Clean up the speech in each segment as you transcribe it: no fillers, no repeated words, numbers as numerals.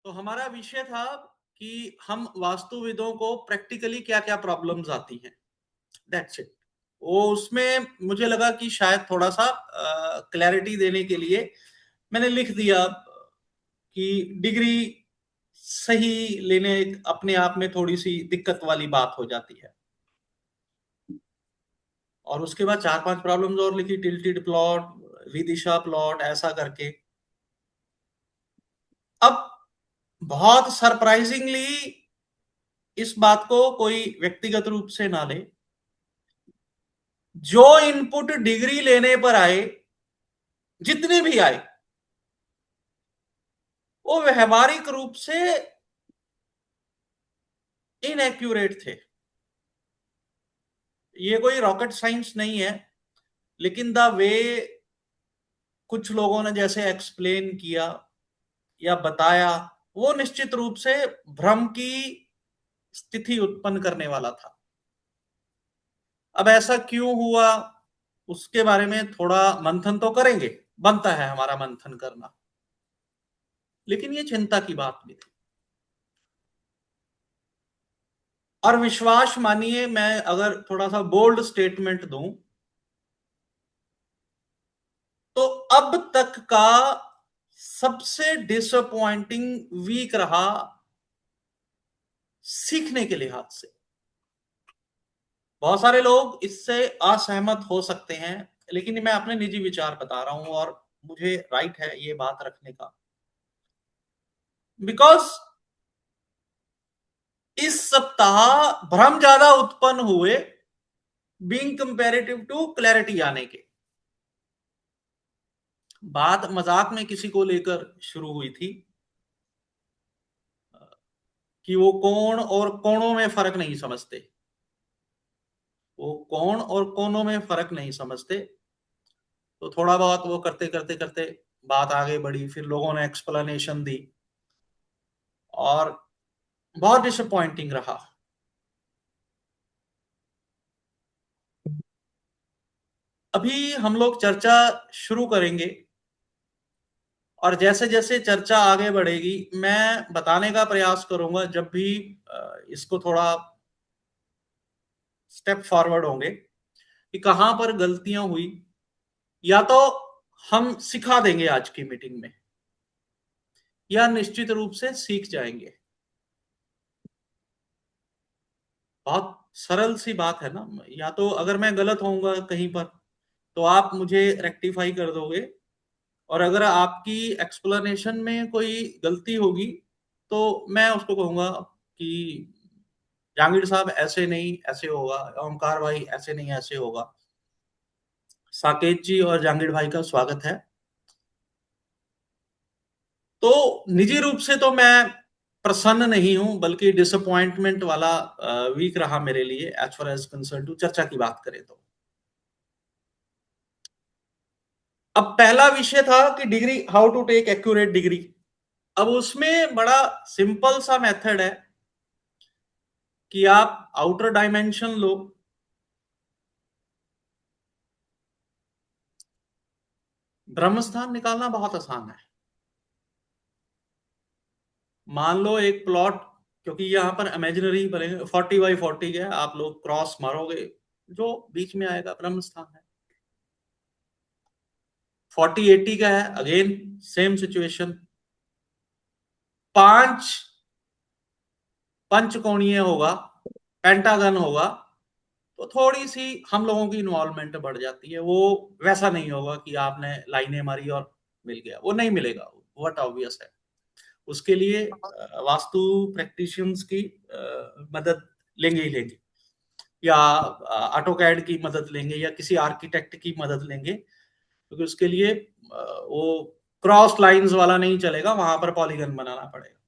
तो हमारा विषय था कि हम वास्तुविदों को प्रैक्टिकली क्या क्या प्रॉब्लम्स आती हैं। That's it. वो उसमें मुझे लगा कि शायद थोड़ा सा क्लैरिटी देने के लिए मैंने लिख दिया कि डिग्री सही लेने अपने आप में थोड़ी सी दिक्कत वाली बात हो जाती है। और उसके बाद चार पांच प्रॉब्लम्स और लिखी, टिल्टेड प्लॉट, विदिशा प्लॉट, ऐसा करके। अब बहुत सरप्राइजिंगली इस बात को कोई व्यक्तिगत रूप से ना ले, जो इनपुट डिग्री लेने पर आए, जितने भी आए, वो व्यवहारिक रूप से इनएक्यूरेट थे। ये कोई रॉकेट साइंस नहीं है, लेकिन द वे कुछ लोगों ने जैसे एक्सप्लेन किया या बताया, वो निश्चित रूप से भ्रम की स्थिति उत्पन्न करने वाला था। अब ऐसा क्यों हुआ, उसके बारे में थोड़ा मंथन तो करेंगे, बनता है हमारा मंथन करना, लेकिन ये चिंता की बात भी थी। और विश्वास मानिए, मैं अगर थोड़ा सा बोल्ड स्टेटमेंट दूं, तो अब तक का सबसे डिसअपॉइंटिंग वीक रहा सीखने के लिहाज से। बहुत सारे लोग इससे असहमत हो सकते हैं, लेकिन मैं अपने निजी विचार बता रहा हूं और मुझे राइट है ये बात रखने का। बिकॉज इस सप्ताह भ्रम ज्यादा उत्पन्न हुए बीइंग कंपैरेटिव टू क्लैरिटी आने के। बात मजाक में किसी को लेकर शुरू हुई थी कि वो कोण और कोणों में फर्क नहीं समझते। वो कोण और कोणों में फर्क नहीं समझते। तो थोड़ा बहुत वो करते करते करते बात आगे बढ़ी, फिर लोगों ने एक्सप्लेनेशन दी और बहुत डिसअपॉइंटिंग रहा। अभी हम लोग चर्चा शुरू करेंगे, और जैसे जैसे चर्चा आगे बढ़ेगी मैं बताने का प्रयास करूंगा, जब भी इसको थोड़ा स्टेप फॉरवर्ड होंगे, कि कहां पर गलतियां हुई, या तो हम सिखा देंगे आज की मीटिंग में, या निश्चित रूप से सीख जाएंगे। बहुत सरल सी बात है ना। या तो अगर मैं गलत होऊंगा कहीं पर, तो आप मुझे रेक्टिफाई कर दोगे, और अगर आपकी एक्सप्लेनेशन में कोई गलती होगी, तो मैं उसको कहूंगा कि जहांगीर साहब ऐसे नहीं ऐसे होगा, ओमकार भाई ऐसे नहीं ऐसे होगा। साकेत जी और जहांगीर भाई का स्वागत है। तो निजी रूप से तो मैं प्रसन्न नहीं हूं, बल्कि डिसअपॉइंटमेंट वाला वीक रहा मेरे लिए, as far as concern to चर्चा की बात करें तो। अब पहला विषय था कि degree, how to take accurate degree. अब उसमें बड़ा सिंपल सा मेथड है कि आप आउटर डायमेंशन लो, ब्रह्मस्थान निकालना बहुत आसान है। मान लो एक प्लॉट, क्योंकि यहां पर इमेजिनरी बनेगा, 40 बाई 40 है, आप लोग क्रॉस मारोगे, जो बीच में आएगा ब्रह्मस्थान है। 40 80 का है, अगेन सेम सिचुएशन। पांच पंचकोणीय होगा, पेंटागन होगा, तो थोड़ी सी हम लोगों की इन्वॉल्वमेंट बढ़ जाती है। वो वैसा नहीं होगा कि आपने लाइनें मारी और मिल गया, वो नहीं मिलेगा, व्हाट ऑब्वियस है। उसके लिए वास्तु प्रैक्टिशियंस की मदद लेंगे ही लेंगे, या ऑटोकैड की मदद लेंगे, या किसी आर्किटेक्ट की मदद लेंगे, क्योंकि उसके लिए वो क्रॉस लाइंस वाला नहीं चलेगा, वहां पर पॉलीगन बनाना पड़ेगा।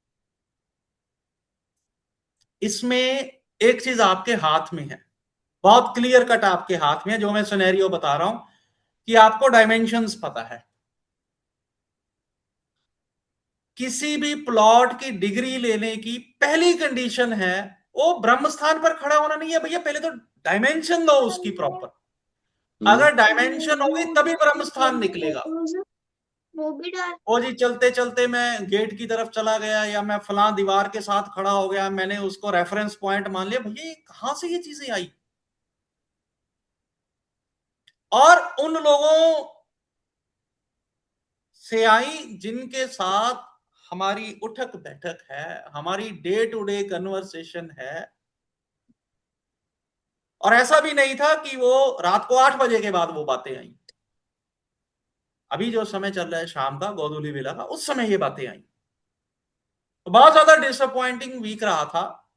इसमें एक चीज आपके हाथ में है, बहुत क्लियर कट आपके हाथ में है, जो मैं सिनेरियो बता रहा हूं, कि आपको डायमेंशंस पता है। किसी भी प्लॉट की डिग्री लेने की पहली कंडीशन है, वो ब्रह्म स्थान पर खड़ा होना नहीं है भैया, पहले तो डायमेंशन दो उसकी प्रॉपर। अगर डायमेंशन होगी तभी ब्रह्म स्थान निकलेगा। वो भी डाल। वो जी चलते चलते मैं गेट की तरफ चला गया, या मैं फलां दीवार के साथ खड़ा हो गया, मैंने उसको रेफरेंस पॉइंट मान लिया, भैया ये कहां से ये चीजें आई। और उन लोगों से आई जिनके साथ हमारी उठक बैठक है, हमारी डे टू डे कन्वर्सेशन है। और ऐसा भी नहीं था कि वो रात को 8 बजे के बाद वो बातें आई। अभी जो समय चल रहा है शाम का, गोधूली बेला का, उस समय ये बातें आई। तो बहुत ज्यादा डिसअपॉइंटिंग वीक रहा था।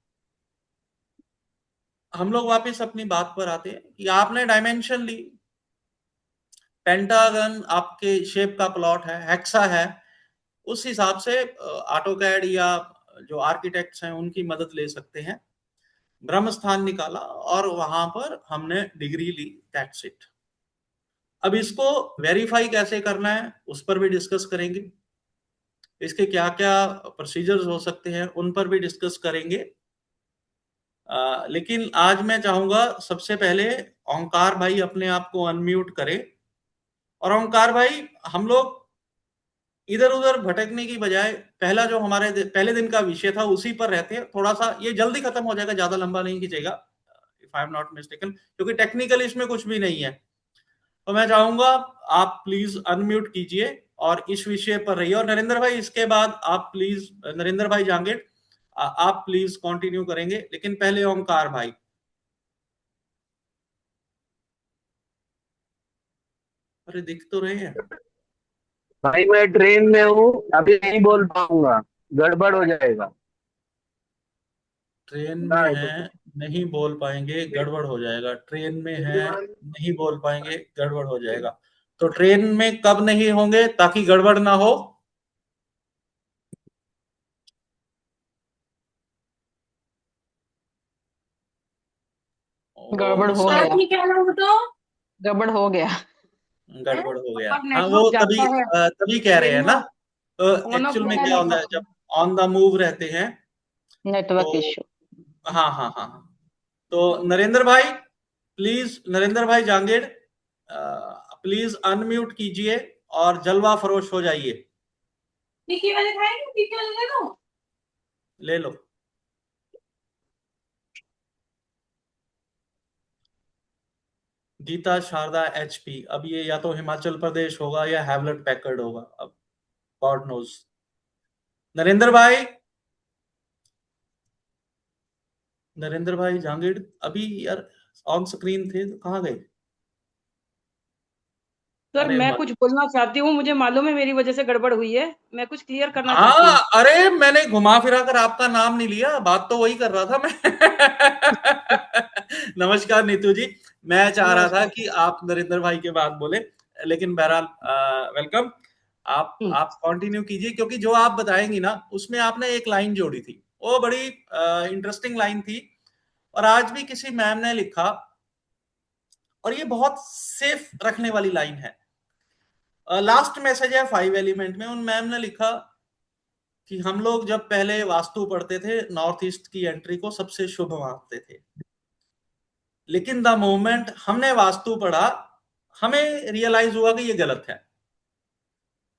हम लोग वापस अपनी बात पर आते हैं कि आपने डायमेंशन ली, पेंटागन आपके शेप का प्लॉट है, हेक्सा है, उस हिसाब से ऑटोकैड या जो आर्किटेक्ट्स हैं उनकी मदद ले सकते हैं। ब्रह्म स्थान निकाला और वहां पर हमने डिग्री ली, दैट्स इट। अब इसको वेरीफाई कैसे करना है उस पर भी डिस्कस करेंगे, इसके क्या क्या प्रोसीजर्स हो सकते हैं उन पर भी डिस्कस करेंगे। लेकिन आज मैं चाहूंगा सबसे पहले ओंकार भाई अपने आप को अनम्यूट करें। और ओंकार भाई, हम लोग इधर उधर भटकने की बजाय पहला जो हमारे पहले दिन का विषय था उसी पर रहते हैं। थोड़ा सा ये जल्दी खत्म हो जाएगा, ज्यादा लंबा नहीं खींचेगा, if I am not mistaken, क्योंकि टेक्निकल इसमें कुछ भी नहीं है। तो मैं चाहूंगा आप प्लीज अनम्यूट कीजिए और इस विषय पर रहिए। और नरेंद्र भाई इसके बाद आप प्लीज, नरेंद्र भाई जांगेड़, आप प्लीज कंटिन्यू करेंगे, लेकिन पहले ओंकार भाई। अरे दिख तो रहे हैं। भाई मैं ट्रेन में हूँ, अभी नहीं बोल पाऊंगा, गड़बड़ हो जाएगा। ट्रेन में है, नहीं बोल पाएंगे, गड़बड़ हो जाएगा। ट्रेन में है, नहीं बोल पाएंगे, गड़बड़ हो जाएगा। तो ट्रेन में कब नहीं होंगे ताकि गड़बड़ ना हो? गड़बड़ ओम हो शांति। गया। नहीं कहना वो तो। गड़बड़ हो गया। गड़बड़ हो गया। अब हाँ वो नेटवर्क तभी जाता है तभी कह रहे ट्रेन हैं में, ना। ऑन ऑफ एक्चुअल में होता है क्या होता है नेटवर्क। जब ऑन द मूव रहते हैं नेटवर्क तो। इश्यू। हाँ हाँ हाँ हाँ। तो नरेंद्र भाई, प्लीज नरेंद्र भाई जांगेड़, प्लीज अनम्यूट कीजिए और जलवा फरोश हो जाइए। तीखी वाले खाएंगे, तीखी वाले ले लो। ले लो। गीता शारदा एचपी, अब ये या तो हिमाचल प्रदेश होगा या हैवलट पैकर्ड होगा, अब गॉड नोज। नरेंद्र भाई, नरेंद्र भाई जांगीड़, अभी यार ऑन स्क्रीन थे तो कहाँ गए? सर अरे मैं मत। कुछ बोलना चाहती हूँ, मुझे मालूम है मेरी वजह से गड़बड़ हुई है, मैं कुछ क्लियर करना चाहती हाँ, हूँ। अरे मैंने घुमा फिरा कर आपका नाम नहीं लिया, बात तो वही कर रहा था मैं। नमस्कार नीतू जी। मैं चाह रहा था नमस्कार कि सर। आप नरेंद्र भाई के बाद बोले, लेकिन बहरहाल वेलकम। हम्म, आप कंटिन्यू कीजिए, क्योंकि जो आप बताएंगी ना उसमें आपने एक लाइन जोड़ी थी, वो बड़ी इंटरेस्टिंग लाइन थी। और आज भी किसी मैम ने लिखा, और ये बहुत सेफ रखने वाली लाइन है। लास्ट मैसेज है 5 एलिमेंट में, उन मैम ने लिखा कि हम लोग जब पहले वास्तु पढ़ते थे, नॉर्थ ईस्ट की एंट्री को सबसे शुभ मानते थे, लेकिन द मोमेंट हमने वास्तु पढ़ा, हमें रियलाइज हुआ कि ये गलत है।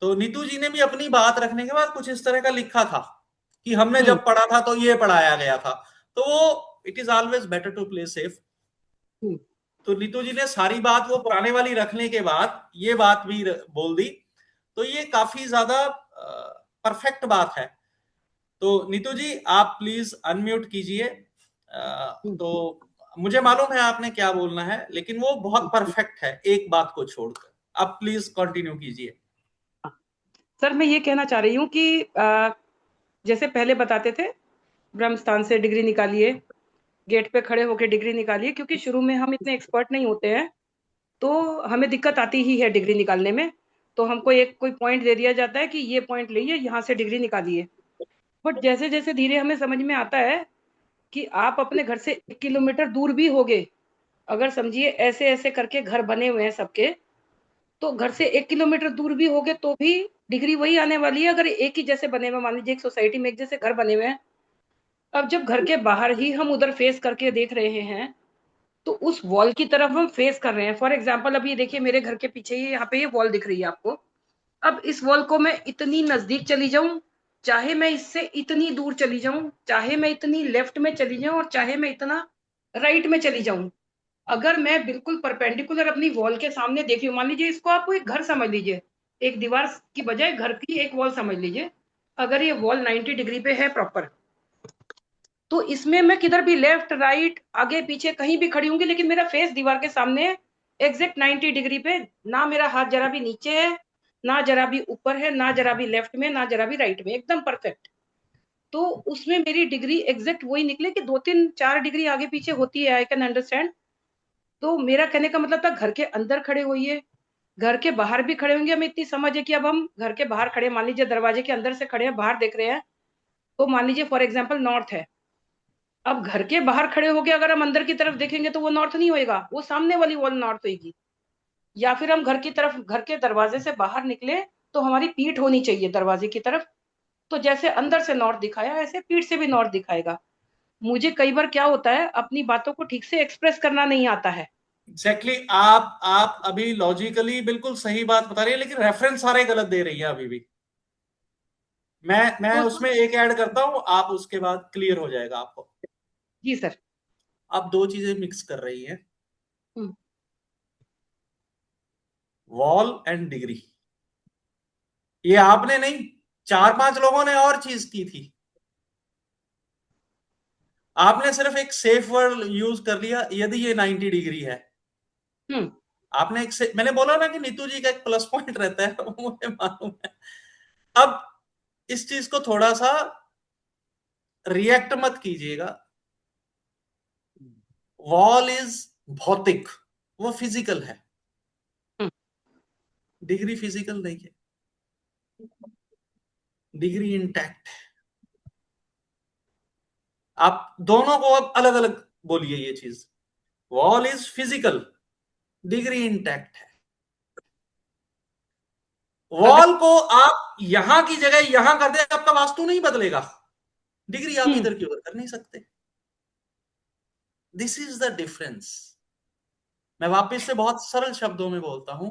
तो नीतू जी ने भी अपनी बात रखने के बाद कुछ इस तरह का लिखा था कि हमने हम्म, जब पढ़ा था तो ये पढ़ाया गया था। तो वो it is always better to play safe. Hmm, तो नीतू जी ने सारी बात वो पुराने वाली रखने के बाद ये बात भी बोल दी। तो ये काफी ज्यादा परफेक्ट बात है। तो नीतू जी आप प्लीज अनम्यूट कीजिए। हम्म, तो मुझे मालूम है आपने क्या बोलना है, लेकिन वो बहुत परफेक्ट है एक बात को छोड़कर। आप प्लीज कंटिन्यू कीजिए। सर मैं ये कहना चाह रही हूँ कि जैसे पहले बताते थे ब्रह्मस्थान से डिग्री निकालिए, गेट पे खड़े होकर डिग्री निकालिए, क्योंकि शुरू में हम इतने एक्सपर्ट नहीं होते हैं, तो हमें दिक्कत आती ही है डिग्री निकालने में। तो हमको एक कोई पॉइंट दे दिया जाता है कि ये पॉइंट लेइए, यहाँ से डिग्री निकालिए। बट जैसे जैसे धीरे हमें समझ में आता है कि आप अपने घर से 1 किलोमीटर दूर भी होगे, अगर समझिए ऐसे ऐसे करके घर बने हुए हैं सबके, तो घर से 1 किलोमीटर दूर भी होगे तो भी डिग्री वही आने वाली है। अगर एक ही जैसे बने हुए, मान लीजिए एक सोसाइटी में एक जैसे घर बने हुए हैं, अब जब घर के बाहर ही हम उधर फेस करके देख रहे हैं, तो उस वॉल की तरफ हम फेस कर रहे हैं। फॉर एग्जाम्पल अब ये देखिए मेरे घर के पीछे ही यहाँ पे ये वॉल दिख रही है आपको। अब इस वॉल को मैं इतनी नजदीक चली जाऊं, चाहे मैं इससे इतनी दूर चली जाऊं, चाहे मैं इतनी लेफ्ट में चली जाऊं और चाहे मैं इतना राइट में चली जाऊं, अगर मैं बिल्कुल परपेंडिकुलर अपनी वॉल के सामने देख रही हूँ, मान लीजिए इसको आप एक घर समझ लीजिए, एक दीवार की बजाय घर की एक वॉल समझ लीजिए, अगर ये वॉल 90 डिग्री पे है प्रॉपर, तो इसमें मैं किधर भी लेफ्ट राइट आगे पीछे कहीं भी खड़ी होंगी, लेकिन मेरा फेस दीवार के सामने है, एग्जैक्ट 90 डिग्री पे, ना मेरा हाथ जरा भी नीचे है, ना जरा भी ऊपर है, ना जरा भी लेफ्ट में, ना जरा भी राइट में, एकदम परफेक्ट। तो उसमें मेरी डिग्री एग्जैक्ट वही निकले कि 2-3-4 डिग्री आगे पीछे होती है, आई कैन अंडरस्टैंड। तो मेरा कहने का मतलब था घर के अंदर खड़े होइए, घर के बाहर भी खड़े होंगे, हमें इतनी समझ है कि अब हम घर के बाहर खड़े, मान लीजिए दरवाजे के अंदर से खड़े हैं, बाहर देख रहे हैं, तो मान लीजिए फॉर एग्जाम्पल नॉर्थ है, अब घर के बाहर खड़े होके अगर हम अंदर की तरफ देखेंगे तो वो नॉर्थ नहीं होएगा, वो सामने वाली वॉल नॉर्थ होगी। या फिर हम घर की तरफ, घर के दरवाजे से बाहर निकले तो हमारी पीठ होनी चाहिए दरवाजे की तरफ, तो जैसे अंदर से नॉर्थ दिखाया ऐसे पीठ से भी नॉर्थ दिखाएगा। मुझे कई बार क्या होता है, अपनी बातों को ठीक से एक्सप्रेस करना नहीं आता है। एग्जैक्टली आप अभी लॉजिकली बिल्कुल सही बात बता रही है, लेकिन रेफरेंस सारे गलत दे रही है अभी भी। मैं तो उसमें एक ऐड करता हूं, आप उसके बाद क्लियर हो जाएगा आपको। जी सर। आप दो चीजें मिक्स कर रही हैं, हम्म, वॉल एंड डिग्री। ये आपने नहीं, 4-5 लोगों ने और चीज की थी। आपने सिर्फ एक सेफ वर्ड यूज कर लिया, यदि ये 90 डिग्री है। हम्म, आपने मैंने बोला ना कि नीतू जी का एक प्लस पॉइंट रहता है, वो मुझे मालूम है। अब इस चीज को थोड़ा सा रिएक्ट मत कीजिएगा। वॉल इज भौतिक, वो फिजिकल है, हम्म। डिग्री फिजिकल नहीं है, डिग्री इंटैक्ट है। आप दोनों को अब अलग अलग बोलिए ये चीज। Wall is physical, degree intact है। अगर वॉल को आप यहां की जगह यहां कर दे, आपका वास्तु नहीं बदलेगा, डिग्री आप इधर की उधर कर नहीं सकते। This is the difference. मैं वापस से बहुत सरल शब्दों में बोलता हूं।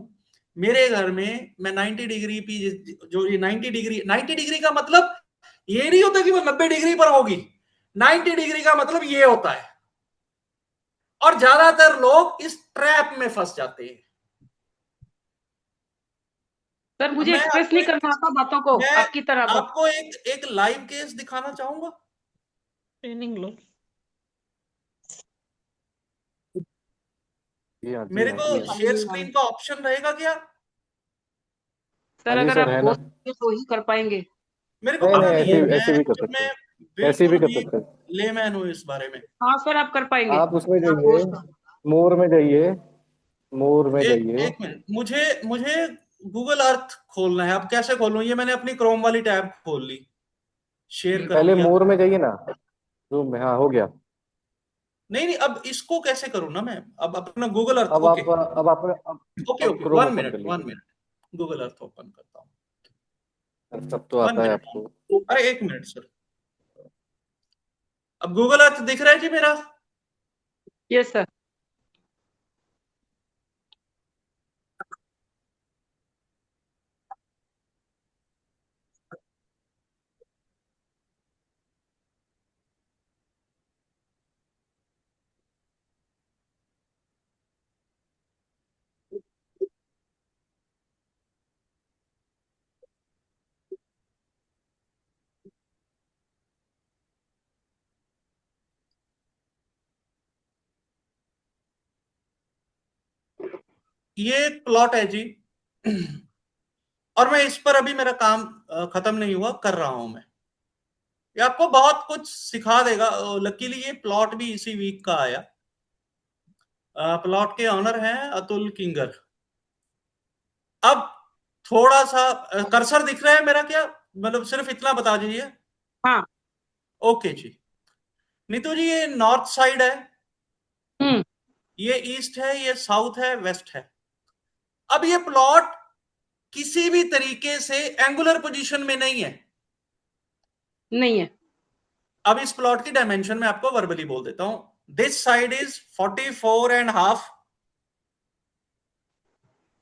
मेरे घर में मैं 90 डिग्री पी, जो ये 90 डिग्री का मतलब ये नहीं होता कि वो 90 डिग्री पर होगी। 90 डिग्री का मतलब ये होता है, और ज्यादातर लोग इस ट्रैप में फंस जाते हैं। सर अब मुझे एक्सप्रेस नहीं करना आता बातों को मैं आपकी तरह बस। आपको एक लाइव केस दिखाना चाहूंगा। ट्रेनिंग लो। मेरे को जी हाँ। शेयर स्क्रीन का ऑप्शन रहेगा क्या? सर हाँ जी अगर सर, आप है हो ना। सके तो ही कर पाएंगे। मेरे को नहीं पता नहीं, नहीं है, ऐसे मैं ऐसे भी कर जब सकते मैं हैं, ऐसे भी बिल्कुल कर ही सकते हैं। लेमैन हूं इस बारे में। हाँ सर आप कर पाएंगे। आप उसमें आप हो जाइए, उसका। मोर में जाइए, मोर में एक जाइए। एक मिनट, मुझे मुझे गूगल अर्थ खोलना है। अब कैसे खोलूं? ये मैंने अपनी क्रोम वाली टैब खोल ली, शेयर कर पहले दिया। मोर में जाइए ना, रूम में। हाँ, हो गया। नहीं नहीं, अब इसको कैसे करूं ना मैं? अब अपना गूगल अर्थ, अब ओके आप अब आपने ओके अब okay, Chrome one open minute कर वन लीजिए। मिनट, गूगल अर्थ ओपन करता हूं। सब तो वन आता है मिनट, आपको। अरे एक मिनट सर। अब गूगल अर्थ दिख रहा है जी मेरा? Yes sir. ये एक प्लॉट है जी, और मैं इस पर अभी मेरा काम खत्म नहीं हुआ, कर रहा हूं मैं। ये आपको बहुत कुछ सिखा देगा। लकीली ये प्लॉट भी इसी वीक का आया। प्लॉट के ऑनर हैं अतुल किंगर। अब थोड़ा सा कर्सर दिख रहा है मेरा क्या? मतलब सिर्फ इतना बता दीजिए। हाँ। ओके जी। नीतू जी, ये नॉर्थ साइड है, हम्म। ये ईस्ट है, ये साउथ है, वेस्ट है। अब ये प्लॉट किसी भी तरीके से एंगुलर पोजीशन में नहीं है। नहीं है। अब इस प्लॉट की डायमेंशन में आपको वर्बली बोल देता हूं। This side is 44.5,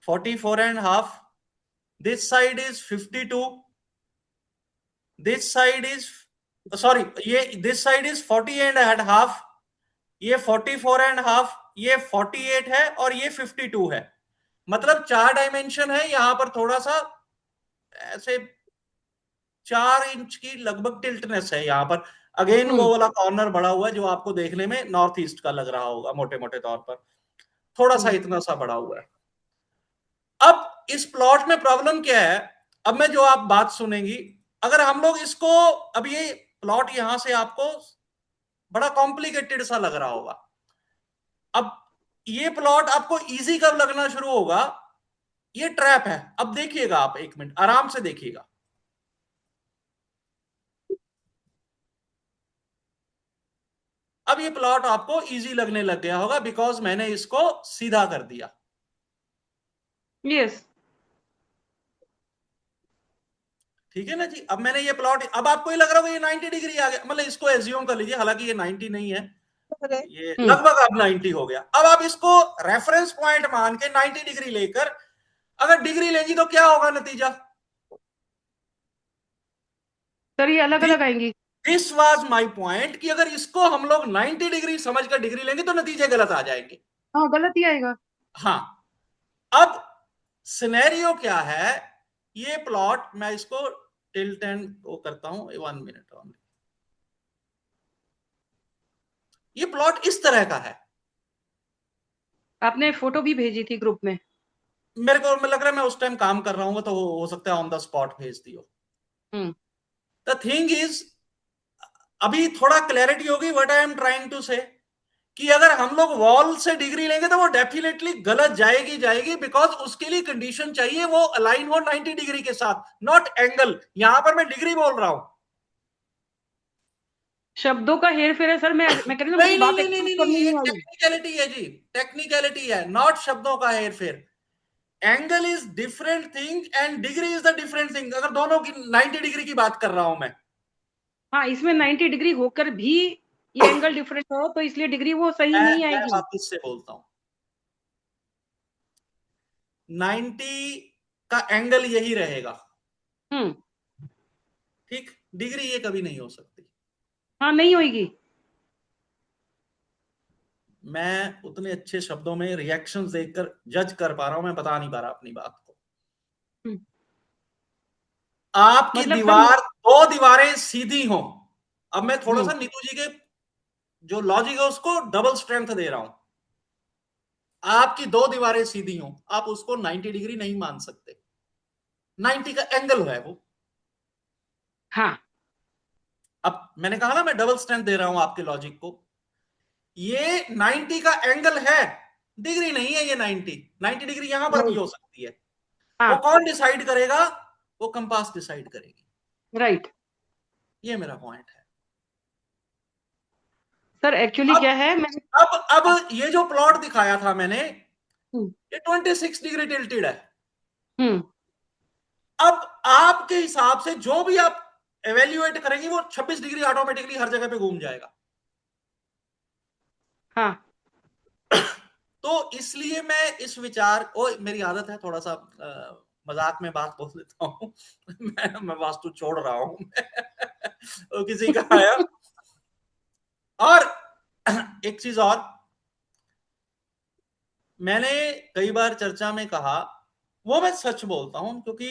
44.5। this side is 52, this side is sorry, ये this side is 40 and half, ये 44 and half, ये 48 है और ये 52 है। मतलब 4 डायमेंशन है, यहां पर थोड़ा सा ऐसे 4 इंच की लगभग टिल्टनेस है यहां पर। अगेन वो वाला कॉर्नर बड़ा हुआ है जो आपको देखने में नॉर्थ ईस्ट का लग रहा होगा मोटे मोटे तौर पर, थोड़ा सा इतना सा बड़ा हुआ है। अब इस प्लॉट में प्रॉब्लम क्या है, अब मैं जो आप बात सुनेंगी, अगर हम लोग इसको, अब ये प्लॉट यहां से आपको बड़ा कॉम्प्लिकेटेड सा लग रहा होगा, अब ये प्लॉट आपको इजी कब लगना शुरू होगा, ये ट्रैप है। अब देखिएगा आप, एक मिनट आराम से देखिएगा। अब ये प्लॉट आपको इजी लगने लग गया होगा बिकॉज मैंने इसको सीधा कर दिया। यस, ठीक है ना जी। अब मैंने ये प्लॉट, अब आपको ये लग रहा होगा ये 90 डिग्री आ गया, मतलब इसको एज्यूम कर लीजिए, हालांकि ये 90 नहीं है, ये लगभग अब 90 हो गया। अब आप इसको रेफरेंस पॉइंट मान के 90 डिग्री लेकर अगर डिग्री लेंगी तो क्या होगा नतीजा? सर ये अलग अलग आएंगी। दिस वाज माय पॉइंट कि अगर इसको हम लोग 90 डिग्री समझकर डिग्री लेंगे तो नतीजे गलत आ जाएंगे। हाँ, गलत ही आएगा। हाँ, अब सिनेरियो क्या है, ये प्लॉट मैं इसको टिल्ट एंड वो करता हूं, 1 मिनट ओनली। ये प्लॉट इस तरह का है, आपने फोटो भी भेजी थी ग्रुप में। मेरे को लग रहा है मैं उस टाइम काम कर रहा हूँ तो हो सकता है ऑन द स्पॉट भेज दियो। द थिंग इज, अभी थोड़ा क्लैरिटी होगी what I am trying to say, कि अगर हम लोग वॉल से डिग्री लेंगे तो वो डेफिनेटली गलत जाएगी बिकॉज उसके लिए कंडीशन चाहिए वो अलाइन हो 90 डिग्री के साथ, नॉट एंगल। यहां पर मैं डिग्री बोल रहा हूं। शब्दों का हेर फेर है सर। मैं कह रही हूँ नहीं मेरी बात नहीं नहीं नहीं नहीं, ये टेक्निकलिटी है जी, टेक्निकलिटी है, नॉट शब्दों का हेर फेर। Angle is different thing and degree is the different thing. अगर दोनों की 90 डिग्री की बात कर रहा हूं मैं, हाँ, इसमें 90 डिग्री होकर भी ये एंगल डिफरेंट हो तो इसलिए डिग्री वो सही नहीं मैं आएगी। वापस से बोलता हूं, 90 का एंगल यही रहेगा, ठीक, डिग्री ये कभी नहीं हो सकती। हाँ, नहीं होगी। मैं उतने अच्छे शब्दों में रिएक्शंस देखकर जज कर पा रहा हूं, मैं बता नहीं पा रहा अपनी बात को। आपकी मतलब दीवार, दो दीवारें सीधी हो, अब मैं थोड़ा हम्म, सा नीतू जी के जो लॉजिक है उसको डबल स्ट्रेंथ दे रहा हूं। आपकी दो दीवारें सीधी हो, आप उसको 90 डिग्री नहीं मान सकते, 90 का एंगल है वो। हाँ, अब मैंने कहा ना मैं डबल स्ट्रेंथ दे रहा हूं आपके लॉजिक को, ये 90 का एंगल है, डिग्री नहीं है ये 90 डिग्री यहां पर भी हो सकती है। वो हाँ, कौन डिसाइड करेगा? वो कंपास डिसाइड करेगी। राइट। ये मेरा पॉइंट है। सर एक्चुअली अब क्या है, मैं अब ये जो प्लॉट दिखाया था मैंने, हम्म, ये 26 डिग्री टिल्टेड है। हम्म, अब आपके हिसाब से जो भी आप एवेल्युएट करेंगे वो 26 डिग्री ऑटोमेटिकली हर जगह पे घूम जाएगा। हाँ, तो इसलिए मैं इस विचार, ओ मेरी आदत है थोड़ा सा मजाक में बात बोल देता हूं मैं वास्तु छोड़ रहा हूं तो किसी का आया। और एक चीज और, मैंने कई बार चर्चा में कहा, वो मैं सच बोलता हूं, क्योंकि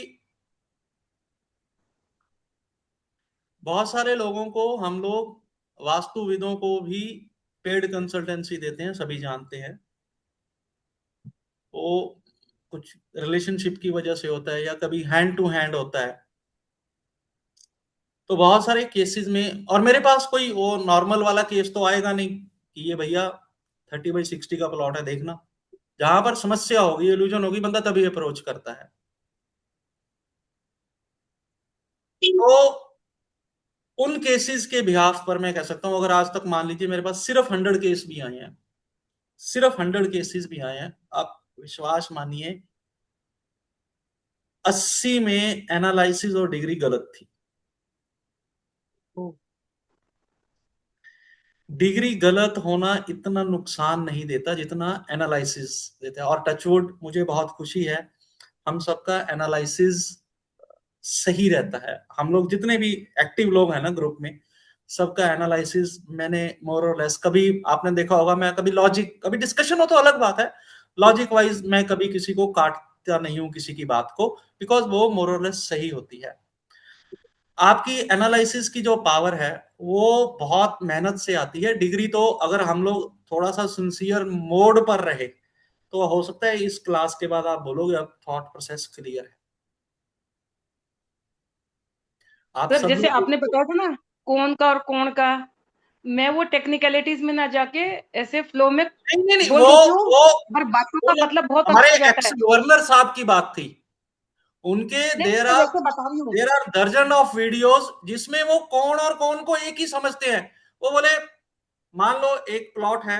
बहुत सारे लोगों को हम लोग वास्तुविदों को भी पेड कंसल्टेंसी देते हैं, सभी जानते हैं। वो कुछ रिलेशनशिप की वजह से होता है या कभी हैंड टू हैंड होता है। तो बहुत सारे केसेस में, और मेरे पास कोई वो नॉर्मल वाला केस तो आएगा नहीं कि ये भैया 30/60 का प्लॉट है देखना। जहां पर समस्या होगी, इल्यूजन होगी, बंदा तभी अप्रोच करता है। तो उन केसेस के बिहाफ पर मैं कह सकता हूं, अगर आज तक मान लीजिए मेरे पास सिर्फ 100 केस भी आए हैं, सिर्फ 100 केसेस भी आए हैं, आप विश्वास मानिए 80 में एनालिसिस और डिग्री गलत थी। डिग्री गलत होना इतना नुकसान नहीं देता जितना एनालिसिस देता है। और टचवुड, मुझे बहुत खुशी है हम सबका एनालिसिस सही रहता है। हम लोग जितने भी एक्टिव लोग हैं ना ग्रुप में, सबका एनालिसिस मैंने मोर और लेस, कभी आपने देखा होगा मैं कभी लॉजिक, कभी डिस्कशन हो तो अलग बात है, लॉजिक वाइज मैं कभी किसी को काटता नहीं हूं किसी की बात को, बिकॉज वो मोर और लेस सही होती है। आपकी एनालिसिस की जो पावर है वो बहुत मेहनत से आती है। डिग्री तो अगर हम लोग थोड़ा सा सिंसियर मोड पर रहे तो हो सकता है इस क्लास के बाद आप बोलोगे अब थॉट प्रोसेस क्लियर है। आप सर सब जैसे लोग आपने बताया था ना कौन का और कौन का, मैं वो टेक्निकलिटीज में ना जाके ऐसे फ्लो में नहीं नहीं नहीं, बोल देती हूँ, और बातों का वो मतलब बहुत हमारे अच्छा हो जाता एक्स है। गवर्नर साहब की बात थी। उनके नहीं मैं वैसे बता रही हूँ। देर आर दर्जन ऑफ वीडियोस जिसमें वो कौन और कौन को एक ही समझते हैं। वो बोले मान लो एक प्लॉट है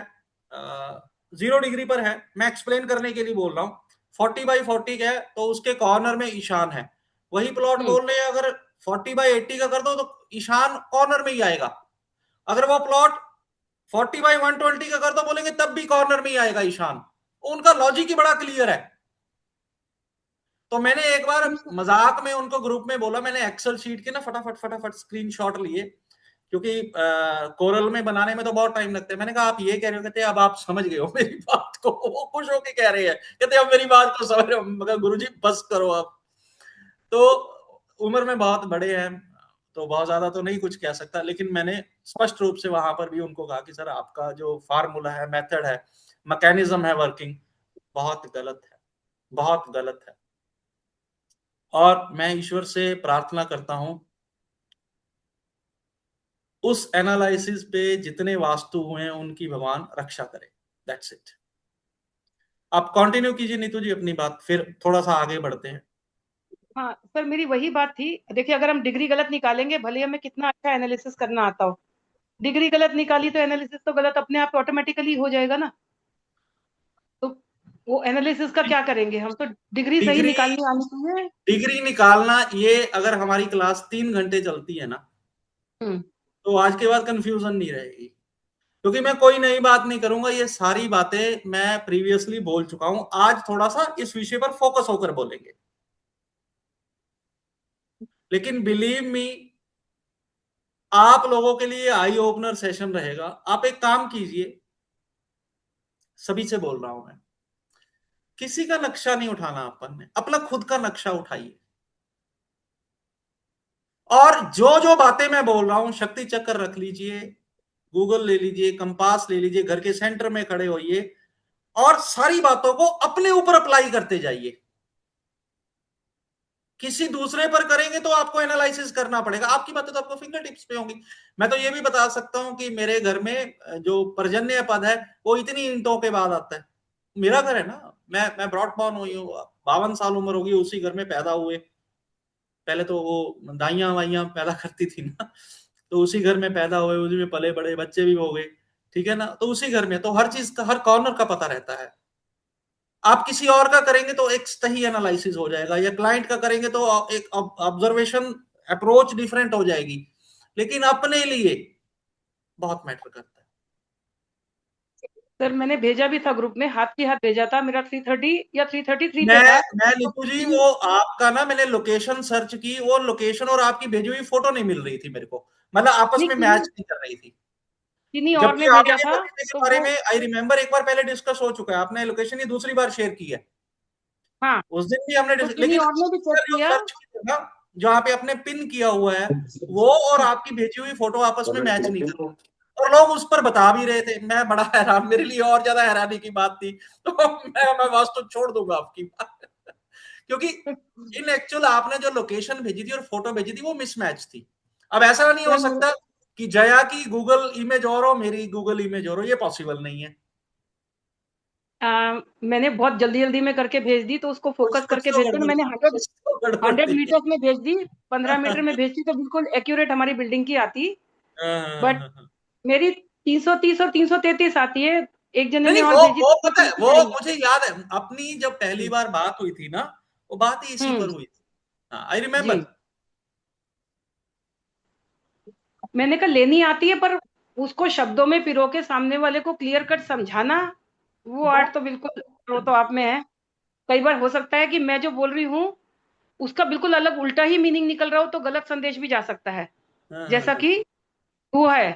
0 डिग्री पर है, मैं एक्सप्लेन करने के लिए बोल रहा हूँ, 40/40 है तो उसके कॉर्नर में ईशान है। वही प्लॉट हम्म बोल रहे हैं अगर 40/80 का कर दो तो ईशान कॉर्नर में ही आएगा। अगर वो प्लॉट 40/120 का कर दो बोलेंगे तब भी कॉर्नर में ही आएगा ईशान। उनका लॉजिक ही बड़ा क्लियर है। तो मैंने एक बार मजाक में उनको ग्रुप में बोला, मैंने एक्सेल शीट के ना फटाफट फटाफट स्क्रीनशॉट लिए, क्योंकि कोरल में बनाने में तो बहुत टाइम लगता है। मैंने कहा आप ये कह रहे हो, कहते अब आप समझ गए हो मेरी बात को। वो खुश होके कह रहे हैं, कहते अब मेरी बात को समझ रहे हो। मगर गुरुजी बस करो अब। तो उम्र में बहुत बड़े हैं तो बहुत ज्यादा तो नहीं कुछ कह सकता, लेकिन मैंने स्पष्ट रूप से वहां पर भी उनको कहा कि सर आपका जो फार्मूला है, मेथड है, मैकेनिज्म है वर्किंग, बहुत गलत है, बहुत गलत है। और मैं ईश्वर से प्रार्थना करता हूं उस एनालिसिस पे जितने वास्तु हुए हैं उनकी भगवान रक्षा करे। That's it. आप कंटिन्यू कीजिए नीतू जी अपनी बात, फिर थोड़ा सा आगे बढ़ते हैं। हाँ सर मेरी वही बात थी। देखिए अगर हम डिग्री गलत निकालेंगे, भले ही हमें कितना अच्छा एनालिसिस करना आता हो, डिग्री गलत निकाली तो एनालिसिस तो गलत अपने आप ऑटोमेटिकली हो जाएगा ना। तो वो एनालिसिस का क्या करेंगे हम, तो डिग्री सही डिग्री निकालनी आनी चाहिए। डिग्री निकालना, ये अगर हमारी क्लास 3 घंटे चलती है ना हम्म तो आज के बाद कंफ्यूजन नहीं रहेगी, क्योंकि मैं कोई नई बात नहीं करूंगा। ये सारी बातें मैं प्रीवियसली बोल चुका हूं। आज थोड़ा सा इस विषय पर फोकस होकर बोलेंगे, लेकिन बिलीव मी आप लोगों के लिए आई ओपनर सेशन रहेगा। आप एक काम कीजिए, सभी से बोल रहा हूं मैं, किसी का नक्शा नहीं उठाना, अपन ने अपना खुद का नक्शा उठाइए। और जो जो बातें मैं बोल रहा हूं, शक्ति चक्र रख लीजिए, गूगल ले लीजिए, कंपास ले लीजिए, घर के सेंटर में खड़े होइए और सारी बातों को अपने ऊपर अप्लाई करते जाइए। किसी दूसरे पर करेंगे तो आपको एनालिसिस करना पड़ेगा, आपकी बातें तो आपको फिंगर टिप्स पे होंगी। मैं तो ये भी बता सकता हूं कि मेरे घर में जो पर्जन्य पद है वो इतनी ईंटों के बाद आता है। मेरा घर है ना, मैं ब्रॉड बॉर्न हुई हूँ, 52 साल उम्र होगी, उसी घर में पैदा हुए। पहले तो वो दाइयां वाइयां पैदा करती थी ना, तो उसी घर में पैदा हुए, उसी में पले बड़े, बच्चे भी हो गए, ठीक है ना। तो उसी घर में तो हर चीज का, हर कॉर्नर का पता रहता है। आप किसी और का करेंगे तो एक सही एनालिसिस हो जाएगा, या क्लाइंट का करेंगे तो एक ऑब्जर्वेशन अप्रोच डिफरेंट हो जाएगी, लेकिन अपने लिए बहुत मैटर करता है। सर मैंने भेजा भी था ग्रुप में, हाथ की हाथ भेजा था, मेरा 330 या 333 पे था। मैं नीतू जी वो आपका ना, मैंने लोकेशन सर्च की, वो लोकेशन और आपकी भेजी हुई फोटो नहीं मिल रही थी मेरे को, मतलब आपस नहीं में मैच किन्हीं नहीं कर रही थी। किन्हीं और जबकि ने आगे भेजा भी था बगीचे के तो बारे वो। में आई रिमेम्बर एक बार पहले डिस्कस हो चुका है, आपने लोकेशन ये दूसरी बार शेयर की है। हाँ उस दिन भी हमने तो किन्हीं लेकिन और ने भी चेक जो किया। सर्च किया ना, जहाँ पे आपने पिन किया हुआ है, वो और आपकी भेजी हुई फोटो आपस में मैच नहीं कर रही, और लोग उस पर बता भी रहे थे। मैं बड़ा हैरान, मेरे लिए और ज्यादा हैरानी की बात थी। तो मैं वास्तव छोड़ दूंगा आपकी बात, क्योंकि इन एक्चुअल आपने जो लोकेशन भेजी थी और फोटो भेजी थी वो मिसमैच थी। अब ऐसा नहीं हो सर सकता कि जया की गूगल इमेज और हो, मेरी गूगल इमेज और हो, ये पॉसिबल नहीं है। मैंने बहुत जल्दी जल्दी में करके भेज दी, तो उसको कुछ फोकस कुछ करके तो भेजते ना, गड़बड़ मैंने थी, 100 कुछ तो गड़बड़ 100 थी। मीटर्स में भेज दी, 15 मीटर में भेजती तो बिल्कुल एक्यूरेट हमारी बिल्डिंग की आती। बट मेरी 330 और 333 आती है, एक जने नहीं ने नहीं, और भेजी वो तो पता है, वो 339। मुझे याद है अपनी जब पहली बार बात हुई थी ना, वो बात ही इसी हम्म पर हुई थी। हाँ आई जी, रिमेम्बर। मैंने कहा लेनी आती है, पर उसको शब्दों में पिरो के सामने वाले को क्लियर कट समझाना, वो आर्ट तो बिल्कुल वो तो आप में है। कई बार हो सकता है कि मैं जो बोल रही हूँ उसका बिल्कुल अलग उल्टा ही मीनिंग निकल रहा हो, तो गलत संदेश भी जा सकता है, हाँ, जैसा हाँ, कि वो है।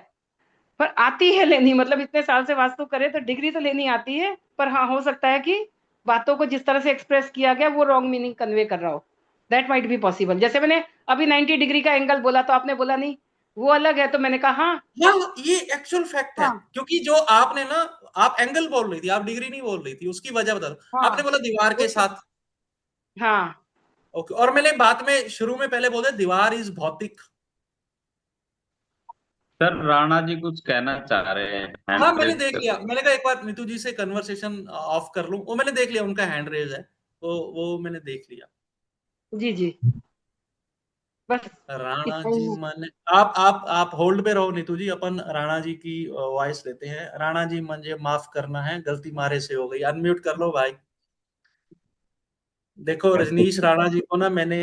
पर आती है लेनी, मतलब इतने साल से वास्तु करे तो डिग्री तो लेनी आती है, पर हाँ हो सकता है कि बातों को जिस तरह से एक्सप्रेस किया गया वो रॉन्ग मीनिंग कन्वे कर रहा हो। That might be possible. जैसे मैंने अभी 90 डिग्री का एंगल बोला तो आपने बोला नहीं वो अलग है, तो मैंने कहा हाँ हाँ, ये एक्चुअल फैक्ट है, हाँ क्योंकि जो आपने ना, आप एंगल बोल रही थी, आप डिग्री नहीं बोल रही थी, उसकी वजह बता दो। हाँ आपने बोला दीवार के साथ, हाँ ओके, और मैंने बात में शुरू में पहले बोला दीवार इज भौतिक। सर राणा जी कुछ कहना चाह रहे हैं, हाँ, हैंड मैंने रेज देख कर लिया, रहे हैं। मैंने कहा एक बार नीतू जी से कन्वर्सेशन ऑफ कर लूं, वो मैंने देख लिया, उनका हैंड रेज है, वो मैंने देख लिया। जी जी, बस राणा इतना जी ही। मन, आप होल्ड पे रहो नीतू जी, अपन राणा जी की वॉइस लेते हैं। राणा जी, मुझे माफ करना है, गलती मारे से हो गई, अनम्यूट कर लो भाई। देखो रजनीश राणा जी को ना मैंने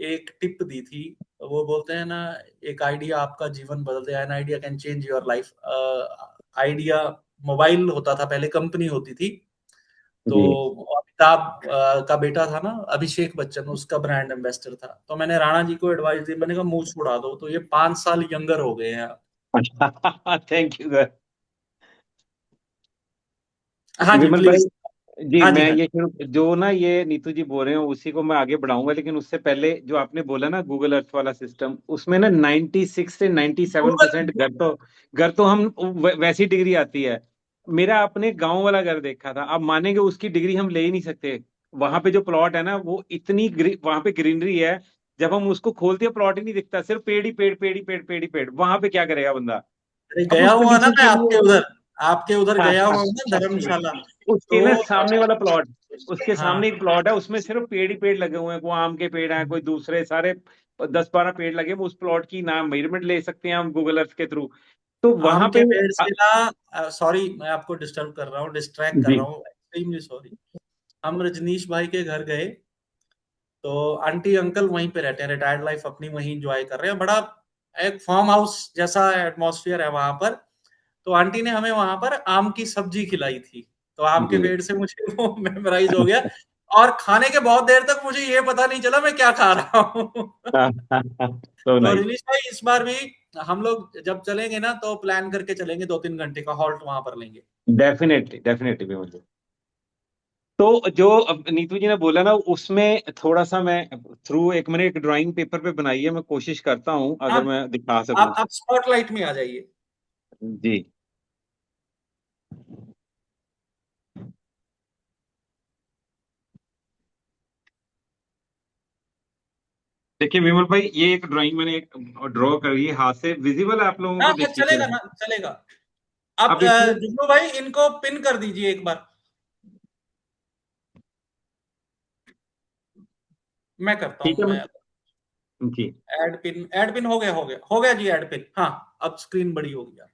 एक टिप दी थी, वो बोलते हैं ना, एक आइडिया आपका जीवन बदल दे, an idea can change your life. Idea mobile होता था पहले, कंपनी होती थी, तो जी अमिताभ का बेटा था ना, अभिषेक बच्चन, उसका ब्रांड एम्बेसडर था, तो मैंने राणा जी को एडवाइस दी, मैंने कहा मुंह छुड़ा दो, तो ये 5 साल यंगर हो गए हैं। Thank you sir. हाँ जी विमल भाई प्लीज। जी, हाँ जी, मैं हाँ ये जो ना ये नीतू जी बोल रहे हैं उसी को मैं आगे बढ़ाऊंगा, लेकिन उससे पहले जो आपने बोला ना गूगल अर्थ वाला सिस्टम, उसमें ना 96 से 97% गूगल। घर तो हम वैसी डिग्री आती है। मेरा अपने गांव वाला घर देखा था, आप मानेंगे उसकी डिग्री हम ले ही नहीं सकते। वहां पे जो प्लॉट है ना वो वहां पे ग्रीनरी है, जब हम उसको खोलते हैं प्लॉट ही नहीं दिखता, सिर्फ पेड़ ही पेड़, पेड़ ही पेड़, पेड़ ही पेड़। वहां पे क्या करेगा बंदा? अरे अब गया उस हुआ ना कंडीशन मैं के आपके लिए उधर, आपके उधर गया हुआ हूँ ना धर्मशाला, उसके तो ना सामने वाला प्लॉट, उसके हाँ, सामने एक प्लॉट है, उसमें सिर्फ पेड़ ही पेड़ लगे हुए हैं, कोई आम के पेड़ हैं, कोई दूसरे सारे 10-12 पेड़ लगे हुए। उस प्लॉट की नाम मेजरमेंट ले सकते हैं हम गूगल अर्थ के थ्रू। तो आम वहां के पे पेड़ से ना, सॉरी मैं आपको डिस्टर्ब कर रहा हूँ, डिस्ट्रैक्ट कर जी रहा हूँ, एक्सट्रीमली सॉरी। हम रजनीश भाई के घर गए, तो आंटी अंकल वहीं पे रहते हैं, रिटायर्ड लाइफ अपनी वहीं एंजॉय कर रहे हैं, बड़ा एक फार्म हाउस जैसा एटमॉस्फेयर है वहां पर। तो आंटी ने हमें वहां पर आम की सब्जी खिलाई थी, तो आम के जी पेड़ से मुझे वो मेमोराइज हो गया, और खाने के बहुत देर तक मुझे ये पता नहीं चला मैं क्या खा रहा हूँ। तो तो नाइस। रजनीश भाई इस बार भी हम लोग जब चलेंगे ना, तो प्लान करके चलेंगे, 2-3 घंटे का हॉल्ट वहां पर लेंगे। डेफिनेटली डेफिनेटली भी मुझे, तो जो अब नीतू जी ने बोला ना उसमें थोड़ा सा मैं थ्रू एक मैंने एक ड्राइंग पेपर पे बनाई है, मैं कोशिश करता हूँ हाँ, अगर मैं दिखा सकूं। आप स्पॉटलाइट में आ जाइए। जी देखिए विमल भाई, ये एक ड्राइंग मैंने एक ड्रॉ करी है हाथ से, विजिबल है आप लोगों हाँ को? हाँ, देखिए चलेगा ना, चलेगा। आप अब इसमें जुगनू भाई इनको पिन कर दीजिए एक बार, मैं करता ठीक हूँ है मैं। जी। ऐड पिन हो गया जी, ऐड पिन, हाँ, अब स्क्रीन बड़ी हो गया।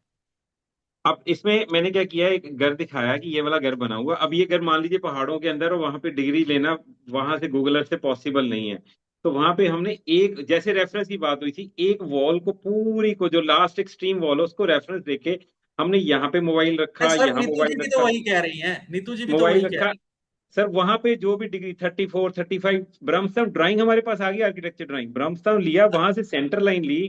अब इसमें मैंने क्या किया है, एक घर दिखाया कि ये वाला घर बना हुआ, अब ये घर मान लीजिए पहाड़ों के अंदर, और वहां पे डिग्री लेना वहां से गूगल अर्थ से पॉसिबल नहीं है। तो वहां पे हमने एक, जैसे रेफरेंस की बात हुई थी, एक वॉल को पूरी को, जो लास्ट एक्सट्रीम वॉल है उसको रेफरेंस देके हमने यहाँ पे मोबाइल रखा, सर यहाँ नीतू जी मोबाइल भी तो रखा, वही कह रही हैं, नीतू जी भी तो मोबाइल वही कह रखा। रही सर वहां पे जो भी डिग्री 34 35 ब्रह्मस्तंभ ड्राइंग हमारे पास आ गई, आर्किटेक्चर ड्राइंग ब्रह्मस्तंभ लिया, वहां से सेंटर लाइन ली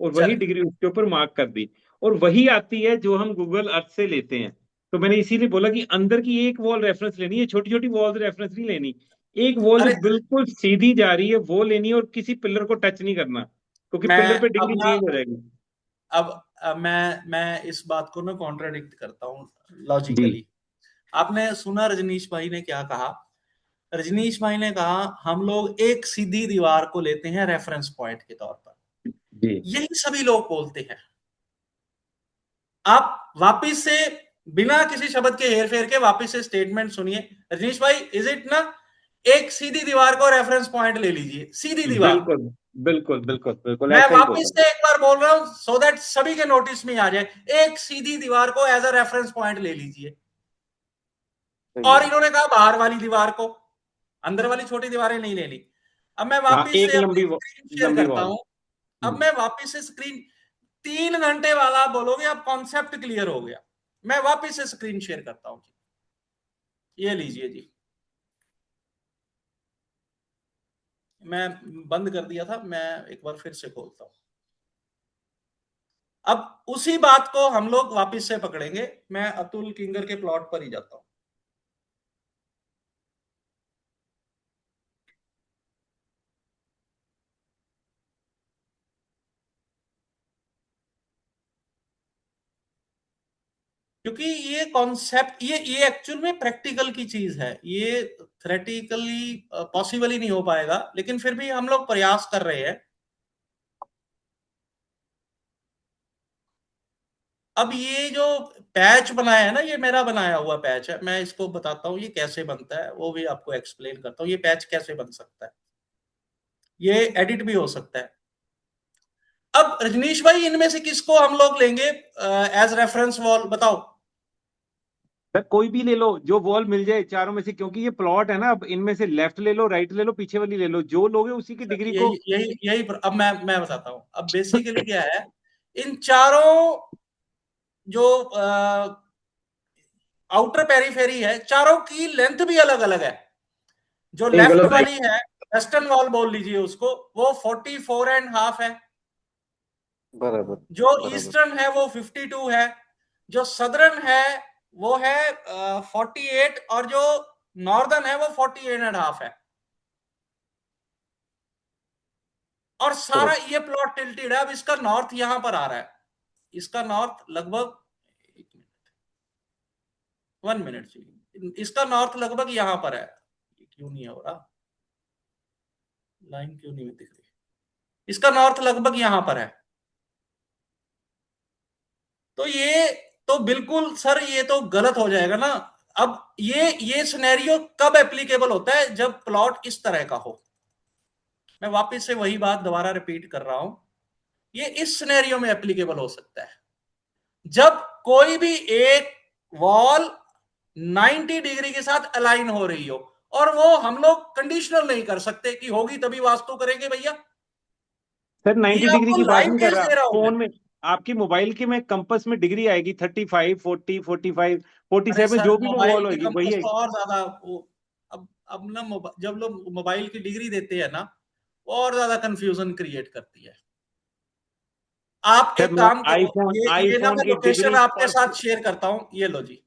और हैं। वही चल, डिग्री उसके ऊपर मार्क कर दी, और वही आती है जो हम गूगल अर्थ से लेते हैं। तो मैंने इसीलिए बोला कि अंदर की एक वॉल रेफरेंस लेनी है, छोटी छोटी वॉल रेफरेंस नहीं लेनी, एक वॉल जो अरे बिल्कुल सीधी जा रही है वो लेनी है, और किसी पिलर को टच नहीं करना, क्योंकि मैं पिलर पे अब डिग्री ना, चेंज हो जाएगी। अब मैं इस बात को ना कॉन्ट्राडिक्ट करता हूँ जी लॉजिकली। आपने सुना रजनीश भाई ने क्या कहा? रजनीश भाई ने कहा हम लोग एक सीधी दीवार को लेते हैं रेफरेंस पॉइंट के तौर पर। जी यही सभी लोग बोलते हैं। आप वापिस से, बिना किसी शब्द के हेर फेर के वापिस से स्टेटमेंट सुनिए रजनीश भाई, इज इट ना, एक सीधी दीवार को रेफरेंस पॉइंट ले लीजिए, सीधी दीवार। बिल्कुल बिल्कुल बिल्कुल बिल्कुल मैं ऐसा ही वापिस बोला। से एक बार बोल रहा हूं सो दैट सभी के नोटिस में आ जाए, एक सीधी दीवार को एज अ रेफरेंस पॉइंट ले लीजिए। सही और है। इन्होंने कहा बाहर वाली दीवार को, अंदर वाली छोटी दीवारें नहीं लेनी। अब मैं हाँ वापिस एक से अपनी स्क्रीन शेयर लंबी करता वॉल। हूं। अब मैं वापिस से स्क्रीन, 3 घंटे वाला आप बोलोगे, अब कॉन्सेप्ट क्लियर हो गया। मैं वापिस से स्क्रीन शेयर करता हूं जी, ये लीजिए जी। मैं बंद कर दिया था, मैं एक बार फिर से खोलता हूं। अब उसी बात को हम लोग वापस से पकड़ेंगे। मैं अतुल किंगर के प्लॉट पर ही जाता हूं। क्योंकि ये कॉन्सेप्ट, ये एक्चुअल में प्रैक्टिकल की चीज है, ये थ्योरेटिकली पॉसिबल ही नहीं हो पाएगा, लेकिन फिर भी हम लोग प्रयास कर रहे हैं। अब ये जो पैच बनाया है ना, ये मेरा बनाया हुआ पैच है। मैं इसको बताता हूँ ये कैसे बनता है, वो भी आपको एक्सप्लेन करता हूँ। ये पैच कैसे बन सकता है, ये एडिट भी हो सकता है। अब रजनीश भाई, इनमें से किसको हम लोग लेंगे एज रेफरेंस वॉल, बताओ। सर कोई भी ले लो, जो वॉल मिल जाए चारों में से, क्योंकि ये प्लॉट है ना, अब इनमें से लेफ्ट ले लो, राइट ले लो, पीछे वाली ले लो, जो लोगे उसी की डिग्री को। यही यही यही अब मैं बताता हूँ। अब बेसिकली क्या है, इन चारों जो आउटर पेरीफेरी है, चारों की लेंथ भी अलग अलग है। जो ये लेफ्ट गलत है। वाली है, वेस्टर्न वॉल बोल लीजिए उसको, वो 44.5 है। बराबर जो बराबर। ईस्टर्न है वो 52 है। जो सदर्न है वो है 48, और जो नॉर्दर्न है वो 48.5 है। और सारा करेक्ट। ये प्लॉट टिल्टेड है। अब इसका नॉर्थ यहां पर आ रहा है, इसका नॉर्थ लगभग 1 मिनट चाहिए, इसका नॉर्थ लगभग यहां पर है। ये क्यों नहीं हो रहा, लाइन क्यों नहीं दिख रही? इसका नॉर्थ लगभग यहां पर है। तो ये तो बिल्कुल सर, ये तो गलत हो जाएगा ना। अब ये सिनेरियो कब एप्लीकेबल होता है, जब प्लॉट इस तरह का हो। मैं वापस से वही बात दोबारा रिपीट कर रहा हूं, ये इस सिनेरियो में एप्लीकेबल हो सकता है जब कोई भी एक वॉल 90 डिग्री के साथ अलाइन हो रही हो, और वो हम लोग कंडीशनल नहीं कर सकते कि होगी तभी वास्तु करेंगे भैया। सर ये 90 डिग्री आपको की बात लाइव नहीं कर केस रहा, दे रहा हूं मैं। फोन में आपकी मोबाइल के में कंपास में डिग्री आएगी 35, 40, 45, अरे 47, सर, जो भी वो मोबाइल वॉल की होगी वही कंपास तो आएगी। और ज्यादा वो, अब ना जब लोग मोबाइल की डिग्री देते हैं ना, वो और ज्यादा कंफ्यूजन क्रिएट करती है। आप सर एक मैं काम करो, आईफोन ये ना आईफोन मैं की लोकेशन डिग्री आपके पर। साथ शेयर करता हूं, ये लो जी,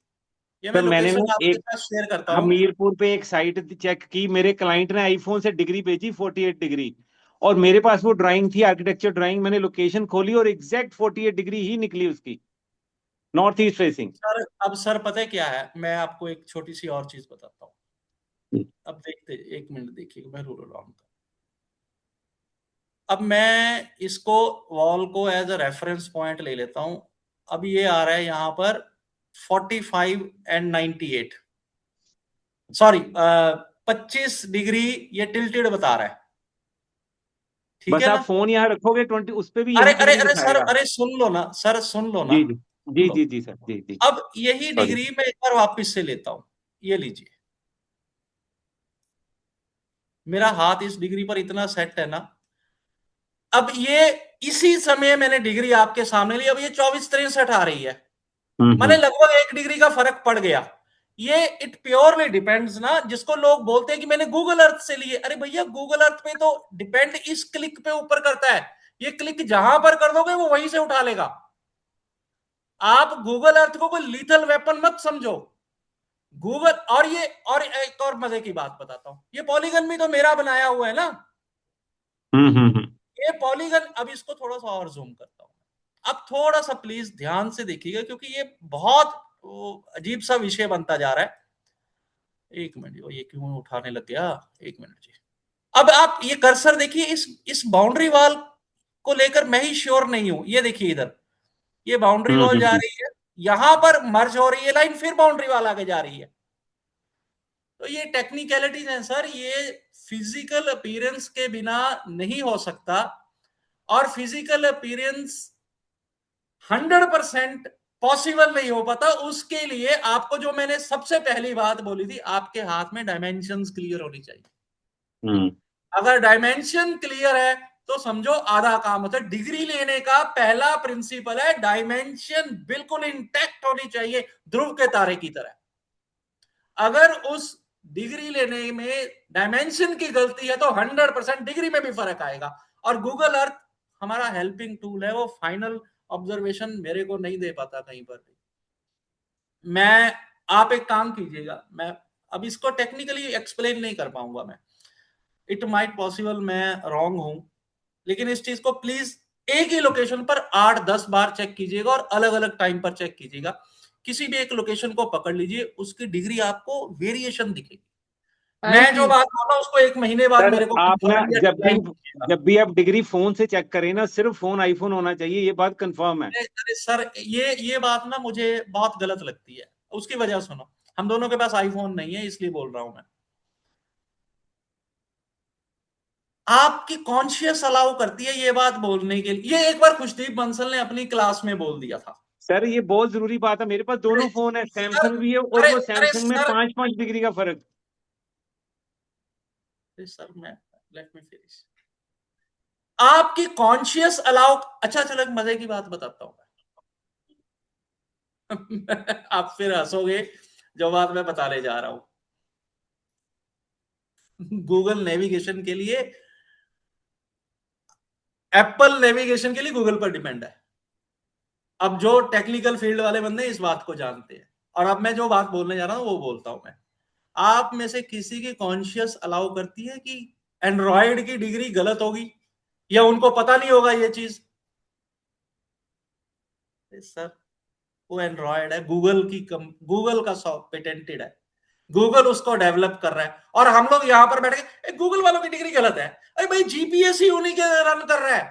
ये मैं सर मैंने ना लोकेशन आपके एक साथ शेयर करता हूं। हमीरपुर पे एक साइट चेक की, मेरे क्लाइंट ने आईफोन से डिग्री भेजी 48 डिग्री, और मेरे पास वो ड्राइंग थी, आर्किटेक्चर ड्राइंग, मैंने लोकेशन खोली और एग्जैक्ट 48 डिग्री ही निकली उसकी, नॉर्थ ईस्ट फेसिंग। सर अब सर पता है क्या है, मैं आपको एक छोटी सी और चीज बताता हूँ। अब देखते, 1 मिनट देखिए, मैं रूल ऑन का। अब मैं इसको वॉल को एज अ रेफरेंस पॉइंट ले लेता हूं। अब ये आ रहा है यहां पर 45 एंड 98, सॉरी 25 डिग्री ये टिल्टेड बता रहा है, ठीक बस है आप ना। फोन यहाँ रखोगे 20, उस पे भी अरे यही अरे डिग्री अरे सर, दिखाएगा। अरे सुन लो ना सर, सुन लो ना, जी जी सुन जी लो। जी जी सर, जी जी। अब यही सॉरी। डिग्री मैं एक बार वापस से लेता हूं, ये लीजिए। मेरा हाथ इस डिग्री पर इतना सेट है ना। अब ये इसी समय मैंने डिग्री आपके सामने ली, अब ये 24-63 आ रही है, माने हम्म। लगभग 1 डिग्री का फर्क पड़ गया। ये इट प्योरली डिपेंड्स ना, जिसको लोग बोलते हैं कि मैंने गूगल अर्थ से लिए, अरे भैया गूगल अर्थ पे तो डिपेंड इस क्लिक पे ऊपर करता है। ये क्लिक जहां पर कर दोगे वो वहीं से उठा लेगा। आप गूगल अर्थ को कोई लीथल वेपन मत समझो। गूगल, और एक और मजे की बात बताता हूं, ये पॉलीगन भी तो मेरा बनाया हुआ है ना। हम्म। ये पॉलीगन, अब इसको थोड़ा सा और जूम करता हूं। अब थोड़ा सा प्लीज ध्यान से देखिएगा, क्योंकि ये बहुत अजीब सा विषय बनता जा रहा है। 1 मिनट, ये क्यों उठाने लग गया, 1 मिनट जी। अब आप ये कर्सर देखिए, इस बाउंड्री वॉल को लेकर मैं ही श्योर नहीं हूं। ये देखिए इधर, ये बाउंड्री वॉल जा हम्म। रही है, यहां पर मर्ज हो रही है लाइन, फिर बाउंड्री वॉल आगे जा रही है। तो ये टेक्निकलिटीज हैं सर, ये फिजिकल अपीयरेंस के बिना नहीं हो सकता। और फिजिकल अपीयरेंस 100% पॉसिबल नहीं हो पाता। उसके लिए आपको, जो मैंने सबसे पहली बात बोली थी, आपके हाथ में डायमेंशंस क्लियर होनी चाहिए। हम्म। अगर डायमेंशन क्लियर है तो समझो आधा काम होता है। डिग्री लेने का पहला प्रिंसिपल है, डायमेंशन बिल्कुल इंटैक्ट होनी चाहिए, ध्रुव के तारे की तरह। अगर उस डिग्री लेने में डायमेंशन की गलती है तो 100% डिग्री में भी फर्क आएगा। और गूगल अर्थ हमारा हेल्पिंग टूल है, वो फाइनल ऑब्जर्वेशन मेरे को नहीं दे पाता कहीं पर भी। मैं आप एक काम कीजिएगा, मैं अब इसको टेक्निकली एक्सप्लेन नहीं कर पाऊंगा मैं, इट माइट पॉसिबल मैं रॉन्ग हूं, लेकिन इस चीज को प्लीज एक ही लोकेशन पर 8-10 बार चेक कीजिएगा और अलग अलग टाइम पर चेक कीजिएगा। किसी भी एक लोकेशन को पकड़ लीजिए, उसकी डिग्री आपको वेरिएशन दिखेगी। मैं जो बात बोल रहा हूँ उसको 1 महीने बाद सर मेरे को आप ना confirm या decline कीजिएगा। जब भी आप डिग्री फोन से चेक करें ना, सिर्फ फोन आईफोन होना चाहिए, ये बात कंफर्म है। अरे सर, ये बात ना मुझे बहुत गलत लगती है। उसकी वजह सुनो, हम दोनों के पास आईफोन नहीं है, इसलिए बोल रहा हूं मैं। आपकी कॉन्शियस अलाउ करती है ये बात बोलने के लिए। ये एक बार खुशदीप बंसल ने अपनी क्लास में बोल दिया था। सर ये बहुत जरूरी बात है, मेरे पास दोनों फोन है, सर, सैमसंग भी है और अरे वो अरे सैमसंग में सर, 5-5 डिग्री का फर्क। सर मैं लेट मी फिनिश। आपकी कॉन्शियस अलाउ, अच्छा चलो एक मजे की बात बताता हूं मैं आप फिर हंसोगे जो बात मैं बताने जा रहा हूं। गूगल नेविगेशन के लिए, एप्पल नेविगेशन के लिए गूगल पर डिपेंड है। अब जो टेक्निकल फील्ड वाले बंदे इस बात को जानते हैं, और अब मैं जो बात बोलने जा रहा हूं वो बोलता हूं मैं। आप में से किसी की कॉन्शियस अलाउ करती है कि एंड्रॉयड की डिग्री गलत होगी, या उनको पता नहीं होगा ये चीज? सर वो एंड्रॉयड है, गूगल का पेटेंटेड है, गूगल उसको डेवलप कर रहा है, और हम लोग यहां पर बैठ के गूगल वालों की डिग्री गलत है। अरे भाई, जीपीएस ही उन्हीं के रन कर रहा है।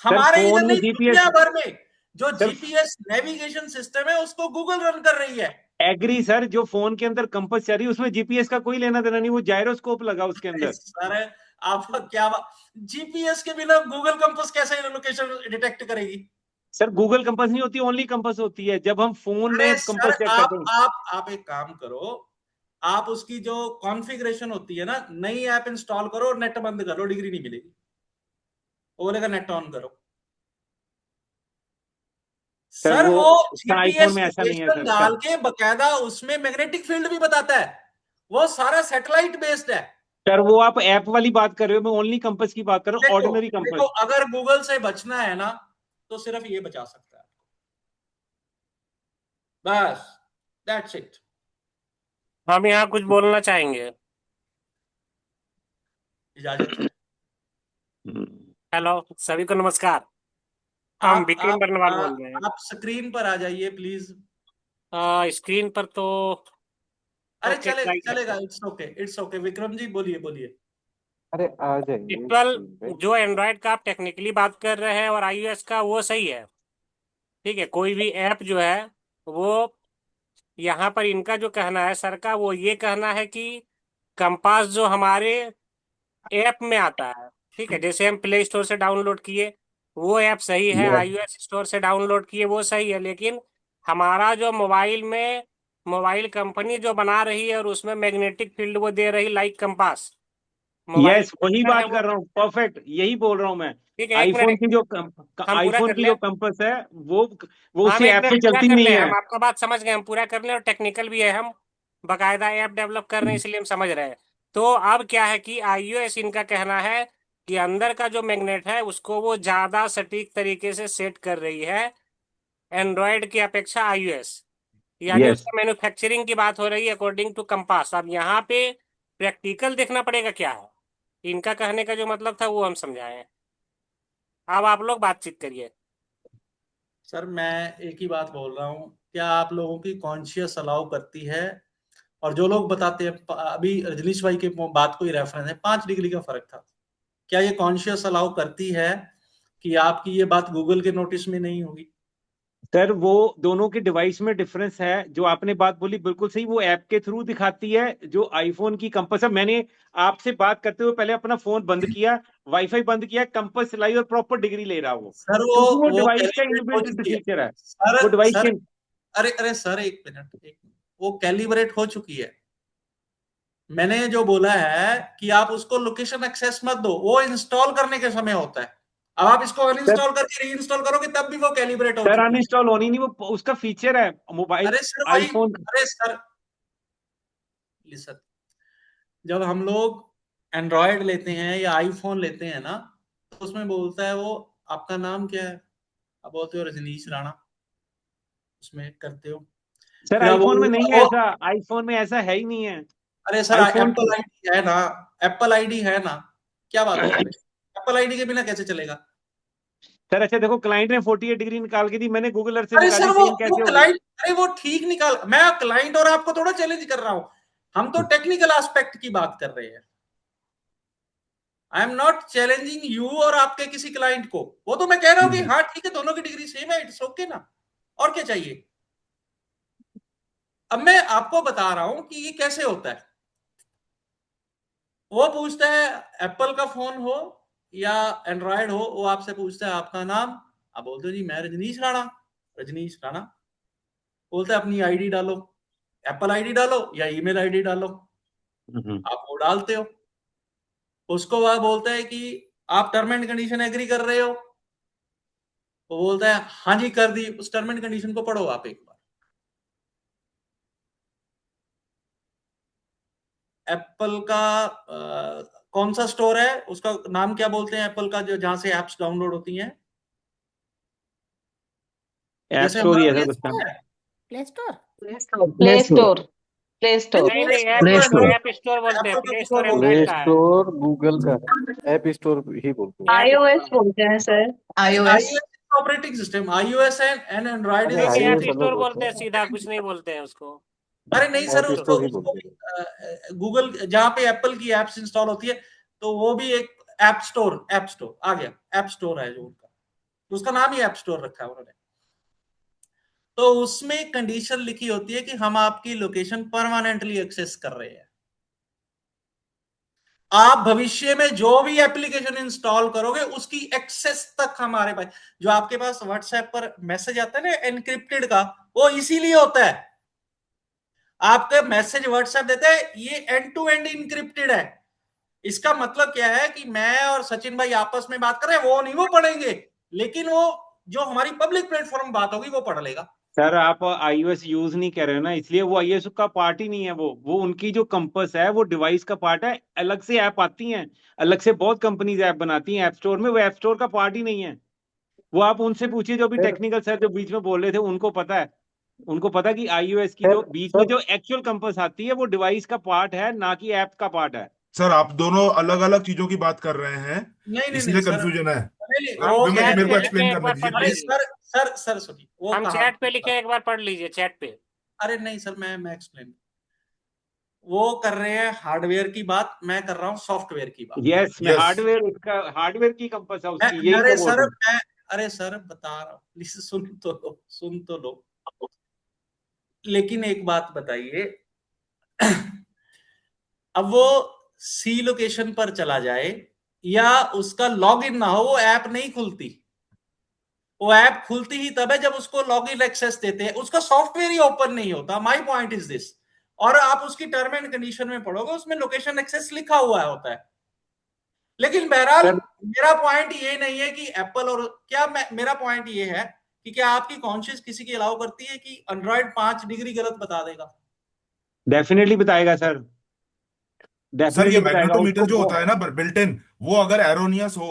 सर हमारे इधर फोन में नहीं, जीपीएस, दुनिया भर में जो सर जीपीएस नेविगेशन सिस्टम है उसको गूगल रन कर रही है। एग्री सर, जो फोन के अंदर कंपास चल रही है उसमें जीपीएस का कोई लेना देना नहीं, वो जायरोस्कोप लगा उसके अंदर। सर आप क्या, जीपीएस के बिना गूगल कंपास कैसे लोकेशन डिटेक्ट करेगी? सर गूगल कंपास नहीं होती, ओनली कंपास होती है जब हम फोन अरे में कंपास सर, चेक करते हैं। आप एक काम करो, आप उसकी जो कॉन्फ़िगरेशन होती है ना, नई ऐप इंस्टॉल करो और नेट बंद करो, डिग्री नहीं मिलेगी। वो बोलेगा नेट ऑन करो। सर सर वो वो आईफोन जीपीएस में ऐसा नहीं है लोकेशन सर। डाल के बकायदा उसमें मैग्नेटिक फील्ड भी बताता है, वो सारा सैटेलाइट बेस्ड है। सर वो आप ऐप वाली बात कर रहे हो, मैं ओनली कंपास की बात कर रहा हूँ, देखो ऑर्डिनरी देखो, कंपास। अगर गूगल से बचना है ना तो सिर्फ ये बचा सकता है, बस, दैट्स इट। हम यहाँ कुछ बोलना चाहेंगे। इजाजत है। हेलो, सभी को नमस्कार। हम आप बिपिन आप बर्नवाल आ, बोल रहे हैं। आप स्क्रीन पर आ जाइए प्लीज। स्क्रीन पर तो अरे ओके, ट्राई करते चलेगा, हैं। इट्स ओके, विक्रम जी बोलिए बोलिए। अरे आ जाइए इक्वल, स्क्रीन पे। जो एंड्रॉयड का आप टेक्निकली बात कर रहे हैं और आईओएस का, वो सही है। ठीक है, कोई भी ऐप जो है वो, यहाँ पर इनका जो कहना है सर का, वो ये कहना है कि कंपास जो हमारे ऐप में आता है, ठीक है, जैसे हम प्ले स्टोर से डाउनलोड किए वो ऐप सही है, यस आईओएस स्टोर से डाउनलोड किए वो सही है, लेकिन हमारा जो मोबाइल में, मोबाइल कंपनी जो बना रही है और उसमें मैग्नेटिक फील्ड वो दे रही, लाइक कंपास, मोबाइल यस वही है बात वो। कर रहा हूँ, परफेक्ट यही बोल रहा हूँ मैं। ठीक है, एक आईफोन मिनट, की जो हम पूरा आईफोन कर की लें। जो कंपास है वो हम उसी एक ऐप मिनट पे पूरा चलती कर नहीं लें, है। हम आपका बात समझ गए, हम पूरा कर लें, और टेक्निकल भी है, हम बकायदा ऐप डेवलप कर रहे हैं इसलिए हम समझ रहे हैं। तो अब क्या है कि आईओएस इनका कहना है कि अंदर का जो मैग्नेट है उसको वो ज्यादा सटीक तरीके से सेट कर रही है एंड्रॉयड की अपेक्षा आईओएस, यानी यस उसका मैन्युफैक्चरिंग की बात हो रही है अकॉर्डिंग टू कंपास। अब यहाँ पे प्रैक्टिकल देखना पड़ेगा क्या है, इनका कहने का जो मतलब था वो हम समझाएं। अब आप लोग बातचीत करिए। सर मैं एक ही बात बोल रहा हूँ, क्या आप लोगों की कॉन्शियस अलाउ करती है? और जो लोग बताते हैं, अभी रजनीश भाई की बात को ही रेफरेंस है, 5 डिग्री का फर्क था, क्या ये कॉन्शियस अलाउ करती है कि आपकी ये बात गूगल के नोटिस में नहीं होगी? सर वो दोनों के डिवाइस में डिफरेंस है, जो आपने बात बोली बिल्कुल सही, वो ऐप के थ्रू दिखाती है। जो आईफोन की कंपास है, मैंने आपसे बात करते हुए पहले अपना फोन बंद किया, वाईफाई बंद किया, कंपास चलाई और प्रॉपर डिग्री ले रहा वो, सर क्योंकि वो वो डिवाइस का कैलिब्रेट हो इनबिल्ट चुकी है। फीचर है। सर वो डिवाइस सर के अरे सर, एक मिनट, वो कैलिब्रेट हो चुकी है। मैंने जो बोला है कि आप उसको लोकेशन एक्सेस मत दो, वो इंस्टॉल करने के समय होता है। अब आप इसको सर अनइंस्टॉल करके रीइंस्टॉल करोगे तब भी वो कैलिब्रेट हो सर चुकी है। अनइंस्टॉल होनी नहीं, वो उसका फीचर है मोबाइल अरे सर वही, आईफोन। अरे सर लिसन, जब हम लोग एंड्रॉयड लेते हैं या आईफोन लेते हैं ना, तो उसमें बोलता है वो आपका नाम क्या है, आप बोलते हो रजनीश राणा, उसमें करते हो। सर फिर आप आईफोन में नहीं है वो ऐसा, आईफोन में ऐसा है ही नहीं है। अरे सर आईफोन एप्पल आईडी है ना, एप्पल आईडी है ना, क्या बात है, एप्पल आईडी के बिना कैसे चलेगा? सर अच्छा देखो, क्लाइंट ने 48 डिग्री निकाल के दी, मैंने गूगल अर्थ से अरे सर निकाली, सेम कैसे होगी? क्लाइंट, अरे वो ठीक निकाल, मैं क्लाइंट और आपको थोड़ा चैलेंज कर रहा हूं, हम तो टेक्निकल एस्पेक्ट की बात कर रहे हैं। I am not challenging you और आपके किसी क्लाइंट को, वो तो मैं कह रहा हूं कि हाँ ठीक है, दोनों की डिग्री सेम है, इट्स ओके ना, और क्या चाहिए। अब मैं आपको बता रहा हूं कि ये कैसे होता है। वो पूछता है एप्पल का फोन हो या एंड्रॉयड हो, वो आपसे पूछता है आपका नाम, आप बोलते हो जी मैं रजनीश राणा, रजनीश राणा, बोलते हैं अपनी आईडी डालो, एप्पल आईडी डालो या ईमेल आईडी डालो, आप वो डालते हो। उसको वह बोलता है कि आप टर्म एंड कंडीशन एग्री कर रहे हो, वो बोलता है हाँ जी कर दी। उस टर्म एंड कंडीशन को पढ़ो आप एक बार। एप्पल का कौन सा स्टोर है, उसका नाम क्या बोलते हैं एप्पल का, जो जहां से एप्स डाउनलोड होती हैं? ऐप जैसे स्टोर ही हमारा है प्ले सर कुछ स्टोर नाम। है, play store, play store, play नहीं स्टोर। नहीं प्ले नहीं, स्टोर ऐप तो स्टोर। ऐप स्टोर बोलते हैं, एप्पल का प्ले स्टोर स्टोर बोलते एंड्रॉइड हैं। प्ले का है। स्टोर गूगल का है, ऐप स्टोर ही बोलते हैं। ऐप iOS स्टोर, बोलते हैं sir, iOS। iOS operating system, iOS and Android is अरे द नहीं ऐप सेम। iOS अलग स्टोर होता बोलते हैं, है, सीधा कुछ नहीं बोलते हैं उसको, अरे नहीं सर, ऐप ऐप उसको स्टोर ही उसको बोलते हैं। गूगल जहां पे एप्पल की एप्स इंस्टॉल होती है, तो वो भी एक ऐप स्टोर आ गया, ऐप स्टोर है जो उनका, तो उसका नाम ही ऐप स्टोर रखा है उन्होंने। तो उसमें कंडीशन लिखी होती है कि हम आपकी लोकेशन परमानेंटली एक्सेस कर रहे हैं। आप भविष्य में जो भी एप्लीकेशन इंस्टॉल करोगे उसकी एक्सेस तक हमारे पास, जो आपके पास व्हाट्सएप पर मैसेज आता है ना एनक्रिप्टेड का, वो इसीलिए होता है। आपके मैसेज व्हाट्सएप देते हैं, ये एंड टू एंड इंक्रिप्टेड है। इसका मतलब क्या है कि मैं और सचिन भाई आपस में बात कर रहे हैं, वो नहीं वो पढ़ेंगे, लेकिन वो जो हमारी पब्लिक प्लेटफॉर्म बात होगी वो पढ़ लेगा। सर आप iOS यूज नहीं कर रहे हो ना, इसलिए वो iOS का पार्ट ही नहीं है। वो उनकी जो कंपस है वो डिवाइस का पार्ट है। अलग से ऐप आती हैं, अलग से बहुत कंपनीज ऐप बनाती हैं ऐप स्टोर में, वो ऐप स्टोर का पार्ट ही नहीं है। वो आप उनसे पूछिए, जो भी फिर टेक्निकल सर जो बीच में बोल रहे थे, उनको पता है। उनको पता है कि iOS की फिर जो बीच में सर जो एक्चुअल कंपस आती है वो डिवाइस का पार्ट है, ना कि ऐप का पार्ट है। सर आप दोनों अलग अलग चीजों की बात कर रहे हैं, नहीं नहीं नहीं इसलिए सर, कंफ्यूजन है। नहीं नहीं हम वो चैट मेरे पे को लिखे एक्सप्लेन एक करने बार दीजिए पढ़ अरे प्लीज। लीजिए, सर सुनिए वो हम कहा। चैट पे लिखे एक बार पढ़ लीजिए चैट पे। अरे नहीं सर, मैं एक्सप्लेन, वो कर रहे हैं हार्डवेयर की बात, मैं कर रहा हूं सॉफ्टवेयर की बात। यस, मैं यस हार्डवेयर, उसका हार्डवेयर की कंपस है मैं उसकी, यही अरे तो बोल सर रहा हूँ। मैं अरे सर बता रहा हूं, प्लीज सुन तो लो। लेकिन एक बात बताइए, अब वो सी लोकेशन पर चला जाए या उसका लॉगिन ना हो, वो ऐप नहीं खुलती। वो ऐप खुलती ही तब है जब उसको लॉगिन एक्सेस देते हैं, उसका सॉफ्टवेयर ही ओपन नहीं होता। My point is this. और आप उसकी टर्म एंड कंडीशन में पढ़ोगे, उसमें लोकेशन एक्सेस लिखा हुआ होता है। लेकिन बहरहाल सर मेरा पॉइंट ये नहीं है कि एप्पल और क्या, मेरा पॉइंट ये है कि क्या आपकी कॉन्शियस किसी की अलाउ करती है कि एंड्रॉइड 5 डिग्री गलत बता देगा? डेफिनेटली बताएगा सर, सर, ये डेफिनेटली बताएगा मैग्नेटोमीटर उसको जो वो। होता है ना बिल्ट इन, वो अगर एरोनियस हो,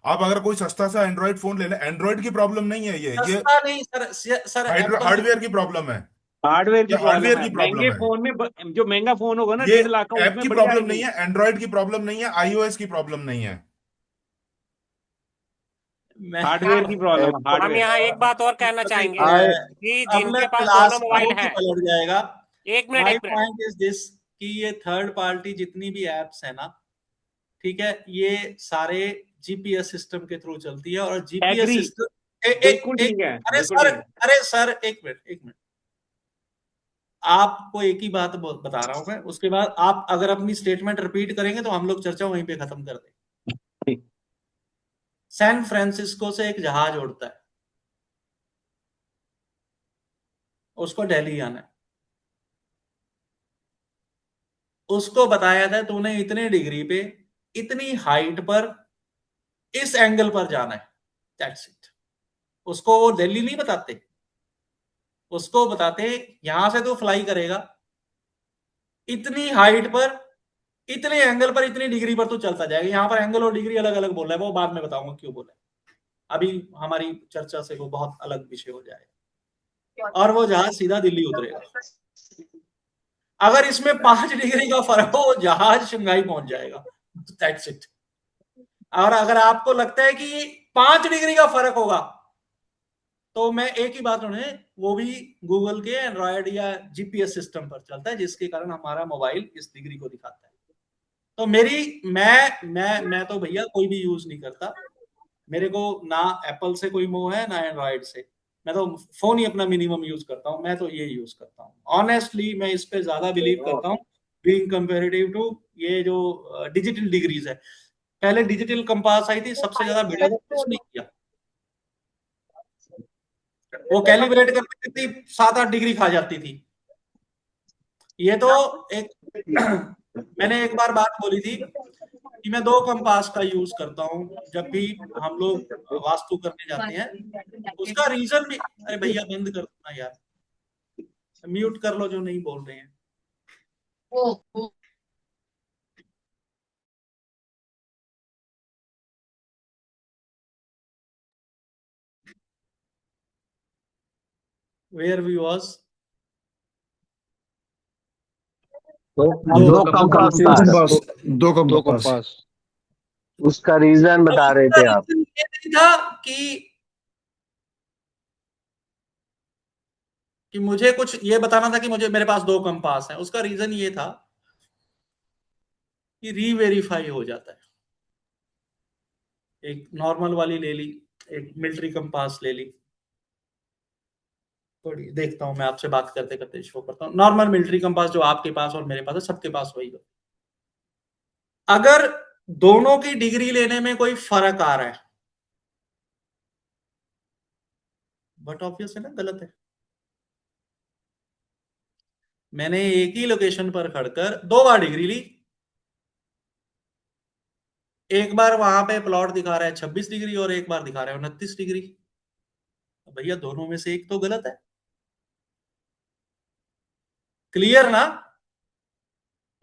आप अगर कोई सस्ता सा एंड्रॉइड फोन ले लें, एंड्रॉइड की प्रॉब्लम नहीं है ये सस्ता नहीं सर, सर एप्पल जो, हार्डवेयर की प्रॉब्लम है। हार्डवेयर की ये प्रॉब्लम हार्डवेयर है, की महंगे प्रॉब्लम है। फोन में जो महंगा फोन होगा ना ये 1.5 लाख का, ऐप उसमें की बढ़िया प्रॉब्लम नहीं आएगी। है, एंड्रॉइड की प्रॉब्लम नहीं है, iOS की प्रॉब्लम नहीं है। मैं हार्डवेयर की प्रॉब्लम है, हम हार्डवेयर। यहाँ एक बात और कहना चाहेंगे आए कि अब मैं जिनके पास दोनों क्लास मोबाइल आउट ही है, पलट जाएगा। एक मिनट माय एक मिनट, पॉइंट इज दिस कि ये थर्ड पार्टी जितनी भी एप्स है ना, ठीक है, ये सारे जीपीएस सिस्टम के थ्रू चलती है, और जीपीएस एग्री, सिस्टम बिल्कुल एक ठीक है, अरे बिल्कुल सर, ठीक है। अरे सर एक मिनट, आपको एक ही बात बता रहा हूं मैं, उसके बाद आप अगर अपनी स्टेटमेंट रिपीट करेंगे तो हम लोग चर्चा वहीं पे खत्म कर दें। ठीक। सैन फ्रांसिस्को से एक जहाज उड़ता है, उसको दिल्ली आना है, उसको बताया था तूने इतने डिग्री पे, इतनी हाइट पर, इस एंगल पर जाना है, दैट्स इट। उसको वो दिल्ली नहीं बताते, उसको बताते यहां से तो फ्लाई करेगा इतनी हाइट पर, इतने एंगल पर इतनी डिग्री पर तो चलता जाएगा। यहाँ पर एंगल और डिग्री अलग अलग बोल रहा है, वो बाद में बताऊंगा क्यों बोला है। अभी हमारी चर्चा से वो बहुत अलग विषय हो जाएगा और वो जहाज सीधा दिल्ली उतरेगा। अगर इसमें 5 डिग्री का फर्क हो, वो जहाज शंघाई पहुंच जाएगा। That's it. और अगर आपको लगता है कि 5 डिग्री का फर्क होगा, तो मैं एक ही बात सुने, वो भी गूगल के एंड्रॉयड या जीपीएस सिस्टम पर चलता है, जिसके कारण हमारा मोबाइल इस डिग्री को दिखाता है। तो मैं तो भैया कोई भी यूज नहीं करता। मेरे को ना एप्पल से कोई मोह है ना एंड्रॉयड से। मैं तो फोन ही अपना मिनिमम यूज करता हूँ। मैं तो ये यूज करता हूँ ऑनेस्टली। मैं इस पे ज्यादा बिलीव करता हूँ बीइंग कंपैरेटिव टू ये जो डिजिटल डिग्रीज है। पहले डिजिटल कंपास आई थी, सबसे ज्यादा भिड़ा था उसने किया। वो कैलिब्रेट करती थी, 7-8 डिग्री खा जाती थी। ये तो एक मैंने एक बार बात बोली थी कि मैं 2 कंपास का यूज करता हूँ जब भी हम लोग वास्तु करने जाते हैं। उसका रीजन भी, अरे भैया बंद कर दो ना यार, म्यूट कर लो जो नहीं बोल रहे हैं। वेयर वी वॉज दो कंपास था, दो कंपास। उसका रीजन बता रहे थे आप। रीजन ये नहीं था कि मुझे कुछ ये बताना था कि मुझे मेरे पास 2 कंपास हैं। उसका रीजन ये था कि रीवेरीफाई हो जाता है। एक नॉर्मल वाली ले ली, एक मिलिट्री कंपास ले ली। थोड़ी देखता हूं, मैं आपसे बात करते करते शो करता हूँ। नॉर्मल मिलिट्री कंपास जो आपके पास और मेरे पास है, सबके पास वही हो। अगर दोनों की डिग्री लेने में कोई फर्क आ रहा है, बट ऑब्वियस है ना, गलत है। मैंने एक ही लोकेशन पर खड़कर 2 बार डिग्री ली। एक बार वहां पे प्लॉट दिखा रहा है 26 डिग्री और एक बार दिखा रहा है 29 डिग्री। भैया दोनों में से एक तो गलत है। क्लियर ना?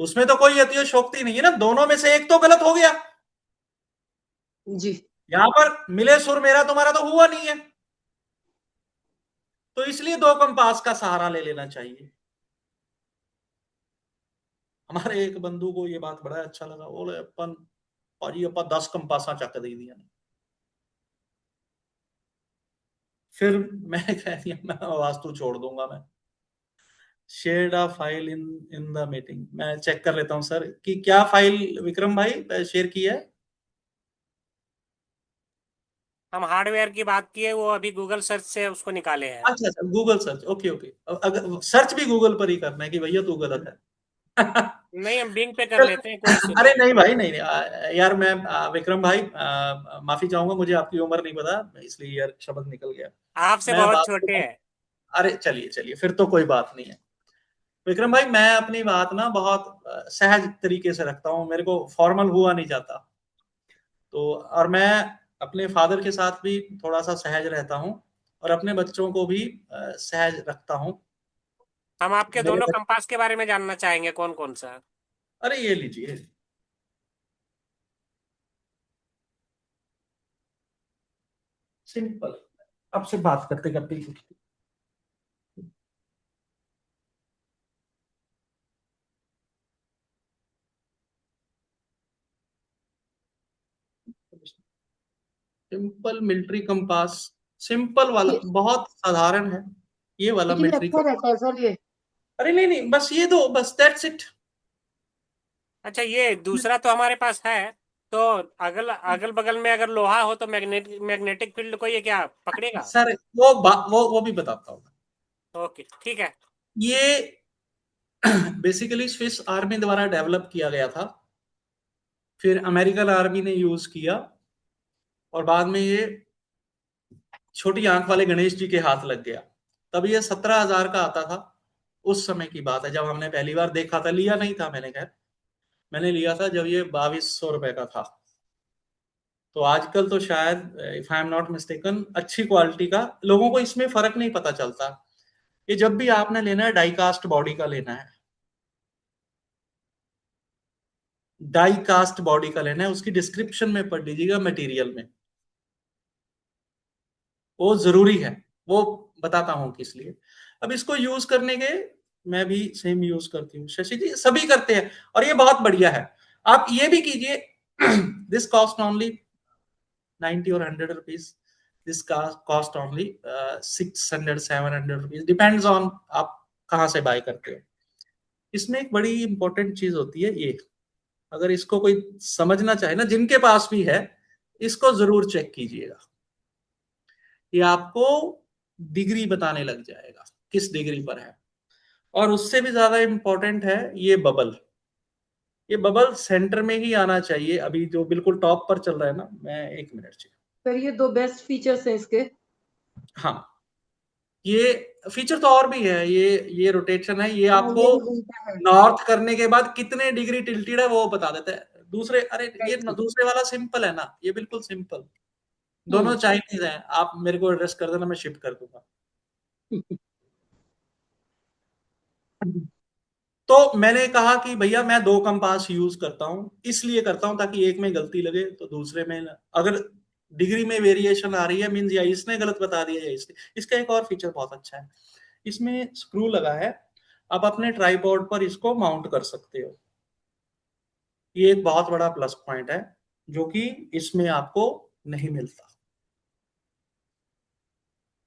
उसमें तो कोई अतिशयोक्ति नहीं है ना, दोनों में से एक तो गलत हो गया। जी। यहां पर मिले सुर मेरा तुम्हारा तो हुआ नहीं है। तो इसलिए 2 कंपास का सहारा ले लेना चाहिए। हमारे एक बंधु को ये बात बड़ा अच्छा लगा, बोले अपन पाजी अपन 10 कंपासा चक दे दिया। फिर मैं कह दिया मैं वास्तु छोड़ दूंगा। मैं share a file in the meeting. मैं चेक कर लेता हूं सर कि क्या फाइल विक्रम भाई शेयर की है। हम हार्डवेयर की बात किए, वो अभी गूगल सर्च से उसको निकाले हैं। अच्छा अच्छा, गूगल सर्च, ओके ओके। अगर सर्च भी गूगल पर ही करना है कि भैया तू गलत है। नहीं, हम बिंग पे कर लेते हैं, कोई इशू अरे नहीं। नहीं भाई, नहीं, यार मैं विक्रम भाई माफी चाहूंगा, मुझे आपकी उम्र नहीं पता, इसलिए यार शब्द निकल गया। आपसे मैं बहुत बात छोटे हैं। अरे चलिए चलिए, फिर तो कोई बात नहीं है। विक्रम भाई मैं अपनी बात ना बहुत सहज तरीके से रखता हूँ, मेरे को फॉर्मल हुआ नहीं जाता। तो और मैं अपने फादर के साथ भी थोड़ा सा सहज रहता हूँ और अपने बच्चों को भी सहज रखता हूँ। हम आपके मेरे दोनों बच्चे, कंपास के बारे में जानना चाहेंगे, कौन कौन सा। अरे ये लीजिए, सिंपल, आपसे बात करते करते ही सिंपल मिलिट्री कंपास, सिंपल वाला, बहुत साधारण है ये वाला लेकिन मिलिट्री अच्छा रहता है सर ये। अरे नहीं नहीं, बस ये दो, बस दैट्स इट। अच्छा, ये दूसरा तो हमारे पास है। तो अगल अगल बगल में अगर लोहा हो तो मैग्नेटिक फील्ड को ये क्या पकड़ेगा? सर वो भी बताता हूँ। ओके, ठीक है। ये बेसिकली स्विस आर्मी द्वारा डेवलप किया गया था, फिर अमेरिकन आर्मी ने यूज किया और बाद में ये छोटी आंख वाले गणेश जी के हाथ लग गया। तब ये 17,000 का आता था। उस समय की बात है जब हमने पहली बार देखा था, लिया नहीं था मैंने, खैर मैंने लिया था जब ये 2200 रुपए का था। तो आजकल तो शायद if I am not mistaken अच्छी क्वालिटी का, लोगों को इसमें फर्क नहीं पता चलता। ये जब भी आपने लेना है डाई कास्ट बॉडी का लेना है। डाई कास्ट बॉडी का लेना है, उसकी डिस्क्रिप्शन में पढ़ लीजिएगा मटेरियल में, वो जरूरी है, वो बताता हूं किस लिए। अब इसको यूज करने के, मैं भी सेम यूज करती हूँ, शशि जी सभी करते हैं, और ये बहुत बढ़िया है। आप ये भी कीजिए, दिस कॉस्ट ओनली 90 और 100 rupees, this cost only 600 700 rupees, depends on आप कहाँ से बाय करते हो। इसमें एक बड़ी इंपॉर्टेंट चीज होती है ये, अगर इसको कोई समझना चाहे ना, जिनके पास भी है, इसको जरूर चेक कीजिएगा, ये आपको डिग्री बताने लग जाएगा किस डिग्री पर है। और उससे भी ज्यादा इंपॉर्टेंट है ये बबल, ये बबल सेंटर में ही आना चाहिए, अभी जो बिल्कुल टॉप पर चल रहा है ना, मैं 1 मिनट चाहिए। सर ये 2 बेस्ट फीचर्स हैं इसके। हाँ, ये फीचर तो और भी है, ये रोटेशन है, ये आपको ये उल्टा है। नॉर्थ करने के बाद कितने डिग्री टिल्टेड है वो बता देता है। दूसरे, अरे ये Right. दूसरे वाला सिंपल है ना, ये बिल्कुल सिंपल, दोनों चाइनीज हैं, आप मेरे को एड्रेस कर देना, मैं शिप कर दूंगा। तो मैंने कहा कि भैया मैं 2 कंपास यूज करता हूं, इसलिए करता हूं ताकि एक में गलती लगे तो दूसरे में अगर डिग्री में वेरिएशन आ रही है, मींस या इसने गलत बता दिया या इसने। इसका एक और फीचर बहुत अच्छा है, इसमें स्क्रू लगा है, आप अपने ट्राइपॉड पर इसको माउंट कर सकते हो, ये एक बहुत बड़ा प्लस पॉइंट है जो कि इसमें आपको नहीं मिलता।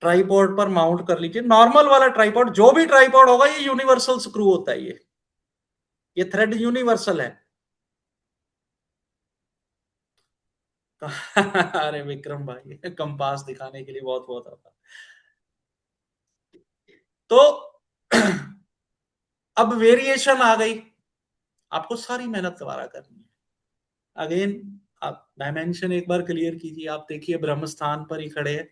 ट्राइपॉड पर माउंट कर लीजिए, नॉर्मल वाला ट्राइपॉड, जो भी ट्राइपॉड होगा ये यूनिवर्सल स्क्रू होता है, ये थ्रेड यूनिवर्सल है। अरे विक्रम भाई, कंपास दिखाने के लिए बहुत बहुत आता। तो अब वेरिएशन आ गई, आपको सारी मेहनत दोबारा करनी है। अगेन आप डायमेंशन एक बार क्लियर कीजिए, आप देखिए ब्रह्म स्थान पर ही खड़े हैं।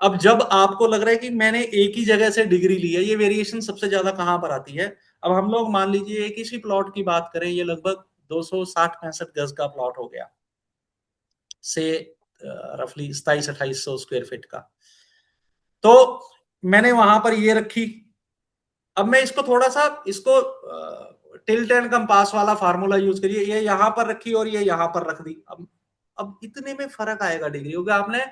अब जब आपको लग रहा है कि मैंने एक ही जगह से डिग्री ली है, ये वेरिएशन सबसे ज्यादा कहां पर आती है? अब हम लोग मान लीजिए एक इसी प्लॉट की बात करें, ये लगभग 260-65 गज का प्लॉट हो गया, से रफली 2700-2800 स्क्वायर फीट का। तो मैंने वहां पर ये रखी, अब मैं इसको थोड़ा सा, इसको टिल्ट एंड कंपास वाला फार्मूला यूज करिए, ये यहां पर रखी और ये यहां पर रख दी। अब इतने में फर्क आएगा डिग्री, क्योंकि आपने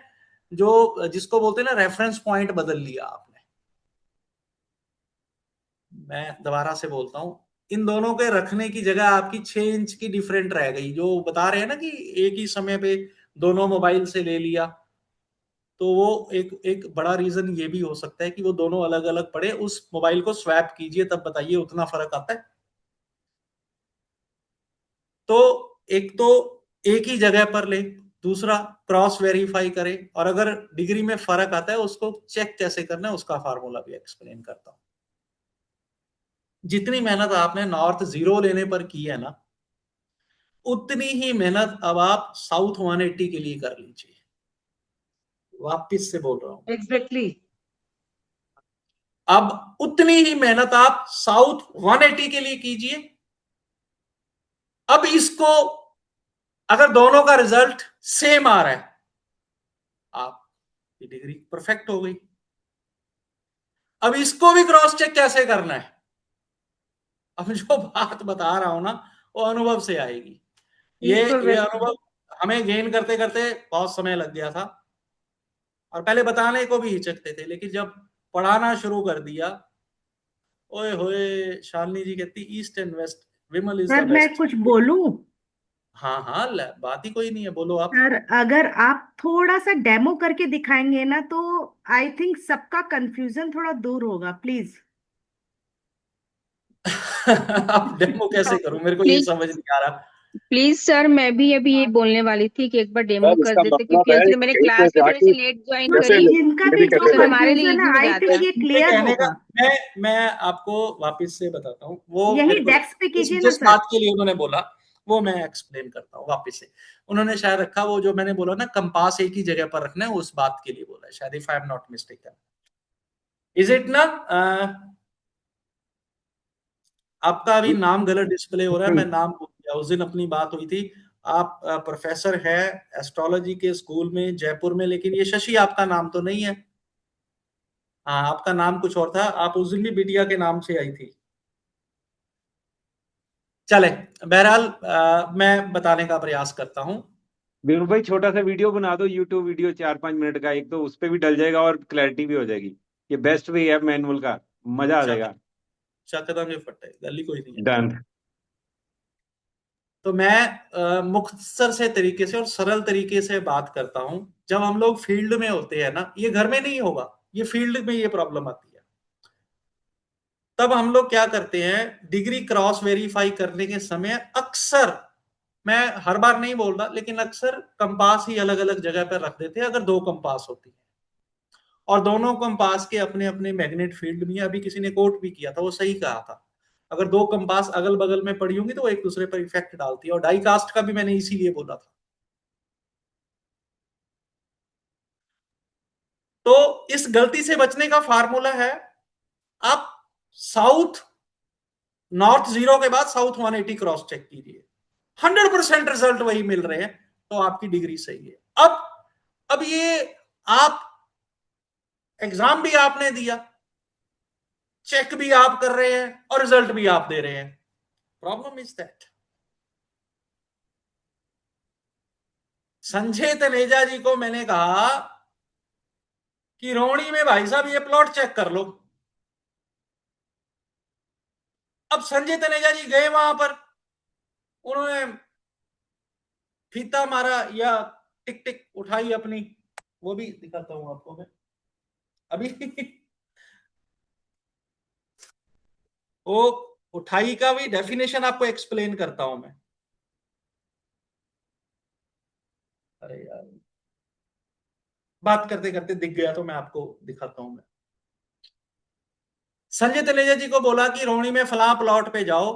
जो जिसको बोलते हैं ना रेफरेंस पॉइंट बदल लिया आपने। मैं दोबारा से बोलता हूं, इन दोनों के रखने की जगह आपकी 6 इंच की डिफरेंट रह गई, जो बता रहे हैं ना कि एक ही समय पे दोनों मोबाइल से ले लिया, तो वो एक एक बड़ा रीजन ये भी हो सकता है कि वो दोनों अलग अलग पड़े। उस मोबाइल को स्वैप कीजिए, तब बताइए उतना फर्क आता है। तो एक तो एक ही जगह पर ले, दूसरा क्रॉस वेरीफाई करें, और अगर डिग्री में फर्क आता है उसको चेक कैसे करना है उसका फार्मूला भी एक्सप्लेन करता हूं। जितनी मेहनत आपने नॉर्थ 0 लेने पर की है ना, उतनी ही मेहनत अब आप साउथ 180 के लिए कर लीजिए, वापिस से बोल रहा हूं। एग्जैक्टली। अब उतनी ही मेहनत आप साउथ 180 के लिए कीजिए। अब इसको अगर दोनों का रिजल्ट सेम आ रहा है, आपकी डिग्री परफेक्ट हो गई। अब इसको भी क्रॉस चेक कैसे करना है, अब जो बात बता रहा हूं ना, वो अनुभव से आएगी। ये अनुभव हमें गेन करते करते बहुत समय लग गया था, और पहले बताने को भी हिचकते थे, लेकिन जब पढ़ाना शुरू कर दिया, ओए होए, शालिनी जी कहती east and west, Vimal is the sir मैं बेस्ट। कुछ बोलूं? हाँ हाँ, बात ही कोई नहीं है, बोलो आप। सर अगर आप थोड़ा सा डेमो करके दिखाएंगे ना, तो आई थिंक सबका कंफ्यूजन थोड़ा दूर होगा, प्लीज। अब डेमो कैसे करूं, मेरे को ये प्लीज समझ नहीं आ रहा। प्लीज सर, मैं भी अभी ये बोलने वाली थी कि एक बार डेमो सर कर इसका देते, मतलब क्योंकि है एक्चुअली मैंने कहीं पे क्लास भी थोड़ी जाके सी लेट ज्वाइन जैसे करी, जिनका ये भी भी जो तो करते फिर थे। हमारे लिए कंफ्यूजन इजी है, हो आई जाता। थिंक ये मुझे क्लियर कहने का, होगा। मैं आपको वापस से बताता हूँ, वो यही मेरे को डेस्क पे कीजिए ना जिस सर। बात के लिए उन्होंने बोला वो मैं एक्सप्लेन करता हूँ वापस से। उन्होंने शायद रखा, वो जो मैंने बोला ना कंपास एक ही जगह पर रखना है, उस बात के लिए बोला है शायद, if I am not mistaken. Is it ना? आपका अभी नाम गलत डिस्प्ले हो रहा है, मैं नाम भूल गया, उस दिन अपनी बात हुई थी। आप प्रोफेसर है एस्ट्रोलॉजी के स्कूल में जयपुर में, लेकिन ये शशि आपका नाम तो नहीं है। हाँ, आपका नाम कुछ और था, आप उस दिन भी बिटिया के नाम से आई थी। चले, बहरहाल मैं बताने का प्रयास करता हूं। विनोद भाई छोटा सा वीडियो बना दो, यूट्यूब वीडियो 4-5 मिनट का, एक तो उस पे भी डल जाएगा और क्लैरिटी भी हो जाएगी। ये बेस्ट वे है मैनुअल का, मजा आ जाएगा। चकदम फटे, गली कोई नहीं है। डन। तो मैं मुख्तसर से तरीके से और सरल तरीके से बात करता हूं। जब हम लोग फील्ड में होते हैं ना, ये घर में नहीं होगा, ये फील्ड में ये प्रॉब्लम आती है। तब हम लोग क्या करते हैं, डिग्री क्रॉस वेरीफाई करने के समय अक्सर, मैं हर बार नहीं बोल रहा, लेकिन अक्सर कंपास ही अलग अलग जगह पर रख देते हैं अगर दो कंपास होती है, और दोनों कंपास के अपने अपने मैग्नेट फील्ड भी है। अभी किसी ने कोट भी किया था, वो सही कहा था, अगर दो कंपास अगल बगल में पड़ी होंगी तो वो एक दूसरे पर इफेक्ट डालती है। और डाई कास्ट का भी मैंने इसीलिए बोला था। तो इस गलती से बचने का फार्मूला है, आप साउथ नॉर्थ 0 के बाद साउथ 180 क्रॉस चेक कीजिए, 100% रिजल्ट वही मिल रहे हैं, तो आपकी डिग्री सही है। अब ये आप एग्जाम भी आपने दिया, चेक भी आप कर रहे हैं और रिजल्ट भी आप दे रहे हैं। Problem is that Sanjay Taneja ji को मैंने कहा कि रोहिणी में भाई साहब ये प्लॉट चेक कर लो। अब संजय तनेजा जी गए वहां पर, उन्होंने फीता मारा या टिक टिक उठाई अपनी, वो भी दिखाता हूं आपको मैं अभी वो उठाई का भी डेफिनेशन आपको एक्सप्लेन करता हूं मैं। अरे यार, बात करते करते दिख गया तो मैं आपको दिखाता हूं मैं। संजय तनेजा जी को बोला कि रोहिणी में फलां प्लॉट पे जाओ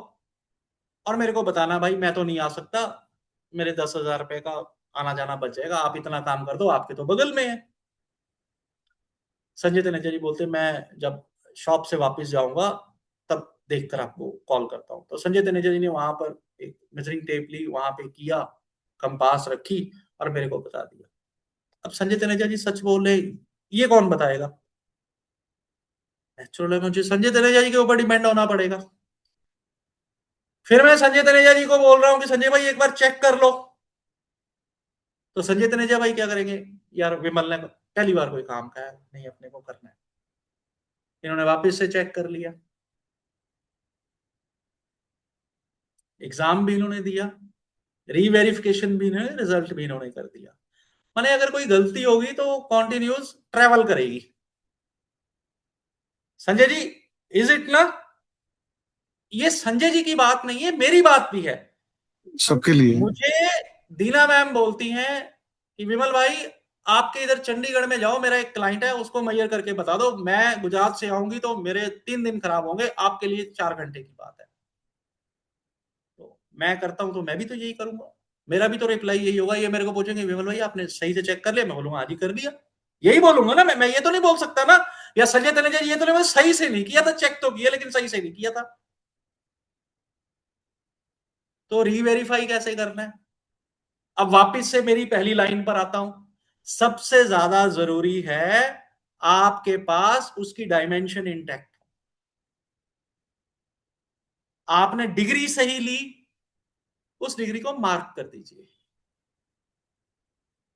और मेरे को बताना, भाई मैं तो नहीं आ सकता, मेरे 10,000 रुपए का आना जाना बच जाएगा, आप इतना काम कर दो, आपके तो बगल में है। संजय तनेजा जी बोलते मैं जब शॉप से वापस जाऊंगा तब देखकर आपको कॉल करता हूं। तो संजय तनेजा जी ने वहां पर एक मेजरिंग टेप ली, वहां पे किया, कंपास रखी और मेरे को बता दिया। अब संजय तनेजा जी सच बोल रहे, ये कौन बताएगा? नेचुरल है, मुझे संजय तनेजा जी के ऊपर डिपेंड होना पड़ेगा। फिर मैं संजय तनेजा जी को बोल रहा हूं कि संजय भाई एक बार चेक कर लो। तो संजय तनेजा भाई क्या करेंगे, यार विमल ने पहली बार कोई काम का है, नहीं अपने को करना है। इन्होंने वापस से चेक कर लिया, एग्जाम भी इन्होंने दिया, रीवेरिफिकेशन भी इन्होंने, रिजल्ट भी इन्होंने कर दिया। माने अगर कोई गलती होगी तो कॉन्टिन्यूस ट्रेवल करेगी। संजय जी, इज इट ना? ये संजय जी की बात नहीं है, मेरी बात भी है, सबके लिए। मुझे दीना मैम बोलती हैं कि विमल भाई आपके इधर चंडीगढ़ में जाओ, मेरा एक क्लाइंट है, उसको मैयर करके बता दो, मैं गुजरात से आऊंगी तो मेरे 3 दिन खराब होंगे, आपके लिए 4 घंटे की बात है। तो मैं करता हूं तो मैं भी तो यही करूंगा, मेरा भी तो रिप्लाई यही होगा। ये मेरे को पूछेंगे विमल भाई आपने सही से चेक कर लिया, मैं बोलूंगा हाँ जी कर लिया, यही बोलूंगा ना। मैं ये तो नहीं बोल सकता ना, या संजय तनेजा जी ये तो नहीं, सही से नहीं किया था, चेक तो किया लेकिन सही से नहीं किया था। तो रीवेरीफाई कैसे करना है? अब वापस से मेरी पहली लाइन पर आता हूं, सबसे ज्यादा जरूरी है आपके पास उसकी डायमेंशन इंटैक्ट। आपने डिग्री सही ली, उस डिग्री को मार्क कर दीजिए,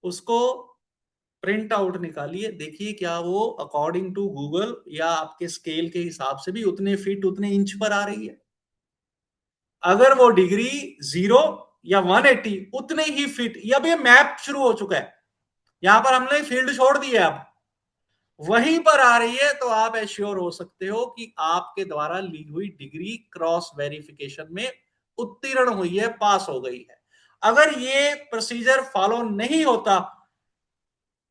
उसको प्रिंट आउट निकालिए, देखिए क्या वो अकॉर्डिंग टू गूगल या आपके स्केल के हिसाब से भी उतने फीट उतने इंच पर आ रही है। अगर वो डिग्री 0 या 180 उतने ही फीट, या अब ये मैप शुरू हो चुका है, यहां पर हमने फील्ड छोड़ दी है, अब वहीं पर आ रही है, तो आप एश्योर हो सकते हो कि आपके द्वारा ली हुई डिग्री क्रॉस वेरिफिकेशन में उत्तीर्ण हुई है, पास हो गई है। अगर ये प्रोसीजर फॉलो नहीं होता,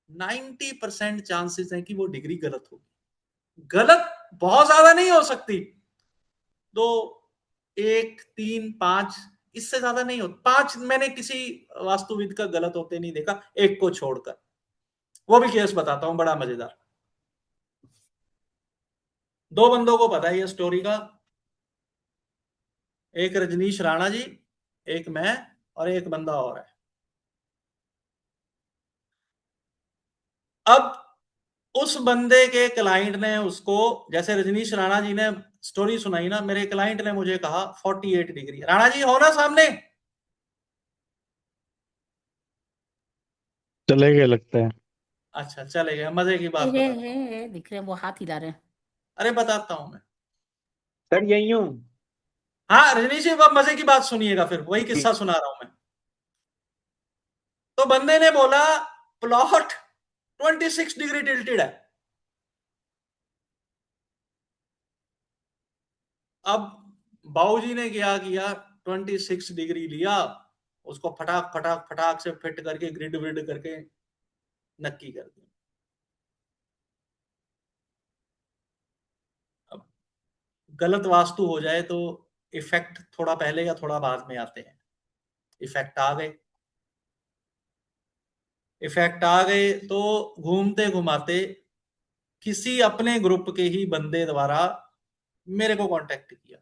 90% चांसेस है कि वो डिग्री गलत होगी। गलत बहुत ज्यादा नहीं हो सकती, 2, 1, 3, 5, इससे ज्यादा नहीं होता। 5 मैंने किसी वास्तुविद का गलत होते नहीं देखा, एक को छोड़कर। वो भी केस बताता हूं, बड़ा मजेदार। 2 बंदों को पता है ये स्टोरी का, एक रजनीश राणा जी, एक मैं, और एक बंदा और है। अब उस बंदे के क्लाइंट ने उसको, जैसे रजनीश राणा जी ने स्टोरी सुनाई ना, मेरे क्लाइंट ने मुझे कहा 48 डिग्री। राणा जी हो ना सामने? चले गए लगता है। अच्छा चले गए, मजे की बात है बताता हूँ। है दिख रहे हैं, वो हाथ हिला रहे हैं। अरे बताता हूं मैं। सर यही हूँ। हाँ रजनीश जी, अब मजे की बात सुनिएगा, फिर वही किस्सा सुना रहा हूं मैं। तो बंदे ने बोला प्लॉट 26 डिग्री टिल्टेड है। अब बाबूजी ने क्या किया, 26 डिग्री लिया, उसको फटाक फटाक फटाक से फिट करके ग्रिड व्रिड करके नक्की कर दिया। अब गलत वास्तु हो जाए तो इफेक्ट थोड़ा पहले या थोड़ा बाद में आते हैं। इफेक्ट आ गए, इफेक्ट आ गए तो घूमते घुमाते किसी अपने ग्रुप के ही बंदे द्वारा मेरे को कांटेक्ट किया।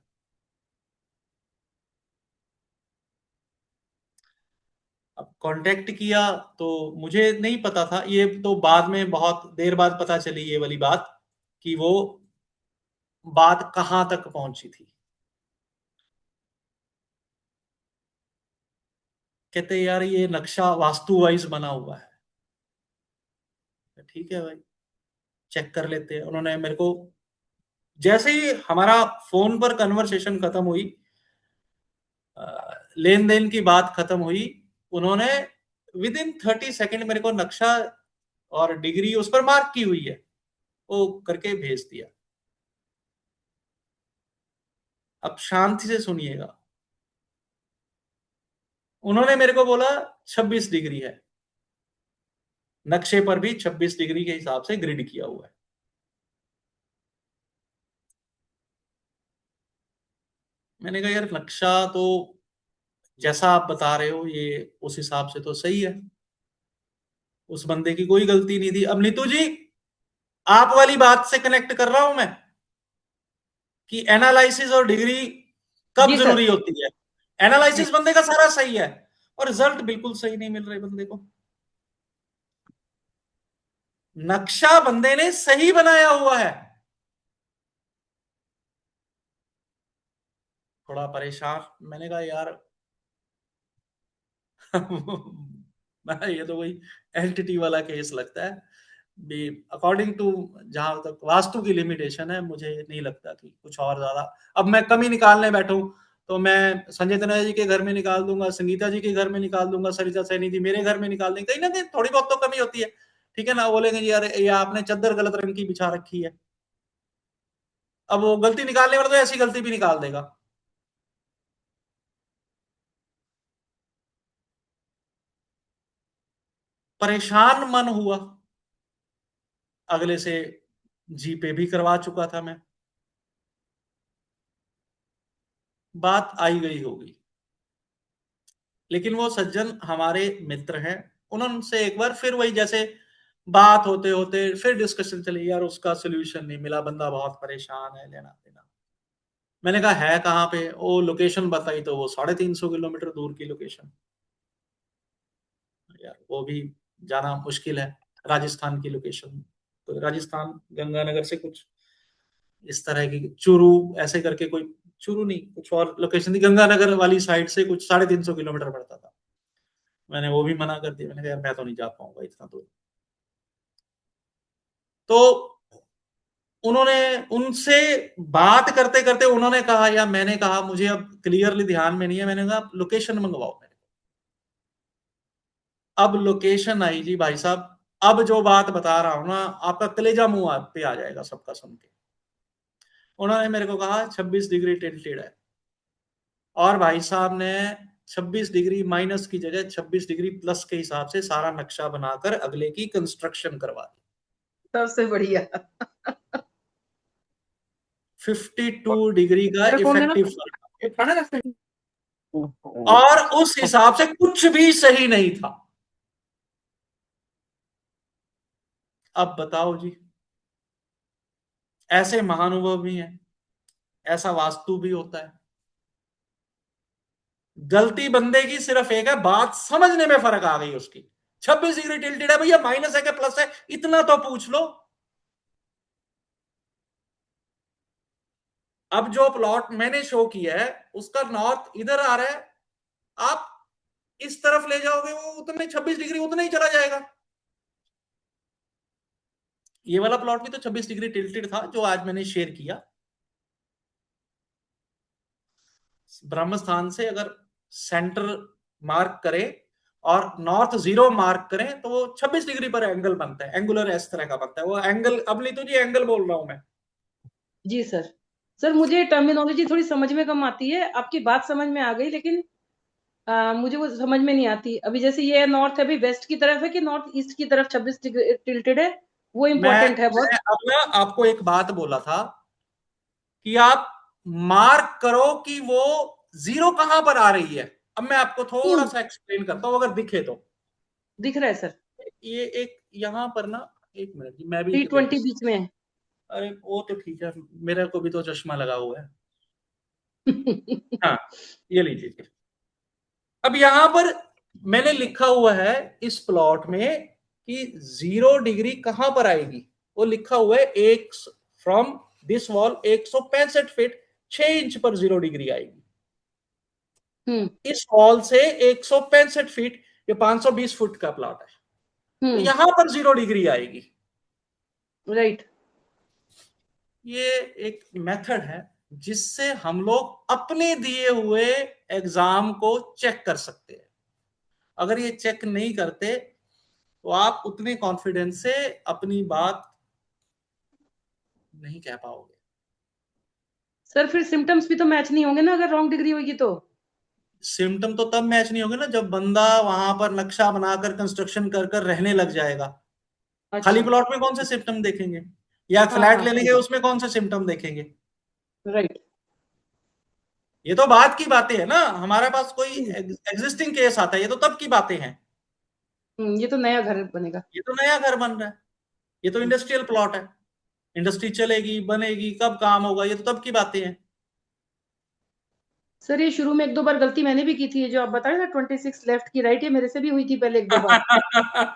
अब कांटेक्ट किया तो मुझे नहीं पता था, ये तो बाद में बहुत देर बाद पता चली ये वाली बात, कि वो बात कहां तक पहुंची थी। कहते यार ये नक्शा वास्तु वाइज बना हुआ है। ठीक है भाई, चेक कर लेते हैं। उन्होंने मेरे को, जैसे ही हमारा फोन पर कन्वर्सेशन खत्म हुई, लेन देन की बात खत्म हुई, उन्होंने विद इन 30 सेकेंड मेरे को नक्शा और डिग्री उस पर मार्क की हुई है वो करके भेज दिया। अब शांति से सुनिएगा। उन्होंने मेरे को बोला 26 डिग्री है, नक्शे पर भी 26 डिग्री के हिसाब से ग्रिड किया हुआ है। मैंने कहा यार नक्शा तो जैसा आप बता रहे हो ये उस हिसाब से तो सही है, उस बंदे की कोई गलती नहीं थी। अब नीतू जी, आप वाली बात से कनेक्ट कर रहा हूं मैं कि एनालिसिस और डिग्री कब जी सर। जरूरी होती है। एनालिसिस बंदे का सारा सही है और रिजल्ट बिल्कुल सही नहीं मिल रहे बंदे को। नक्शा बंदे ने सही बनाया हुआ है। थोड़ा परेशान, मैंने कहा यार ये तो कोई एंटिटी वाला केस लगता है भी। अकॉर्डिंग टू जहां तक वास्तु की लिमिटेशन है, मुझे नहीं लगता कि कुछ और ज्यादा। अब मैं कमी निकालने बैठूं तो मैं संजय तनेजा जी के घर में निकाल दूंगा, संगीता जी के घर में निकाल दूंगा, सरिता सैनी जी मेरे घर में निकाल देंगे, कहीं ना कहीं थोड़ी बहुत तो कमी होती है। ठीक है ना, बोलेंगे जी यार ये आपने चद्दर गलत रंग की बिछा रखी है। अब वो गलती निकालने वाला तो ऐसी गलती भी निकाल देगा। परेशान मन हुआ, अगले से जी पे भी करवा चुका था मैं। बात आई गई होगी, लेकिन वो सज्जन हमारे मित्र हैं। उन्होंने एक बार फिर वही, जैसे बात होते होते फिर डिस्कशन चली, यार उसका सोल्यूशन नहीं मिला, बंदा बहुत परेशान है, लेना देना। मैंने कहा है कहाँ पे, वो लोकेशन बताई तो वो 350 किलोमीटर दूर की लोकेशन। यार वो भी जाना मुश्किल है, राजस्थान की लोकेशन। तो राजस्थान गंगानगर से कुछ इस तरह की, चूरू ऐसे करके कोई, चूरू नहीं कुछ और लोकेशन थी, गंगानगर वाली साइड से कुछ 350 किलोमीटर पड़ता था। मैंने वो भी मना कर दिया, मैंने कहा यार मैं तो नहीं जा पाऊंगा इतना दूर। तो उन्होंने, उनसे बात करते करते उन्होंने कहा, या मैंने कहा मुझे अब क्लियरली ध्यान में नहीं है, मैंने कहा लोकेशन मंगवाओ मेरे। अब लोकेशन आई जी भाई साहब। अब जो बात बता रहा हूं ना, आपका कलेजा मुंह पे आ जाएगा सबका सुन के। उन्होंने मेरे को कहा 26 डिग्री टिल्टेड है, और भाई साहब ने 26 डिग्री माइनस की जगह 26 डिग्री प्लस के हिसाब से सारा नक्शा बनाकर अगले की कंस्ट्रक्शन करवा दी। सबसे बढ़िया। 52 डिग्री का मेरा फोन लेना। इफेक्टिव, और उस हिसाब से कुछ भी सही नहीं था। अब बताओ जी, ऐसे महानुभव भी हैं, ऐसा वास्तु भी होता है। गलती बंदे की सिर्फ एक है, बात समझने में फर्क आ गई उसकी। 26 डिग्री टिल्टेड है भैया, माइनस है क्या प्लस है, इतना तो पूछ लो। अब जो प्लॉट मैंने शो किया है उसका नॉर्थ इधर आ रहा है, आप इस तरफ ले जाओगे वो उतने 26 डिग्री उतना ही चला जाएगा। ये वाला प्लॉट भी तो 26 डिग्री टिल्टेड था जो आज मैंने शेयर किया। ब्रह्म स्थान से अगर सेंटर मार्क करें और नॉर्थ 0 मार्क करें तो वो 26 डिग्री पर एंगल बनता है, एंगुलर इस तरह का बनता है वो एंगल। अब नीतू जी एंगल बोल रहा हूं मैं। जी सर। सर मुझे टर्मिनोलॉजी थोड़ी समझ में कम आती है, आपकी बात समझ में आ गई, लेकिन मुझे वो समझ में नहीं आती। अभी जैसे ये नॉर्थ है, अभी वेस्ट की तरफ है कि नॉर्थ ईस्ट की तरफ 26 डिग्री टिल्टेड है, वो इम्पोर्टेंट है बहुत। मैं अब ना आपको एक बात बोला था कि आप मार्क करो कि वो 0 कहां पर आ रही है। अब मैं आपको थोड़ा सा एक्सप्लेन करता हूं अगर दिखे तो। दिख रहा है सर, ये एक यहां पर ना, एक मिनट जी, मैं भी 320 बीच में है। अरे वो तो ठीक है, मेरे को भी तो चश्मा लगा हुआ है। हाँ, ये लीजिए। अब यहां पर मैंने लिखा हुआ है इस प्लॉट में कि 0 डिग्री कहां पर आएगी। वो लिखा हुआ है एक from this wall 165 feet 6 inch पर 0 डिग्री आएगी। इस वॉल से 165 फीट, ये 520 फुट का प्लॉट है, तो यहां पर 0 डिग्री आएगी। राइट। ये एक मेथड है जिससे हम लोग अपने दिए हुए एग्जाम को चेक कर सकते हैं। अगर ये चेक नहीं करते तो आप उतने कॉन्फिडेंस से अपनी बात नहीं कह पाओगे। सर फिर सिम्टम्स भी तो मैच नहीं होंगे ना अगर रॉन्ग डिग्री होगी तो। सिम्टम तो तब मैच नहीं होंगे ना जब बंदा वहां पर नक्शा बनाकर कंस्ट्रक्शन कर कर रहने लग जाएगा। खाली अच्छा। प्लॉट में कौन से सिम्टम देखेंगे, या हाँ फ्लैट हाँ ले लेंगे उसमें कौन से सिम्टम देखेंगे। राइट। ये तो बात की बातें है ना, हमारे पास कोई एग्जिस्टिंग केस आता है, ये तो तब की बातें हैं। ये तो नया घर बनेगा। ये तो नया घर बन रहा है, ये तो इंडस्ट्रियल प्लॉट है। इंडस्ट्री चलेगी बनेगी कब काम होगा, ये तो तब की बातें हैं। सर ये शुरू में 1-2 बार गलती मैंने भी की थी, ये जो आप बता रहे ना 26 लेफ्ट की राइट, ये मेरे से भी हुई थी पहले 1-2 बार।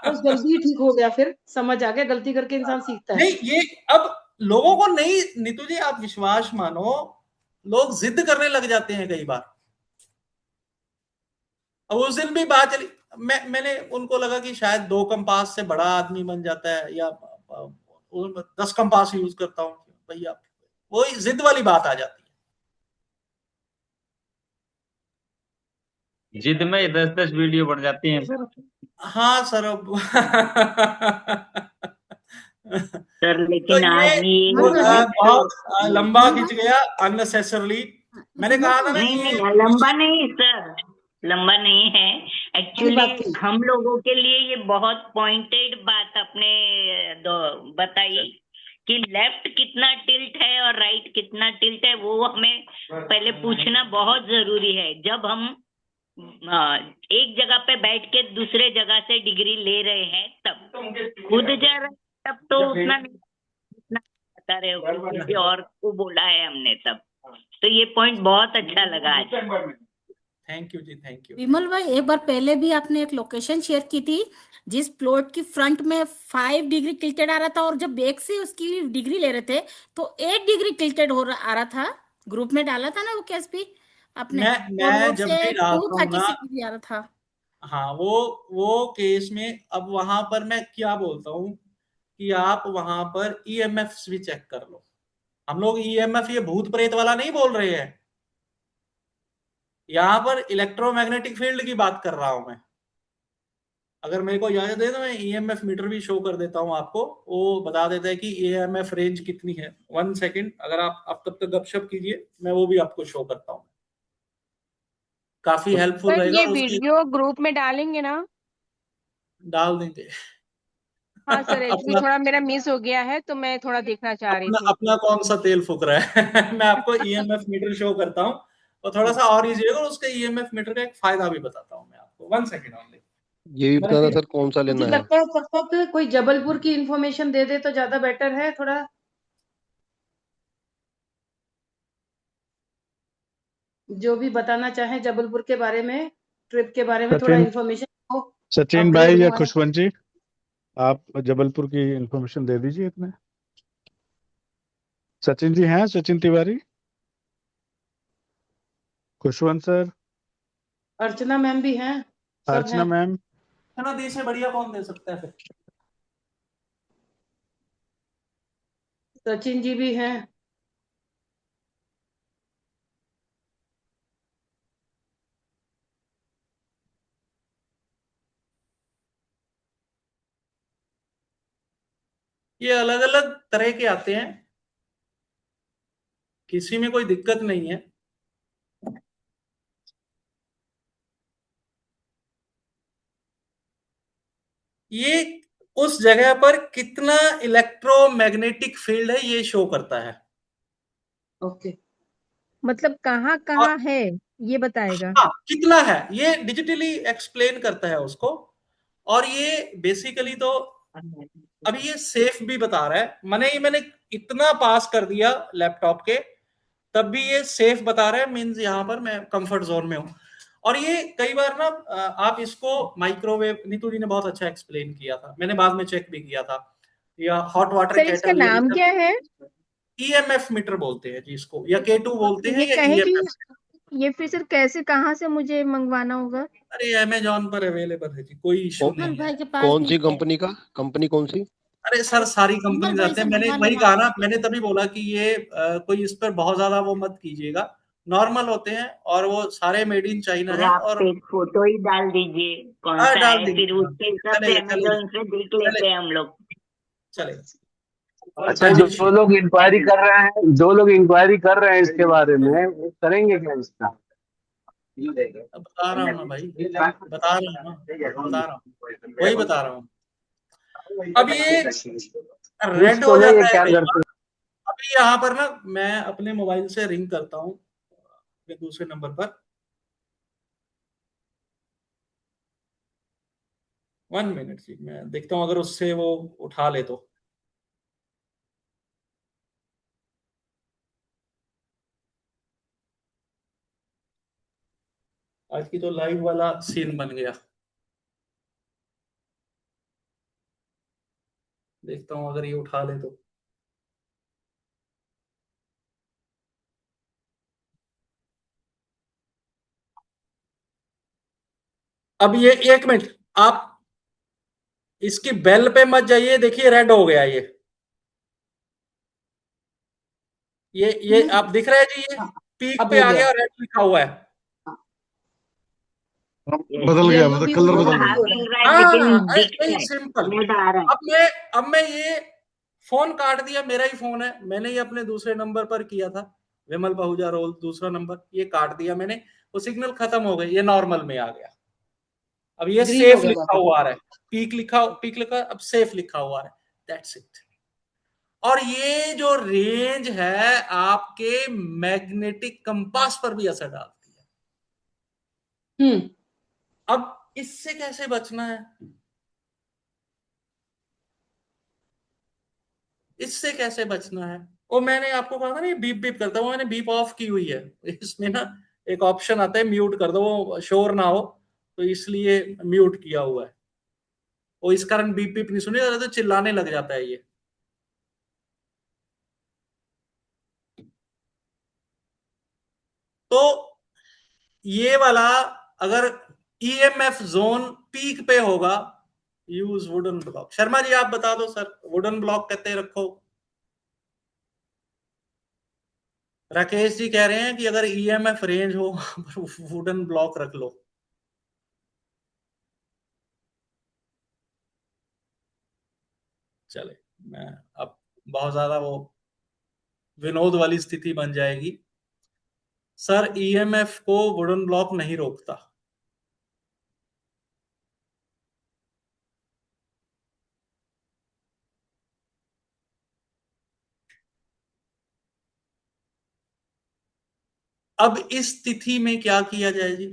बस जल्दी ही ठीक हो गया, फिर समझ आ गया, गलती करके इंसान सीखता है। नहीं, ये अब लोगों को नहीं, नीतू जी आप विश्वास मानो, लोग जिद करने लग जाते हैं कई बार। अब उस दिन भी बात चली, मैंने उनको लगा कि शायद 2 कंपास से बड़ा आदमी बन जाता है, या 10 कंपास यूज करता हूं भैया, वही जिद वाली बात आ जाती है। जिद में 10-10 वीडियो बन जाती हैं सर। हाँ सर, अब सर तो लेकिन आज ये बहुत लंबा खिंच गया अननेसेसरली। मैंने कहा था ना नहीं कि नहीं लंबा नहीं सर, लंबा नहीं है। एक्चुअली हम लोगों के लिए ये बहुत पॉइंटेड बात आपने बताई कि लेफ्ट कितना टिल्ट है और राइट कितना टिल्ट है, वो हमें पहले पूछना बहुत जरूरी है। जब हम एक जगह पे बैठ के दूसरे जगह से डिग्री ले रहे हैं, तब खुद जा रहे हैं, तब तो उतना नहीं बता रहे हो, किसी और को बोला है हमने तब। तो ये पॉइंट बहुत अच्छा लगा आज। थैंक यू जी, थैंक यू। विमल भाई एक बार पहले भी आपने एक लोकेशन शेयर की थी जिस प्लॉट की फ्रंट में 5 डिग्री टिल्टेड आ रहा था, और जब बैक से उसकी डिग्री ले रहे थे तो 8 डिग्री टिल्टेड आ रहा था। ग्रुप में डाला था ना वो केस भी आपने, और मैं वो जब से भी डालता हूँ ना, 236 डिग्री आ रहा था। हाँ वो केस में अब वहां पर मैं क्या बोलता हूँ कि आप वहां पर ईएमएफ भी चेक कर लो। हम लोग ईएमएफ ये भूत प्रेत वाला नहीं बोल रहे हैं, यहां पर इलेक्ट्रोमैग्नेटिक फील्ड की बात कर रहा हूं मैं। अगर मेरे को इजाजत दे तो मैं ईएमएफ मीटर भी शो कर देता हूं आपको, वो बता देता है कि ईएमएफ रेंज कितनी है। 1 सेकेंड, अगर आप तब तक गपशप कीजिए, मैं वो भी आपको शो करता हूं। काफी हेल्पफुल सर रहेगा ये उसकी। वीडियो ग्रुप में डालेंगे ना? डाल देंगे। हाँ सर, एक्चुअली अपना थोड़ा मेरा मिस हो गया है तो मैं थोड़ा देखना चाह रही अपना थी। अपना कौन सा तेल फूक रहा है। मैं आपको ईएमएफ मीटर शो करता हूँ और थोड़ा सा और इजी होगा, उसके ईएमएफ मीटर का एक फायदा भी बताता हूँ मैं आपको। 1 सेकेंड ओनली। ये भी बताना सर कौन सा मुझे लेना है। लगता है तब तक कोई जबलपुर की इंफॉर्मेशन दे दे तो ज्यादा बेटर है थोड़ा। जो भी बताना चाहे जबलपुर के बारे में, ट्रिप के बारे में, थोड़ा इंफॉर्मेशन हो। सचिन अपग्रेड भाई या हुआ है। खुशवंत जी, आप जबलपुर की इंफॉर्मेशन दे दीजिए इतने। सचिन जी हैं, सचिन तिवारी। खुशवंत सर, अर्चना मैम भी हैं, सब अर्चना हैं। मैम, है ना, दी से बढ़िया कौन दे सकता है फिर? सचिन जी भी हैं। ये अलग अलग तरह के आते हैं, किसी में कोई दिक्कत नहीं है। ये उस जगह पर कितना इलेक्ट्रोमैग्नेटिक फील्ड है ये शो करता है। ओके। मतलब कहाँ और कहाँ है ये बताएगा। हाँ, कितना है ये डिजिटली एक्सप्लेन करता है उसको। और ये बेसिकली तो अभी ये सेफ भी बता रहा है, मैंने इतना पास कर दिया लैपटॉप के, तब भी ये सेफ बता रहा है, मींस यहाँ पर मैं कंफर्ट जोन में हूँ। और ये कई बार ना आप इसको माइक्रोवेव, नीतू जी ने बहुत अच्छा एक्सप्लेन किया था, मैंने बाद में चेक भी किया था, या हॉट वाटर सर इसका केटल, नाम क्या है? ईएमएफ मीटर बोलते हैं जिसको, या K2 बोलते हैं, ये या कहे कि ईएमएफ। ये फिर सर कैसे कहाँ से मुझे मंगवाना होगा? अरे अमेजोन पर अवेलेबल है जी, कोई इशू विमल नहीं है। भाई के पास कौन भी सी है। कंपनी का, कंपनी कौन सी? अरे सर सारी विमल कंपनी भाई आते से हैं, मैंने मंगवा वही लेना कहा आप। ना, मैंने तभी बोला कि ये कोई इस पर बहुत ज्यादा वो मत कीजिएगा, नॉर्मल होते हैं और वो सारे मेड इन चाइना और है। आप और एक फोटो ही डाल दीजिए कौन हाँ, सा डाल है, फिर देंगे, उसके हिसाब से चलेगा चलेगा अमेजोन से देख चलेगा लेते हैं हम लोग। चलेगा। अच्छा, हाँ जो जी, जो लोग इंक्वायरी कर रहे हैं, जो लोग इंक्वायरी कर रहे हैं इसके बारे में, वो करेंगे क्या इसका? अब बता रहा हूँ ना भाई, बता रहा हूँ ना, बता रहा हूँ, वही बता रहा हूँ। अब ये कुछ रेड तो हो नहीं, ये जाता है क्या कई करते बार। अभी यहाँ पर ना मैं अपने मोबाइल से रिंग करता हूँ अपने दूसरे नंबर पर, 1 मिनट जी, मैं देखता हूँ अगर उससे वो उठा ले तो। आज की तो लाइव वाला सीन बन गया, देखता हूँ अगर ये उठा ले तो। अब ये 1 मिनट, आप इसकी बेल पे मत जाइए, देखिए रेड हो गया ये आप दिख रहा है जी, ये पीक अब पे हो आ गया। गया और रेड लिखा हुआ है। बदल गया, येलो मतलब भी कलर हो बदल रहा गया। है, मिल रहा है हाँ, लेकिन अरे दिख वही रहा है, सिंपल। रेड आ रहा है। अब मैं ये फोन काट दिया, मेरा ही फोन है, मैंने ये अपने दूसरे नंबर पर किया था, विमल पहुजा रोल दूसरा नंबर, ये काट दिया मैंने, वो सिग्नल खत्म हो गई, ये नॉर्मल में आ गया। अब ये ग्रीन हो सेफ गया लिखा वापस। हुआ आ रहा है, पीक लिखा, अब सेफ लिखा हुआ आ रहा है, दैट्स इट। और ये जो रेंज है आपके मैग्नेटिक कंपास पर भी असर डालती है। अब इससे कैसे बचना है, इससे कैसे बचना है? वो मैंने आपको कहा था ना, ये बीप बीप करता है, वो मैंने बीप ऑफ की हुई है। इसमें ना एक ऑप्शन आता है म्यूट कर दो, वो शोर ना हो, तो इसलिए म्यूट किया हुआ है। वो इस कारण बीप बीप नहीं सुनी, तो चिल्लाने लग जाता है ये। तो ये वाला अगर ईएमएफ जोन पीक पे होगा, use wooden block. Sharma ji आप बता दो सर, वुडन ब्लॉक कहते रखो। राकेश जी कह रहे हैं कि अगर ईएमएफ रेंज हो वुडन ब्लॉक रख लो। चले, मैं अब बहुत ज्यादा वो विनोद वाली स्थिति बन जाएगी। सर ईएमएफ को वुडन ब्लॉक नहीं रोकता। अब इस स्थिति में क्या किया जाए जी?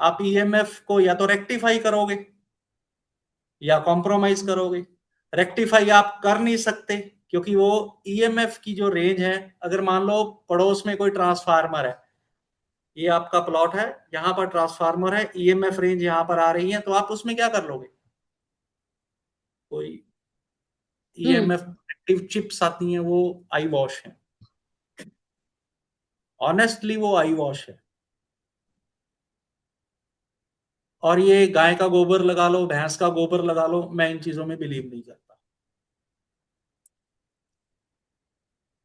आप ईएमएफ को या तो रेक्टिफाई करोगे या कॉम्प्रोमाइज करोगे। रेक्टिफाई आप कर नहीं सकते, क्योंकि वो ईएमएफ की जो रेंज है, अगर मान लो पड़ोस में कोई ट्रांसफार्मर है, ये आपका प्लॉट है, यहां पर ट्रांसफार्मर है, ईएमएफ रेंज यहां पर आ रही है, तो आप उसमें क्या कर लोगे? कोई ईएमएफ एक्टिव चिप्स आती हैं, वो आई वॉश है, ऑनेस्टली वो आई वॉश है। और ये गाय का गोबर लगा लो, भैंस का गोबर लगा लो, मैं इन चीजों में बिलीव नहीं करता।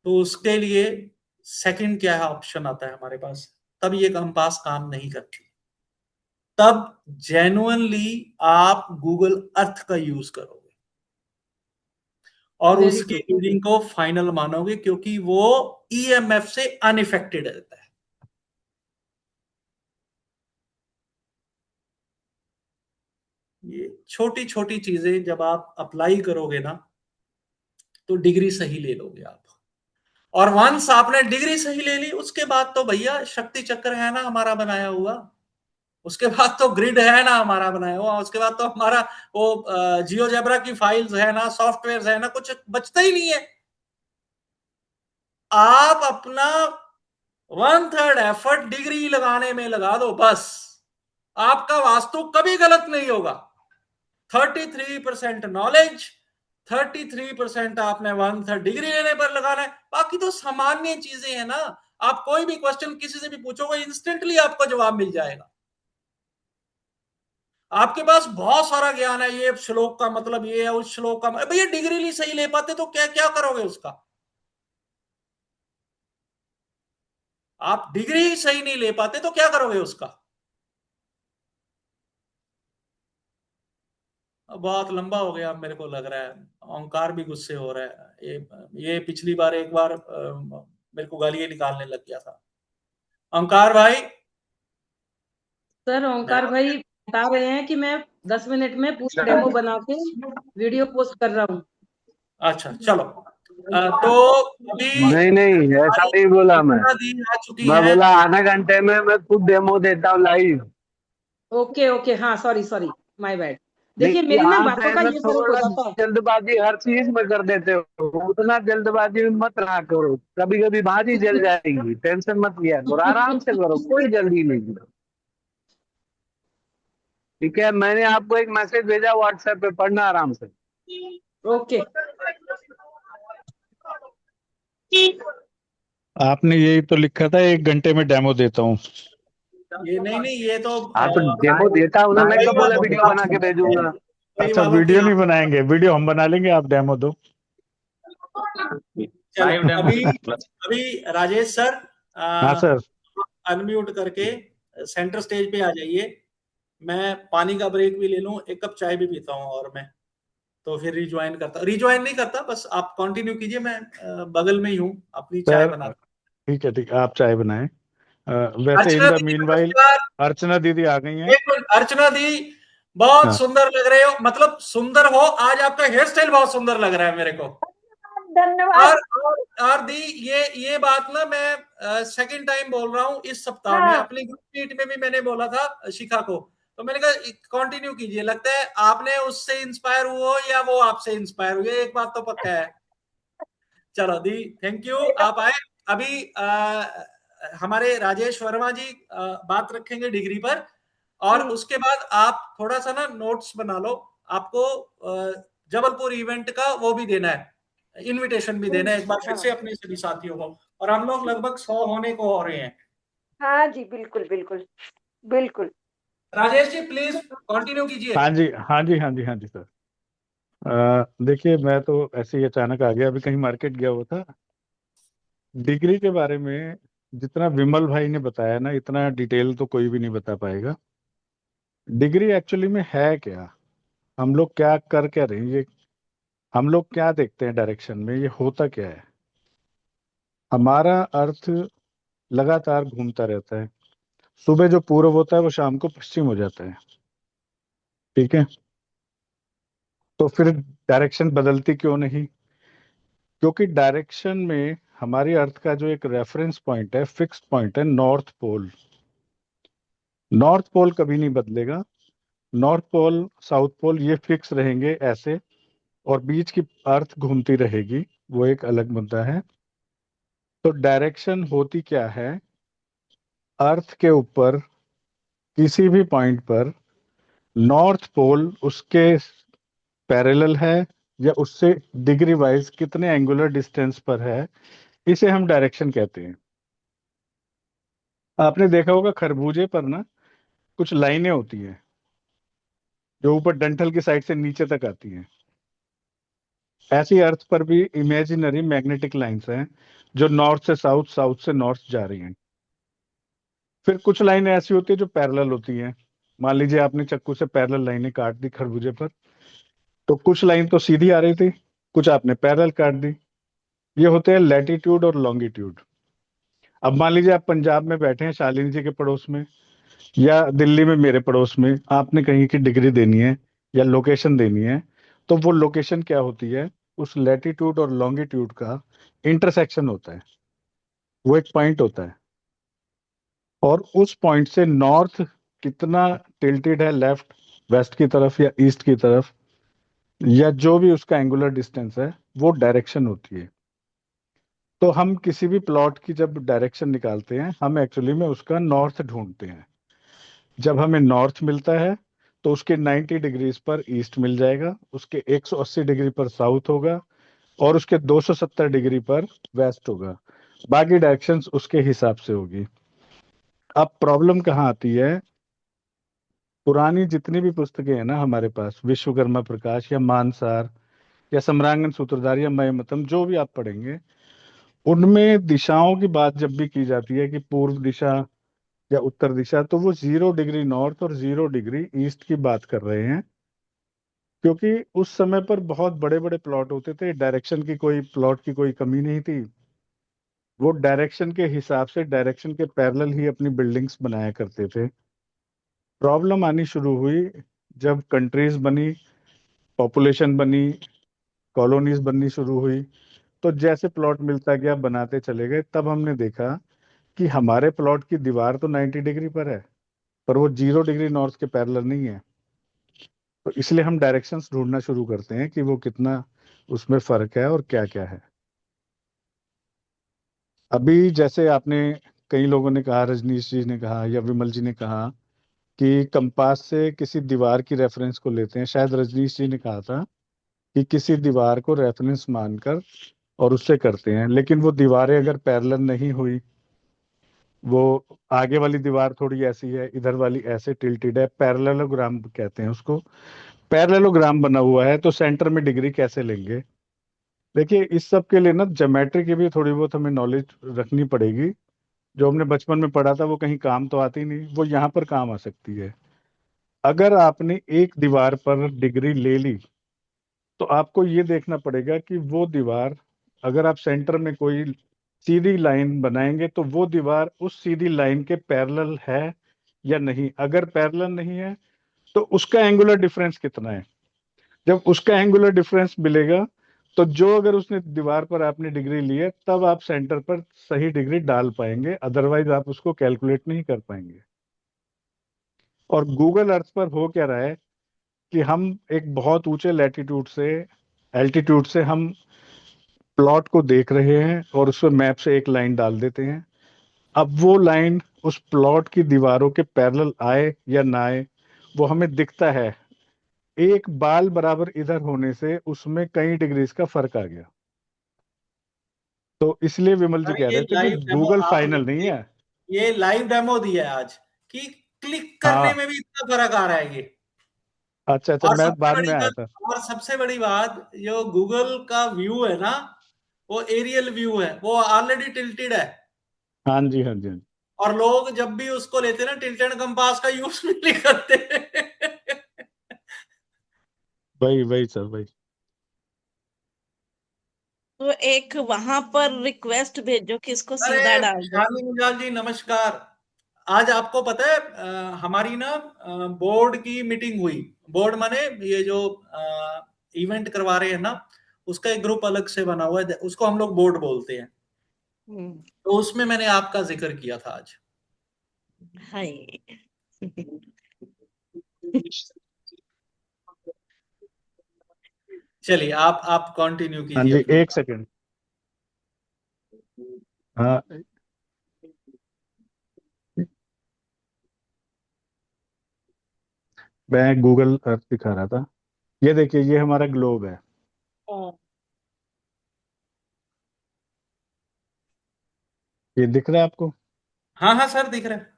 तो उसके लिए सेकंड क्या है ऑप्शन आता है हमारे पास, तब ये कंपास काम नहीं करती। तब जेन्युइनली आप गूगल अर्थ का यूज करोगे और वेरी उसकी गुड। रीडिंग को फाइनल मानोगे, क्योंकि वो ईएमएफ से अनइफेक्टेड रहता है। ये छोटी छोटी चीजें जब आप अप्लाई करोगे ना, तो डिग्री सही ले लोगे आप। और वंस आपने डिग्री सही ले ली, उसके बाद तो भैया शक्ति चक्र है ना हमारा बनाया हुआ, उसके बाद तो ग्रिड है ना हमारा बनाया हुआ, उसके बाद तो हमारा वो जियोजेब्रा की फाइल्स है ना, सॉफ्टवेयर है ना, कुछ बचता ही नहीं है। आप अपना 1/3 एफर्ट डिग्री लगाने में लगा दो, बस आपका वास्तु कभी गलत नहीं होगा। 33% नॉलेज, 33% आपने 1/3 डिग्री लेने पर लगाना है। बाकी तो सामान्य चीजें हैं ना, आप कोई भी क्वेश्चन किसी से भी पूछोगे, इंस्टेंटली आपको जवाब मिल जाएगा। आपके पास बहुत सारा ज्ञान है, ये श्लोक का मतलब ये है, उस श्लोक का भैया डिग्री नहीं सही ले पाते तो क्या क्या करोगे उसका? आप डिग्री सही नहीं ले पाते तो क्या करोगे उसका? बहुत लंबा हो गया मेरे को लग रहा है, ओंकार भी गुस्से हो रहा है। ये पिछली बार एक बार मेरे को गालियां निकालने लग गया था। ओंकार भाई, सर ओंकार भाई बता रहे हैं कि मैं 10 मिनट में पूरा डेमो बना के वीडियो पोस्ट कर रहा हूँ। अच्छा चलो। तो अभी नहीं ऐसा नहीं बोला मैं दी आ चुकी मैं है। बोला आधा घंटे में मैं खुद डेमो देता हूँ लाइव। ओके ओके, हाँ सॉरी सॉरी, माय बैड। देखिए नहीं मेरी ना यहाँ बातों पे का ना ये फर्क हो थोड़ा जाता है। जल्दबाजी हर चीज में कर देते हो, उतना जल्दबाजी में मत रहा करो, कभी कभी बाजी जल जाएगी, टेंशन मत लिया करो, आराम से करो, कोई जल्दी नहीं करो। ठीक है, मैंने आपको एक मैसेज भेजा व्हाट्सएप पे, पढ़ना आराम से। ओके। आपने यही तो लिखा था 1 घंटे में डेमो देता हूँ। ये नहीं, ये तो हाँ तो डेमो देता हूँ ना, मैं कब बोला वीडियो बना के भेजूंगा। अच्छा वीडियो नहीं बनाएंगे, वीडियो हम बना लेंगे, आप डेमो दो। Live demo. अभी राजेश सर हाँ सर। अनम्यूट करके सेंटर स्टेज पे आ जाइए। मैं पानी का ब्रेक भी ले लूं, एक कप चाय भी पीता हूं, और मैं तो फिर रिज्वाइन नहीं करता, बस आप कंटिन्यू कीजिए, मैं बगल में ही हूं, अपनी चाय सर बना। ठीक है आप चाय बनाएं। वैसे इन अर्चना द दी मीनवाइल नमस्कार। अर्चना दीदी आ गई हैं। एक मिनट, अर्चना दी बहुत हाँ। सुंदर लग रहे हो, मतलब सुंदर हो, आज आपका हेयर स्टाइल बहुत सुंदर लग रहा है मेरे को। धन्यवाद। और दी ये बात ना मैं सेकंड टाइम बोल रहा हूँ इस सप्ताह में, हाँ। अपनी ग्रुप मीट में भी मैंने बोला था शिखा को, तो मैंने कहा कंटिन्यू कीजिए, लगता है आपने उससे इंस्पायर हुए हो या वो आपसे इंस्पायर हुए, एक बात तो पक्का है। चलो दी, थैंक यू, आप आए। अभी हमारे राजेश वर्मा जी बात रखेंगे डिग्री पर, और उसके बाद आप थोड़ा सा ना नोट्स बना लो, आपको जबलपुर इवेंट का वो भी देना है, इनविटेशन भी देना है एक बार फिर से अपने सभी साथियों को, और हम लोग लगभग 100 होने को हो रहे हैं। हाँ जी, बिल्कुल बिल्कुल बिल्कुल। राजेश जी प्लीज कंटिन्यू कीजिए। हाँ जी हाँ जी हाँ जी हाँ जी सर। देखिए मैं तो ऐसे ही अचानक आ गया, अभी कहीं मार्केट गया हुआ था। डिग्री के बारे में जितना विमल भाई ने बताया ना, इतना डिटेल तो कोई भी नहीं बता पाएगा। डिग्री एक्चुअली में है क्या, हम लोग क्या कर क्या रहे हैं, ये हम लोग क्या देखते हैं डायरेक्शन में, ये होता क्या है। हमारा अर्थ लगातार घूमता रहता है, सुबह जो पूर्व होता है वो शाम को पश्चिम हो जाता है, ठीक है। तो फिर डायरेक्शन बदलती क्यों नहीं? क्योंकि डायरेक्शन में हमारी अर्थ का जो एक रेफरेंस पॉइंट है, फिक्स्ड पॉइंट है, नॉर्थ पोल। नॉर्थ पोल कभी नहीं बदलेगा, नॉर्थ पोल साउथ पोल ये फिक्स रहेंगे ऐसे, और बीच की अर्थ घूमती रहेगी, वो एक अलग मुद्दा है। तो डायरेक्शन होती क्या है, अर्थ के ऊपर किसी भी पॉइंट पर नॉर्थ पोल उसके पैरेलल है या उससे डिग्री वाइज कितने एंगुलर डिस्टेंस पर है, इसे हम डायरेक्शन कहते हैं। आपने देखा होगा खरबूजे पर ना कुछ लाइनें होती हैं, जो ऊपर डंठल की साइड से नीचे तक आती हैं। ऐसी अर्थ पर भी इमेजिनरी मैग्नेटिक लाइंस हैं जो नॉर्थ से साउथ, साउथ से नॉर्थ जा रही हैं। फिर कुछ लाइनें ऐसी होती है जो पैरेलल होती हैं। मान लीजिए आपने चाकू से पैरेलल लाइनें काट दी खरबूजे पर, तो कुछ लाइन तो सीधी आ रही थी, कुछ आपने पैरेलल काट दी। ये होते हैं लैटिट्यूड और लॉन्गिट्यूड। अब मान लीजिए आप पंजाब में बैठे हैं शालिनी जी के पड़ोस में, या दिल्ली में मेरे पड़ोस में, आपने कहीं की डिग्री देनी है या लोकेशन देनी है, तो वो लोकेशन क्या होती है, उस लैटिट्यूड और लॉन्गिट्यूड का इंटरसेक्शन होता है। वो एक पॉइंट होता है, और उस पॉइंट से नॉर्थ कितना टिल्टेड है, लेफ्ट वेस्ट की तरफ या ईस्ट की तरफ, या जो भी उसका एंगुलर डिस्टेंस है, वो डायरेक्शन होती है। तो हम किसी भी प्लॉट की जब डायरेक्शन निकालते हैं, हम एक्चुअली में उसका नॉर्थ ढूंढते हैं। जब हमें नॉर्थ मिलता है तो उसके 90 डिग्रीज पर ईस्ट मिल जाएगा, उसके 180 डिग्री पर साउथ होगा, और उसके 270 डिग्री पर वेस्ट होगा। बाकी डायरेक्शंस उसके हिसाब से होगी। अब प्रॉब्लम कहाँ आती है, पुरानी जितनी भी पुस्तकें हैं ना हमारे पास, विश्वकर्मा प्रकाश या मानसार या सम्रांगन सूत्रधार या मयमतम, जो भी आप पढ़ेंगे, उनमें दिशाओं की बात जब भी की जाती है कि पूर्व दिशा या उत्तर दिशा, तो वो 0 डिग्री नॉर्थ और 0 डिग्री ईस्ट की बात कर रहे हैं। क्योंकि उस समय पर बहुत बड़े बड़े प्लॉट होते थे, डायरेक्शन की कोई प्लॉट की कोई कमी नहीं थी। वो डायरेक्शन के हिसाब से डायरेक्शन के पैरेलल ही अपनी बिल्डिंग्स बनाया करते थे। प्रॉब्लम आनी शुरू हुई जब कंट्रीज बनी, पॉपुलेशन बनी, कॉलोनीज बननी शुरू हुई, तो जैसे प्लॉट मिलता गया बनाते चले गए। तब हमने देखा कि हमारे प्लॉट की दीवार तो 90 डिग्री पर है, पर वो 0 डिग्री नॉर्थ के पैरेलल नहीं है। तो इसलिए हम डायरेक्शंस ढूंढना शुरू करते हैं कि वो कितना उसमें फर्क है और क्या क्या है। अभी जैसे आपने, कई लोगों ने कहा, रजनीश जी ने कहा या विमल जी ने कहा कि कंपास से किसी दीवार की रेफरेंस को लेते हैं। शायद रजनीश जी ने कहा था कि किसी दीवार को रेफरेंस मानकर और उससे करते हैं, लेकिन वो दीवारें अगर पैरेलल नहीं हुई, वो आगे वाली दीवार थोड़ी ऐसी है, इधर वाली ऐसे टिल्टेड है, पैरेललोग्राम कहते हैं उसको, पैरेललोग्राम बना हुआ है, तो सेंटर में डिग्री कैसे लेंगे। देखिए, इस सब के लिए ना ज्योमेट्री की भी थोड़ी बहुत हमें नॉलेज रखनी पड़ेगी। जो हमने बचपन में पढ़ा था वो कहीं काम तो आती नहीं, वो यहाँ पर काम आ सकती है। अगर आपने एक दीवार पर डिग्री ले ली, तो आपको ये देखना पड़ेगा कि वो दीवार, अगर आप सेंटर में कोई सीधी लाइन बनाएंगे, तो वो दीवार उस सीधी लाइन के पैरेलल है या नहीं। अगर पैरेलल नहीं है तो उसका एंगुलर डिफरेंस कितना है। जब उसका एंगुलर डिफरेंस मिलेगा, तो जो अगर उसने दीवार पर आपने डिग्री ली है, तब आप सेंटर पर सही डिग्री डाल पाएंगे, अदरवाइज आप उसको कैलकुलेट नहीं कर पाएंगे। और गूगल अर्थ पर हो क्या रहा है कि हम एक बहुत ऊंचे लैटिट्यूड से, एल्टीट्यूड से हम प्लॉट को देख रहे हैं और उस पर मैप से एक लाइन डाल देते हैं। अब वो लाइन उस प्लॉट की दीवारों के पैरेलल आए या ना आए, वो हमें दिखता है। एक बाल बराबर इधर होने से उसमें कई डिग्रीज का फर्क आ गया। तो इसलिए विमल जी सर कह ये रहे थे कि लाइव डेमो गूगल आपने फाइनल नहीं है। ये लाइव डेमो दिया है आज कि क्लिक करने हाँ, में भी इतना फर्क आ रहा है ये। अच्छा अच्छा, और मैं सबसे बाद बड़ी में आया बात, था। और सबसे बड़ी बात, जो गूगल का व्यू है ना, वो एरियल व्यू है, वो ऑलरेडी टिल्टेड है। हाँ जी, हाँ जी, हाँ जी। और लोग जब भी उसको लेते हैं ना, टिल्टेड कंपास का यूज भी नहीं करते। वही वही सर, वही। तो एक वहां पर रिक्वेस्ट भेजो कि इसको अरे सीधा डाल दो। शालिनी मिजाज जी नमस्कार। आज आपको पता है हमारी ना बोर्ड की मीटिंग हुई। बोर्ड माने ये जो इवेंट करवा रहे हैं ना, उसका एक ग्रुप अलग से बना हुआ है, उसको हम लोग बोर्ड बोलते हैं। तो उसमें मैंने आपका जिक्र किया था आज। हाय। चलिए आप कंटिन्यू हाँ कीजिए जी, अपनी एक बात। सेकंड। हाँ, मैं गूगल अर्थ दिखा रहा था। ये देखिए, ये हमारा ग्लोब है। ये दिख रहा है आपको। हाँ हाँ सर दिख रहा है।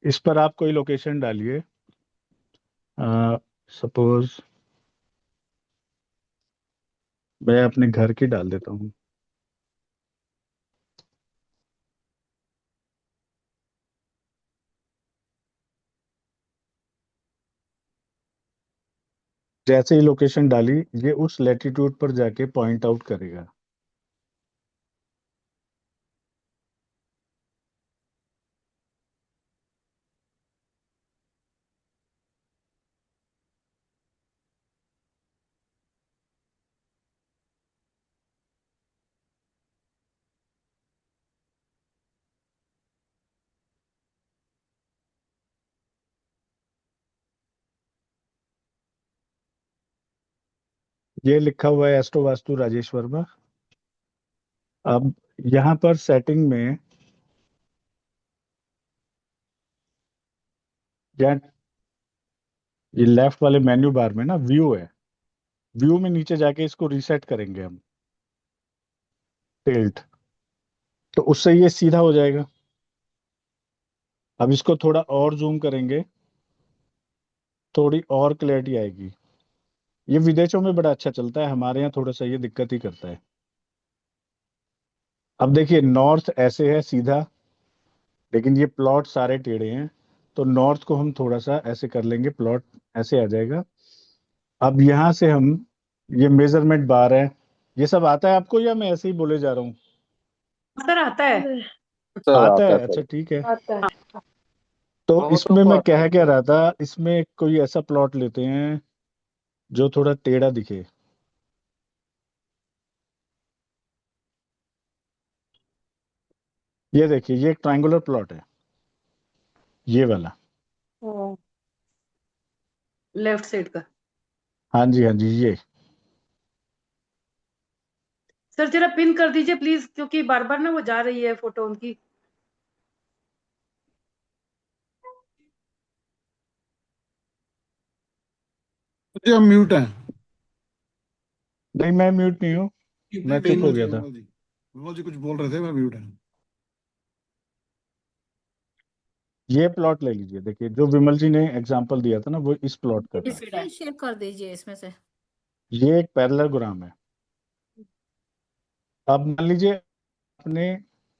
इस पर आप कोई लोकेशन डालिए। सपोज मैं अपने घर की डाल देता हूँ। जैसे ही लोकेशन डाली, ये उस लैटिट्यूड पर जाके पॉइंट आउट करेगा। ये लिखा हुआ है एस्ट्रो वास्तु राजेश वर्मा। अब यहाँ पर सेटिंग में या ये लेफ्ट वाले मेन्यू बार में ना व्यू है, व्यू में नीचे जाके इसको रीसेट करेंगे हम, टिल्ट, तो उससे ये सीधा हो जाएगा। अब इसको थोड़ा और जूम करेंगे, थोड़ी और क्लैरिटी आएगी। ये विदेशों में बड़ा अच्छा चलता है, हमारे यहाँ थोड़ा सा ये दिक्कत ही करता है। अब देखिए नॉर्थ ऐसे है सीधा, लेकिन ये प्लॉट सारे टेढ़े हैं, तो नॉर्थ को हम थोड़ा सा ऐसे कर लेंगे, प्लॉट ऐसे आ जाएगा। अब यहाँ से हम ये मेजरमेंट बार है, ये सब आता है आपको या मैं ऐसे ही बोले जा रहा हूँ? सर आता है। आता है, अच्छा ठीक है। आता है। तो बहुतों इसमें को मैं आता है। कह रहा था, इसमें कोई ऐसा प्लॉट लेते हैं जो थोड़ा टेढ़ा दिखे। ये देखिए, ये एक ट्रायंगुलर प्लॉट है, ये वाला। लेफ्ट साइड का। हाँ जी, हाँ जी, ये सर जरा पिन कर दीजिए प्लीज, क्योंकि बार बार ना वो जा रही है फोटो उनकी। जी हम म्यूट हैं। नहीं, मैं म्यूट नहीं हूँ, मैं चुप हो गया था। विमल जी कुछ बोल रहे थे, मैं म्यूट है। ये प्लॉट ले लीजिए, देखिए जो विमल जी ने एग्जांपल दिया था ना, वो इस प्लॉट का था। शेयर कर दीजिए इसमें से। ये एक पैरेललोग्राम है। अब मान लीजिए आपने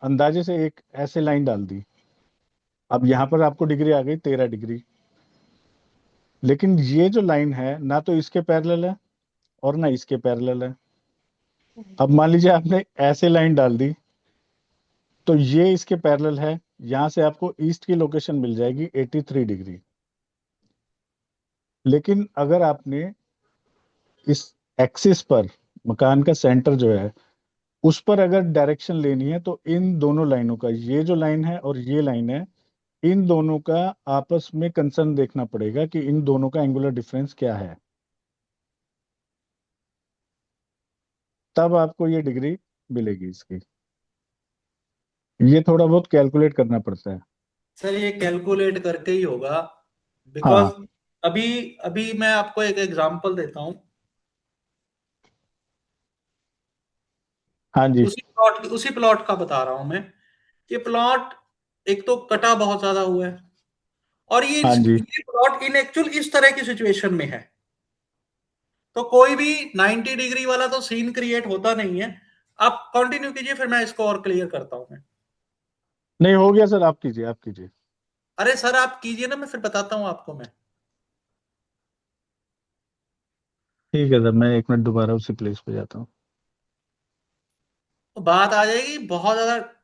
अंदाजे से एक ऐसे लाइन डाल दी, अब यहाँ पर आपको डिग्री आ गई 13 डिग्री, लेकिन ये जो लाइन है ना तो इसके पैरेलल है और ना इसके पैरेलल है। अब मान लीजिए आपने ऐसे लाइन डाल दी, तो ये इसके पैरेलल है, यहां से आपको ईस्ट की लोकेशन मिल जाएगी 83 डिग्री। लेकिन अगर आपने इस एक्सिस पर, मकान का सेंटर जो है उस पर अगर डायरेक्शन लेनी है, तो इन दोनों लाइनों का, ये जो लाइन है और ये लाइन है, इन दोनों का आपस में कंसर्न देखना पड़ेगा कि इन दोनों का एंगुलर डिफरेंस क्या है, तब आपको ये डिग्री मिलेगी इसकी। ये थोड़ा बहुत कैलकुलेट करना पड़ता है। सर ये कैलकुलेट करके ही होगा, बिकॉज हाँ अभी अभी मैं आपको एक एग्जांपल देता हूं। हाँ जी, उसी प्लॉट का बता रहा हूं मैं। ये प्लॉट एक तो कटा बहुत ज्यादा हुआ है, और हाँ जी, ये प्लॉट इन एक्चुअल इस तरह की सिचुएशन में है, तो कोई भी 90 डिग्री वाला तो सीन क्रिएट होता नहीं है। आप कंटिन्यू कीजिए, फिर मैं इसको और क्लियर करता हूं मैं। नहीं हो गया सर, आप कीजिए, आप कीजिए। अरे सर आप कीजिए ना, मैं फिर बताता हूं आपको मैं। ठीक है सर, मैं 1 मिनट दोबारा उसी प्लेस पे जाता हूँ। तो बात आ जाएगी बहुत ज्यादा।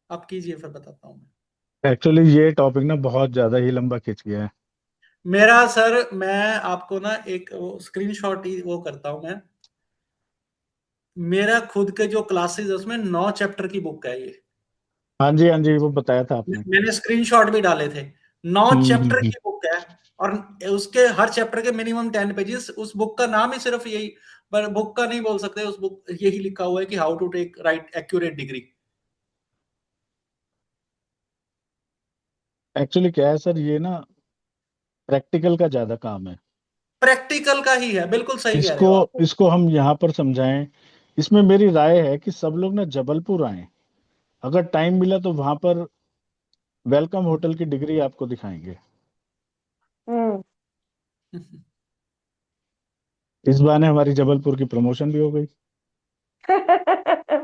आप कीजिए, फिर बताता हूं मैं। एक्चुअली ये टॉपिक ना बहुत ज्यादा ही लंबा खिंच गया है। मेरा सर, मैं आपको ना एक स्क्रीनशॉट ही वो करता हूं मैं। मेरा खुद के जो क्लासेस है उसमें 9 चैप्टर की बुक है ये। हाँ जी, हाँ जी, वो बताया था आपने। मैंने स्क्रीनशॉट भी डाले थे। 9 चैप्टर हम्म। की बुक है, और उसके हर चैप्टर के मिनिमम 10 पेजेस। उस बुक का नाम ही सिर्फ यही, पर बुक का नहीं बोल सकते, उस बुक यही लिखा हुआ है कि how to take right accurate degree. Actually क्या है सर, ये ना प्रैक्टिकल का ज्यादा काम है। प्रैक्टिकल का ही है, बिल्कुल सही कह रहे इसको हो आप। इसको हम यहाँ पर समझाएं। इसमें मेरी राय है कि सब लोग ना जबलपुर आए, अगर टाइम मिला तो वहां पर वेलकम होटल की डिग्री आपको दिखाएंगे। हम्म। इस बहाने हमारी जबलपुर की प्रमोशन भी हो गई।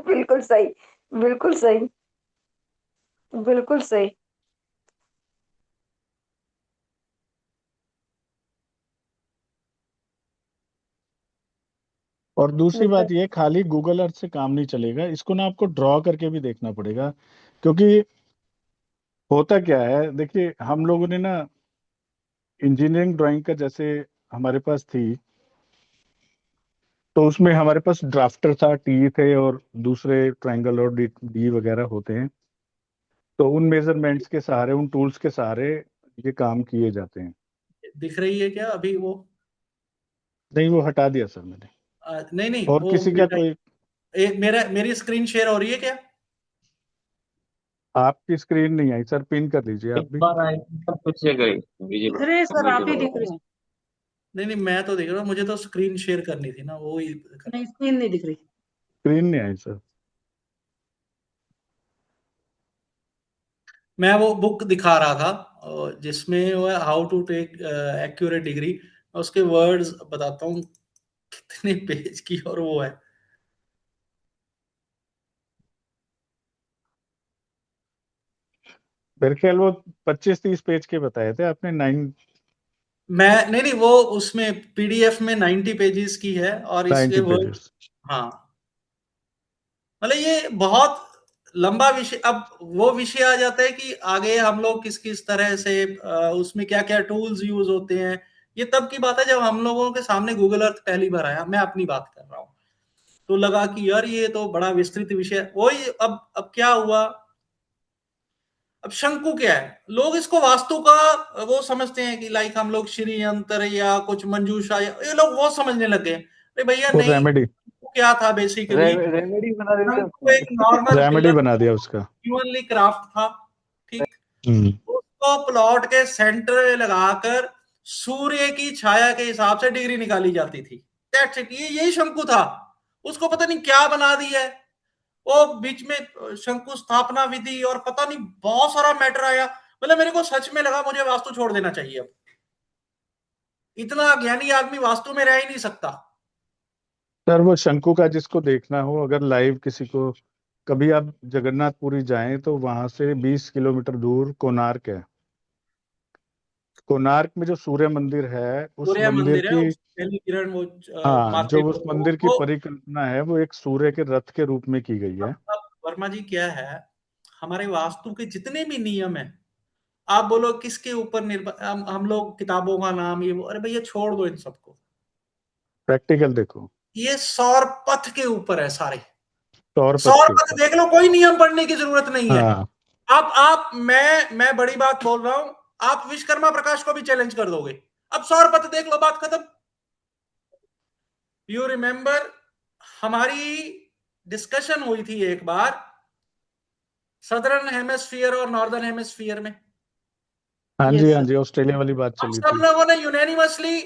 बिल्कुल सही, बिल्कुल सही, बिल्कुल सही। और दूसरी बिल्कुल। बात ये, खाली गूगल अर्थ से काम नहीं चलेगा, इसको ना आपको ड्रॉ करके भी देखना पड़ेगा। क्योंकि होता क्या है, देखिए हम लोगों ने ना इंजीनियरिंग ड्राइंग का जैसे हमारे पास थी, तो उसमें हमारे पास ड्राफ्टर था, टी थे और दूसरे ट्रायंगल और डी डी वगैरह होते हैं। तो उन मेजरमेंट्स के सहारे, उन टूल्स के सहारे ये काम किए जाते हैं। दिख रही है क्या अभी वो? नहीं, वो हटा दिया सर मैंने। नहीं नहीं, और वो किसी का कोई, मेरी स्क्रीन शेयर हो रही है क्या? आपकी स्क्रीन नहीं आई सर, पिन कर लीजिए आप एक भी। बार आए सब कुछ चेक गई दिख रहे हैं सर, आप ही दिख रहे हैं। नहीं नहीं, मैं तो देख रहा हूँ, मुझे तो स्क्रीन शेयर करनी थी ना, वो ही नहीं, स्क्रीन नहीं दिख रही। स्क्रीन नहीं आई सर। मैं वो बुक दिखा रहा था जिसमें वो how to take accurate degree, उसके वर्ड्स बताता हूँ कितने पेज की और वो है। मेरे ख्याल वो 25-30 पेज के बताए थे आपने, 9 मैं नहीं नहीं, वो उसमें पीडीएफ में 90 पेजेस की है और इसके 90 वर्ड, पेजेस। हाँ मतलब ये बहुत लंबा विषय। अब वो विषय आ जाता है कि आगे हम लोग किस किस तरह से उसमें क्या क्या टूल्स यूज होते हैं। ये तब की बात है जब हम लोगों के सामने गूगल अर्थ पहली बार आया, मैं अपनी बात कर रहा हूँ। तो लगा कि यार ये तो बड़ा विस्तृत विषय है। वही अब क्या हुआ, अब शंकु क्या है, लोग इसको वास्तु का वो समझते हैं कि लाइक हम लोग श्री यंत्र या कुछ मंजूषा या ये लोग वो समझने लगे। अरे भैया वो नहीं, रेमेडी वो क्या था बेसिकली, रेमेडी बना देते हैं शंकु एक उसको। नॉर्मल रेमेडी पिलर बना दिया उसका। ह्यूमनली क्राफ्ट था, ठीक। हम्म। उसको प्लॉट के सेंटर में लगाकर सूर्य की छाया के हिसाब से डिग्री निकाली जाती थी। दैट्स इट, ये यही शंकु था। उसको पता नहीं क्या बना दिया है। वो बीच में शंकु स्थापना विधि और पता नहीं बहुत सारा मैटर आया। मतलब मेरे को सच में लगा मुझे वास्तु छोड़ देना चाहिए अब। इतना ज्ञानी आदमी वास्तु में रह ही नहीं सकता। सर वो शंकु का जिसको देखना हो, अगर लाइव किसी को, कभी आप जगन्नाथपुरी जाएं तो वहां से 20 किलोमीटर दूर कोणार्क है। कोणार्क में जो सूर्य मंदिर है, उस सूर्य मंदिर मंदिर है, की, उसकी पहली किरण वो हाँ, माथे जो पे उस मंदिर की वो। परिकल्पना है वो एक सूर्य के रथ के रूप में की गई है। अब वर्मा जी क्या है, हमारे वास्तु के जितने भी नियम है, आप बोलो किसके ऊपर निर्भर, हम लोग किताबों का नाम ये वो, अरे भैया छोड़ दो इन सबको। प्रैक्टिकल देखो, ये सौर पथ के ऊपर है सारे। सौर पथ सौर के पथ ऊपर। देख लो, कोई नियम पढ़ने की जरूरत नहीं है। हाँ, आप मैं बड़ी बात बोल रहा हूं, आप विश्वकर्मा प्रकाश को भी चैलेंज कर दोगे। अब सौर पथ देख लो, बात खत्म। यू रिमेंबर हमारी डिस्कशन हुई थी एक बार सदर्न हेमिस्फीयर और नॉर्दर्न हेमिस्फीयर में। हाँ जी, यस हाँ सर। जी, ऑस्ट्रेलिया वाली बात हम चली सब थी। लोगों ने यूनानिमसली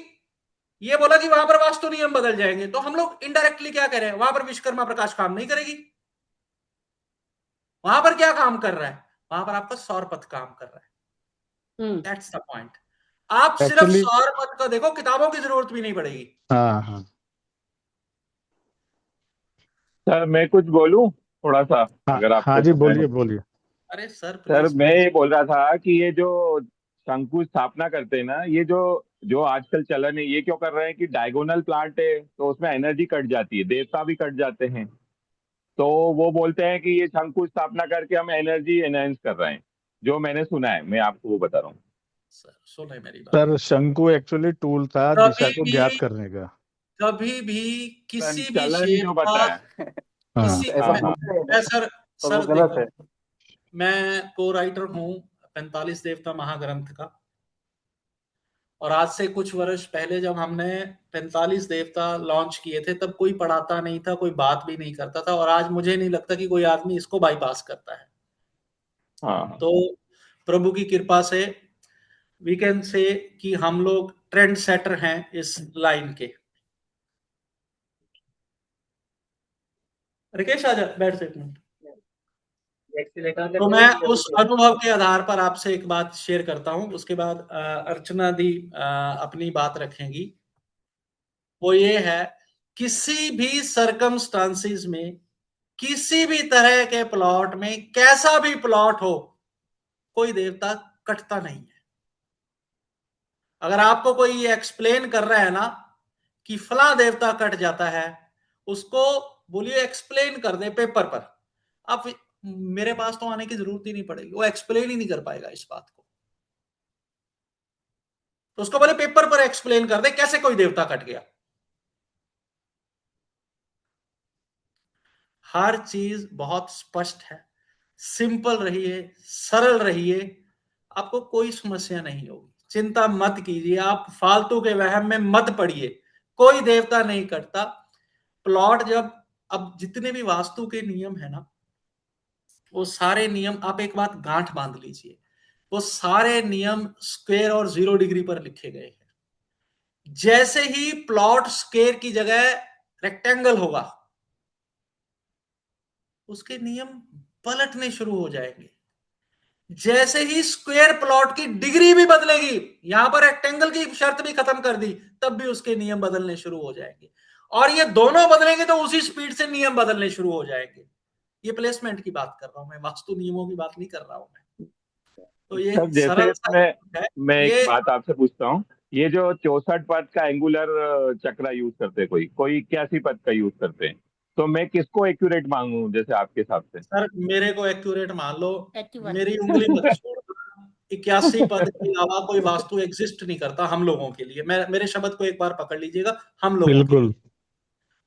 ये बोला कि वहां पर वास्तु नियम बदल जाएंगे। तो हम लोग इनडायरेक्टली क्या कह रहे हैं, वहां पर विश्वकर्मा प्रकाश काम नहीं करेगी। वहां पर क्या काम कर रहा है, वहां पर आपका सौर पथ काम कर रहा है। That's the point. आप सिर्फ एक्चुअली, सौर पथ का देखो, किताबों की जरूरत भी नहीं पड़ेगी। हाँ हाँ सर मैं कुछ बोलूं थोड़ा सा, हाँ, अगर हाँ आपको जी, समय हो। बोलिए बोलिए। अरे सर सर प्लीज मैं प्लीज। ये बोल रहा था कि ये जो शंकु स्थापना करते हैं ना, ये जो जो आजकल चलन है, ये क्यों कर रहे हैं कि डायगोनल प्लांट है तो उसमें एनर्जी कट जाती है, देवता भी कट जाते हैं। तो वो बोलते हैं कि ये शंकु स्थापना करके हम एनर्जी एनहेंस कर रहे हैं। जो मैंने सुना है, मैं आपको वो बता रहा हूँ। सर सुने मेरी बात, सर शंकु एक्चुअली टूल था दिशा कभी को ज्ञात भी करने का। कभी भी किसी भी चलन शेप जो का बताया। हाँ, किसी ऐसा हाँ हाँ। बोलते हैं मैं सर और वो सर गलत देखो, है। मैं को राइटर हूँ 45 देवता महाग्रंथ का। और आज से कुछ वर्ष पहले जब हमने 45 देवता लॉन्च किए थे, तब कोई पढ़ाता नहीं था, कोई बात भी नहीं करता था। और आज मुझे नहीं लगता कि कोई आदमी इसको बाईपास करता है। हाँ तो प्रभु की कृपा से वी कैन से कि हम लोग ट्रेंड सेटर हैं इस लाइन के। रिकेश आजा, बैठ से एक मिनट। तो मैं उस अनुभव के आधार पर आपसे एक बात शेयर करता हूं, उसके बाद अर्चना दी अपनी बात रखेंगी। वो ये है, किसी भी सरकमस्टांसिस में, किसी भी तरह के प्लॉट में, कैसा भी प्लॉट हो, कोई देवता कटता नहीं है। अगर आपको कोई ये एक्सप्लेन कर रहा है ना कि फला देवता कट जाता है, उसको बोलिए एक्सप्लेन कर दे पेपर पर। आप मेरे पास तो आने की जरूरत ही नहीं पड़ेगी, वो एक्सप्लेन ही नहीं कर पाएगा इस बात को। तो उसको बोले पेपर पर एक्सप्लेन कर दे कैसे कोई देवता कट गया। हर चीज बहुत स्पष्ट है, सिंपल रहिए, सरल रहिए, आपको कोई समस्या नहीं होगी। चिंता मत कीजिए, आप फालतू के वहम में मत पड़िए, कोई देवता नहीं कटता। प्लॉट जब, अब जितने भी वास्तु के नियम है ना, वो सारे नियम, आप एक बात गांठ बांध लीजिए, वो सारे नियम स्क्वायर और 0 डिग्री पर लिखे गए हैं। जैसे ही प्लॉट स्क्वायर की जगह रेक्टेंगल होगा, उसके नियम पलटने शुरू हो जाएंगे। जैसे ही स्क्वायर प्लॉट की डिग्री भी बदलेगी, यहां पर रेक्टेंगल की शर्त भी खत्म कर दी, तब भी उसके नियम बदलने शुरू हो जाएंगे। और ये दोनों बदलेंगे तो उसी स्पीड से नियम बदलने शुरू हो जाएंगे। ये प्लेसमेंट की बात कर रहा हूं मैं, वास्तु नियमों की बात नहीं कर रहा हूं मैं। तो ये सर जैसे सरल सा है मैं एक ये। बात आपसे पूछता हूँ, ये जो 64 पद का एंगुलर चक्रा यूज करते हैं, कोई 81 पद का यूज करते हैं, तो मैं किसको एक्यूरेट मांगू जैसे आपके हिसाब से? सर मेरे को एक्यूरेट मान लो, 81 मेरी उंगली मत छोड़ो। 81 पद के अलावा कोई वास्तु एग्जिस्ट नहीं करता हम लोगों के लिए। मेरे शब्द को एक बार पकड़ लीजिएगा, हम लोगों के बिल्कुल। लिए।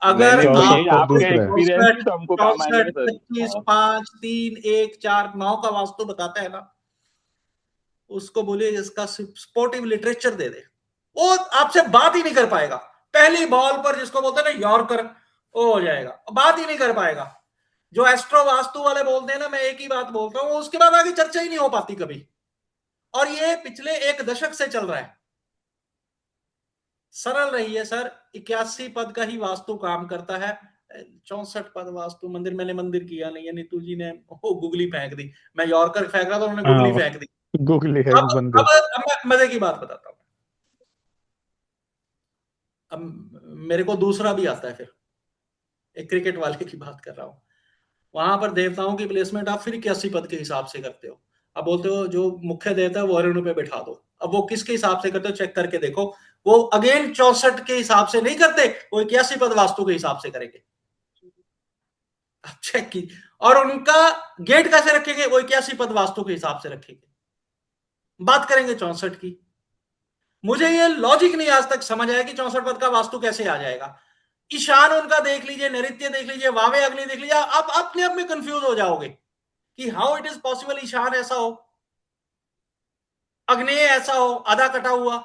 अगर नहीं तो आप ये 64 पद आपके दूसरा है। एक्सपीरियंस भी 64, तो हमको काम आएंगे ना 25, सर। 5, 3, 1, 4, 9 का वास्तु बताता है ना, उसको बोलिए इसका सपोर्टिव लिटरेचर दे दे, वो आपसे बात ही नहीं कर पाएगा। पहली बॉल पर जिसको बोलते हैं ना यॉर्कर, वो हो जाएगा, बात ही नहीं कर पाएगा। जो एस्ट्रो वास्तु वाले बोलते हैं ना, मैं एक ही बात बोलता हूं, उसके बाद आगे चर्चा ही नहीं हो पाती कभी। और ये पिछले 1 दशक से चल रहा है। सरल रहिए सर, 81 पद का ही वास्तु काम करता है। 64 पद वास्तु मंदिर, मैंने मंदिर किया नहीं है, नीतू जी ने वो गुगली फेंक दी। मैं यॉर्कर फेंक रहा था, उन्होंने गुगली हाँ, फेंक दी। गूगली है अब मंदिर। मैं मजे की बात बताता हूं। अब मेरे को दूसरा भी आता है, फिर एक क्रिकेट वाले की बात कर रहा हूं। वहां पर देवताओं की प्लेसमेंट आप फिर 81 पद के हिसाब से करते हो। अब बोलते हो जो मुख्य देवता है वो अरुण पे बैठा दो। अब वो किसके हिसाब से करते हो, चेक करके देखो। वो अगेन 64 के हिसाब से नहीं करते, वो 81 पद वास्तु के हिसाब से करेंगे। अब चेक की, और उनका गेट कैसे रखेंगे, वो 81 पद वास्तु के हिसाब से रखेंगे। बात करेंगे 64 की। मुझे ये लॉजिक नहीं आज तक समझ आया कि 64 पद का वास्तु कैसे आ जाएगा। ईशान उनका देख लीजिए, नैऋत्य देख लीजिए, वावे अग्नि देख लीजिए, आप अपने आप में कंफ्यूज हो जाओगे कि हाउ इट इज पॉसिबल ईशान ऐसा हो, अग्नेय ऐसा हो, आधा कटा हुआ।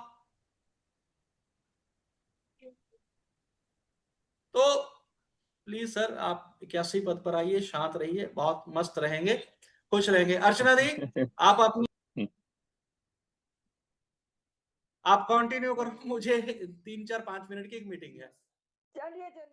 तो प्लीज सर आप 81 पद पर आइए, शांत रहिए, बहुत मस्त रहेंगे, खुश रहेंगे। अर्चना दी आप अपनी, आप कंटिन्यू करो, मुझे 3, 4, 5 मिनट की एक मीटिंग है। चलिए चलिए।